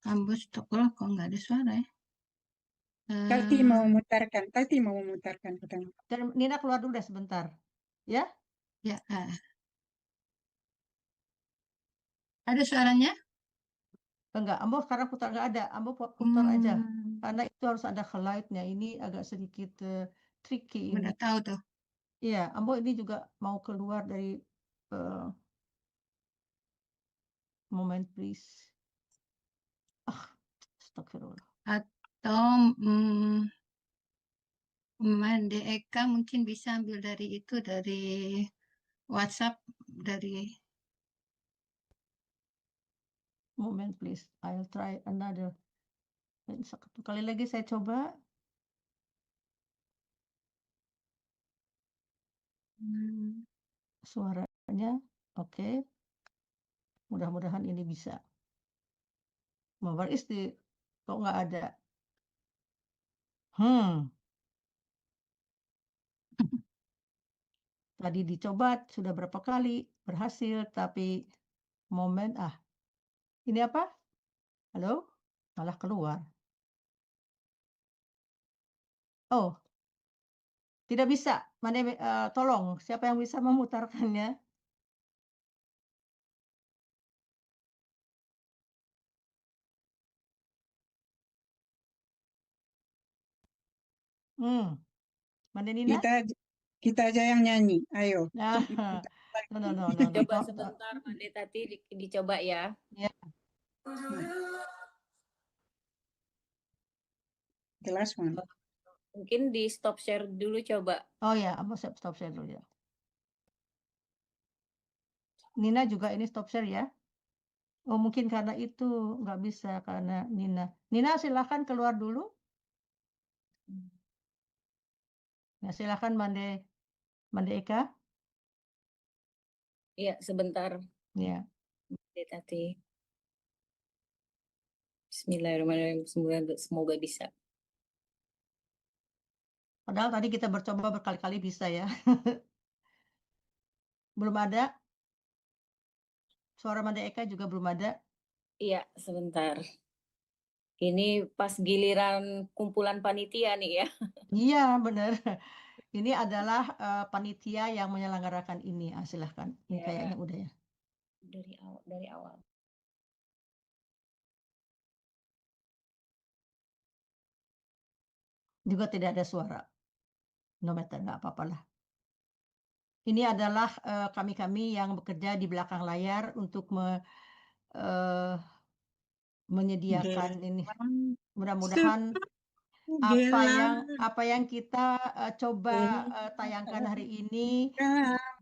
Speaker 16: Ambo stop kok nggak ada suara ya.
Speaker 3: Tati mau memutarkan pertama.
Speaker 7: Dan Nina keluar dulu deh sebentar. Ya?
Speaker 16: Ya. Ada suaranya?
Speaker 7: Enggak, Ambo sekarang putar nggak ada. Ambo putar aja. Karena itu harus ada highlight-nya. Ini agak sedikit tricky ini.
Speaker 16: Udah tahu tuh.
Speaker 7: Iya, Ambo ini juga mau keluar dari moment please. Astagfirullah.
Speaker 16: Atau Mande Eka mungkin bisa ambil dari itu, dari WhatsApp, dari
Speaker 7: Moment please, I'll try another. Satu kali lagi saya coba. Suaranya, oke. Mudah-mudahan ini bisa. Where is the, kok nggak ada? Tadi dicoba sudah berapa kali berhasil, tapi moment ini apa? Halo? Malah keluar. Oh, tidak bisa. Mana tolong, siapa yang bisa memutarkannya? Mana Nina?
Speaker 3: Kita aja yang nyanyi. Ayo.
Speaker 7: No.
Speaker 2: Coba sebentar, Mande Tati dicoba ya.
Speaker 7: Ya.
Speaker 3: The last one.
Speaker 2: Mungkin di stop share dulu coba.
Speaker 7: Oh ya, Ambo stop share dulu ya. Nina juga ini stop share ya. Oh mungkin karena itu nggak bisa karena Nina. Nina silahkan keluar dulu. Nah silahkan Mande Eka.
Speaker 2: Iya, sebentar.
Speaker 7: Ya.
Speaker 2: Mande Tati. Bismillahirrahmanirrahim. Semoga bisa.
Speaker 7: Padahal tadi kita bercoba berkali-kali bisa ya. Belum ada. Suara Mande Eka juga belum ada.
Speaker 2: Iya, sebentar. Ini pas giliran kumpulan panitia nih ya.
Speaker 7: Iya, benar. Ini adalah panitia yang menyelenggarakan ini. Silahkan. Ini kayaknya udah ya.
Speaker 2: Dari awal.
Speaker 7: Juga tidak ada suara. No matter, nggak apa-apalah. Ini adalah kami-kami yang bekerja di belakang layar untuk menyediakan ini. Mudah-mudahan apa yang kita coba tayangkan hari ini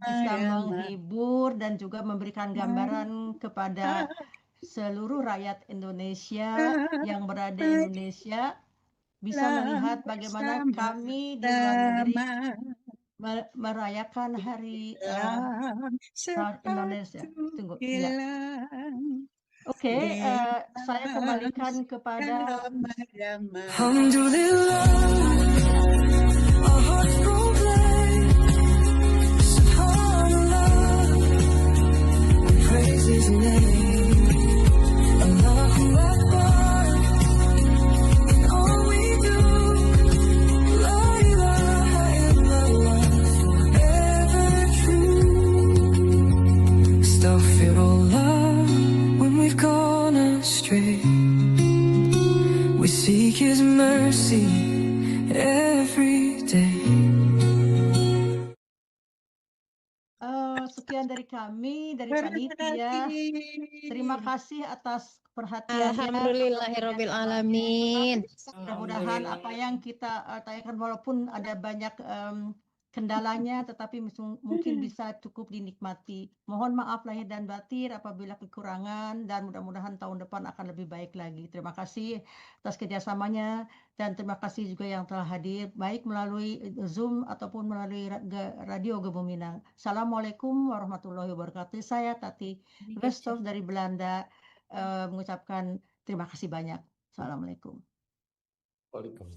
Speaker 7: bisa menghibur dan juga memberikan gambaran kepada seluruh rakyat Indonesia yang berada di Indonesia bisa melihat bagaimana kami di luar negeri merayakan hari Indonesia. Tunggu. Ya. Oke, saya kembalikan kepada
Speaker 11: Alhamdulillah, our hearts proclaim, Subhanallah, we praise His name, Allahu Akbar, in all we do, La ilaha illallah, forever true, Astaghfirullah, when we've gone astray. We seek His mercy, and
Speaker 7: sekian dari kami, dari
Speaker 3: Terima
Speaker 7: panitia. Terima
Speaker 3: kasih.
Speaker 7: kasih atas perhatiannya.
Speaker 6: Alhamdulillahirabbil alamin.
Speaker 7: Mudah-mudahan apa yang kita tanyakan walaupun ada banyak kendalanya, tetapi mungkin bisa cukup dinikmati. Mohon maaf lahir dan batin apabila kekurangan, dan mudah-mudahan tahun depan akan lebih baik lagi. Terima kasih atas kerjasamanya, dan terima kasih juga yang telah hadir, baik melalui Zoom ataupun melalui Radio Gemu Minang. Assalamualaikum warahmatullahi wabarakatuh. Saya Tati Westhoff dari Belanda mengucapkan terima kasih banyak. Assalamualaikum.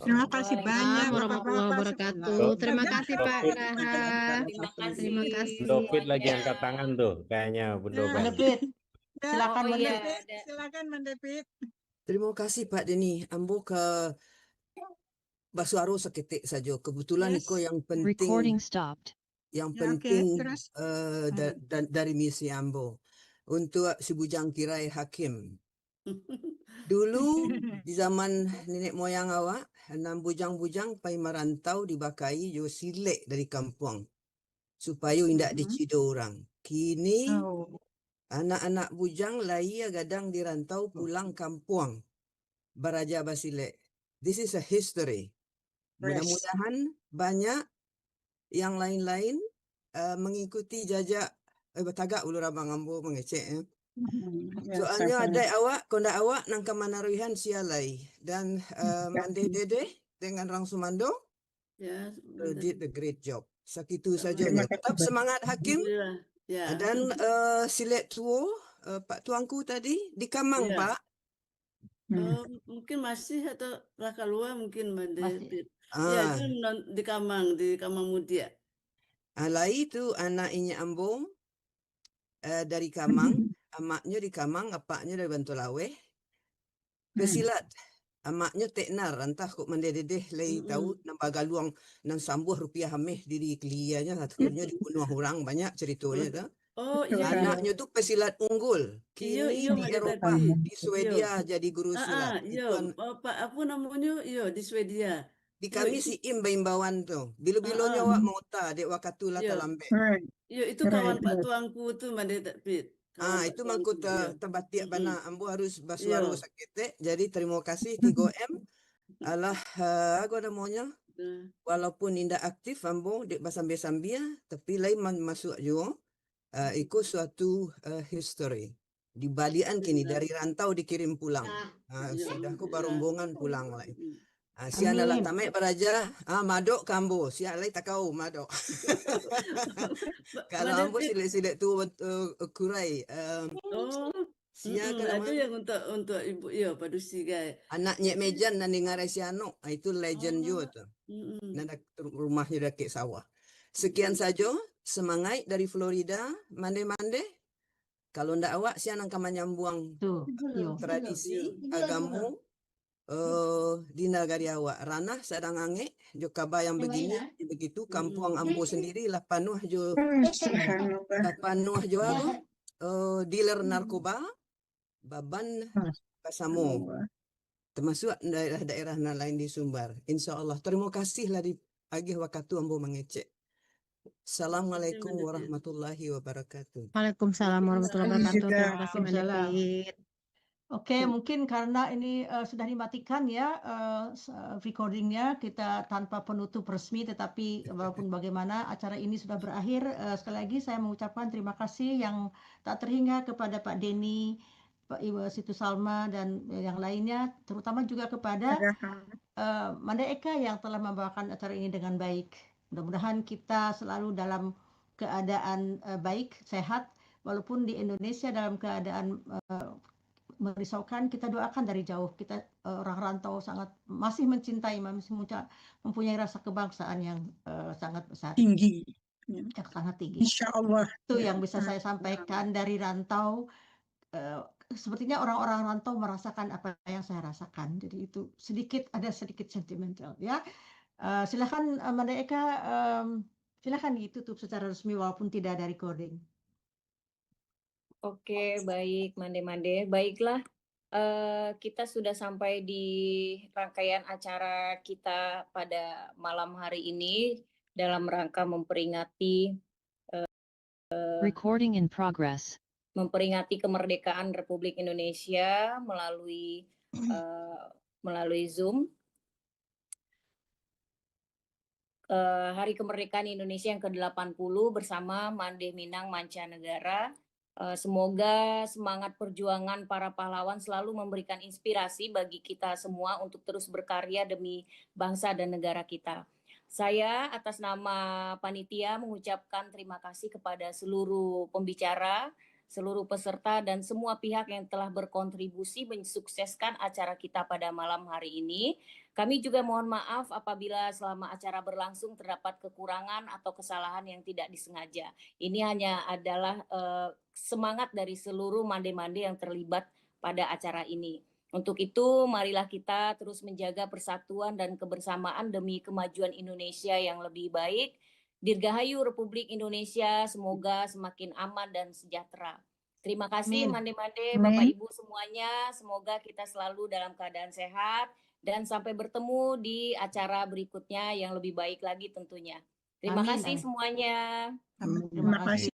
Speaker 3: Terima kasih banyak
Speaker 6: warahmatullahi
Speaker 3: Bapak-bapak.
Speaker 6: wabarakatuh. Terima kasih Pak
Speaker 4: David.
Speaker 6: Gaha.
Speaker 2: Terima kasih.
Speaker 6: Terima kasih.
Speaker 4: David lagi angkat tangan tuh, kayaknya Bundoban.
Speaker 7: David, silakan
Speaker 2: Oh iya,
Speaker 7: David.
Speaker 2: ada.
Speaker 3: Silakan Mendepit.
Speaker 20: Terima kasih Pak Denny. Ambo ke Basuaro seketik saja. Kebetulan
Speaker 3: Yes.
Speaker 20: Niko yang
Speaker 17: Recording
Speaker 20: penting
Speaker 17: stopped.
Speaker 20: yang
Speaker 3: Ya, oke,
Speaker 20: penting
Speaker 3: terus.
Speaker 20: dari misi Ambo untuk si Bujang Kirai Hakim. Dulu di zaman nenek moyang awak, enam bujang-bujang pai merantau dibakai jo silek dari kampung supaya indak dicido orang. Kini
Speaker 3: Oh.
Speaker 20: anak-anak bujang lai gadang dirantau pulang kampung baraja basilek. This is a history. Mudah-mudahan banyak yang lain-lain mengikuti jajak betagak ulu rabang ambo mengecek. Soalnya ada awak, kondak awak nangka manaruihan sialai dan Mandeh Dede dengan Rang Sumando
Speaker 13: Ya,
Speaker 20: did a great job. Sakitu saja. Tetap semangat Hakim
Speaker 13: ya.
Speaker 20: dan Silet Tuo Pak Tuanku tadi di Kamang
Speaker 13: Ya.
Speaker 20: Pak.
Speaker 13: Mungkin masih atau Raka Lua mungkin
Speaker 7: Masih.
Speaker 13: Ya, itu di Kamang Mudia.
Speaker 20: Alai itu anaknya Ambong dari Kamang. Amaknya di Kamang, apaknya dari Bantolaweh. Pesilat, amaknya teknar, entah kok mendedeh lay tahu nampak galuang nang sambuh rupiah hameh diri kelianya, akhirnya dibunuh orang banyak ceritanya.
Speaker 13: Oh iya.
Speaker 20: Anaknya tuh pesilat unggul. Kini di Eropa, di Swedia jadi guru silat.
Speaker 13: Iya, Pak apa namanya? Iya di Swedia.
Speaker 20: Di kami si imbauan tuh. Bilo-bilonya wak mauta dek wakatu lata lambe.
Speaker 13: Iya itu kawan Pak Tuanku tuh Mande Takbit.
Speaker 20: Itu mangkut terbatiak bana ambo harus Basuaro sakete. Jadi terima kasih 3M. Alah aku ada maunya. Walaupun indah aktif ambo dek basambil-sambil tapi lain masuk juga ikut suatu history. Di balian kini dari rantau dikirim pulang. Sudah aku barombongan pulang lagi. Sia adalah tamek beraja, madok kambo, sia lai takau madok. Kalau ambo silet-silet tu kurai. Sia
Speaker 13: Ada yang untuk ibu ya padusi guys.
Speaker 20: Anak Nyek Mejan dan dengar Siano, itu legend juga tu. Nada rumahnya dekat sawah. Sekian saja, semangat dari Florida, mande-mande. Kalau ndak awak sia nang kamanyambuang tradisi agama di negara awak ranah sedang angek jo kaba yang begini begitu kampung ambo sendiri lah panuh jo dealer narkoba baban kasamo termasuk daerah-daerah lain di Sumbar. Insyaallah terima kasih lah di agih waktu ambo mengecek. Assalamualaikum warahmatullahi wabarakatuh.
Speaker 6: Waalaikumsalam warahmatullahi wabarakatuh. Terima kasih Mendepit.
Speaker 7: Oke, mungkin karena ini sudah dimatikan ya recordingnya, kita tanpa penutup resmi, tetapi walaupun bagaimana acara ini sudah berakhir, sekali lagi saya mengucapkan terima kasih yang tak terhingga kepada Pak Denny, Pak Ibu Situ Salma, dan yang lainnya, terutama juga kepada Manda Eka yang telah membawakan acara ini dengan baik. Mudah-mudahan kita selalu dalam keadaan baik, sehat, walaupun di Indonesia dalam keadaan merisaukan, kita doakan dari jauh. Kita orang rantau masih mencintai, masih mempunyai rasa kebangsaan yang sangat besar.
Speaker 3: Tinggi.
Speaker 7: Yang sangat tinggi.
Speaker 3: Insya Allah.
Speaker 7: Itu yang bisa saya sampaikan dari rantau. Sepertinya orang-orang rantau merasakan apa yang saya rasakan. Jadi itu ada sedikit sentimental ya. Silakan Manda Eka, silakan ditutup secara resmi walaupun tidak ada recording.
Speaker 2: Oke, baik Mande-Mande. Baiklah, kita sudah sampai di rangkaian acara kita pada malam hari ini dalam rangka memperingati
Speaker 17: Recording in progress.
Speaker 2: memperingati kemerdekaan Republik Indonesia melalui Zoom. Hari Kemerdekaan Indonesia yang ke-80 bersama Mande Minang Mancanegara. Semoga semangat perjuangan para pahlawan selalu memberikan inspirasi bagi kita semua untuk terus berkarya demi bangsa dan negara kita. Saya atas nama panitia mengucapkan terima kasih kepada seluruh pembicara, seluruh peserta dan semua pihak yang telah berkontribusi mensukseskan acara kita pada malam hari ini. Kami juga mohon maaf apabila selama acara berlangsung terdapat kekurangan atau kesalahan yang tidak disengaja. Ini hanya adalah semangat dari seluruh mande-mande yang terlibat pada acara ini. Untuk itu, marilah kita terus menjaga persatuan dan kebersamaan demi kemajuan Indonesia yang lebih baik. Dirgahayu Republik Indonesia, semoga semakin aman dan sejahtera. Terima kasih mande-mande, Bapak Ibu semuanya. Semoga kita selalu dalam keadaan sehat dan sampai bertemu di acara berikutnya yang lebih baik lagi tentunya. Terima kasih semuanya.
Speaker 3: Terima kasih.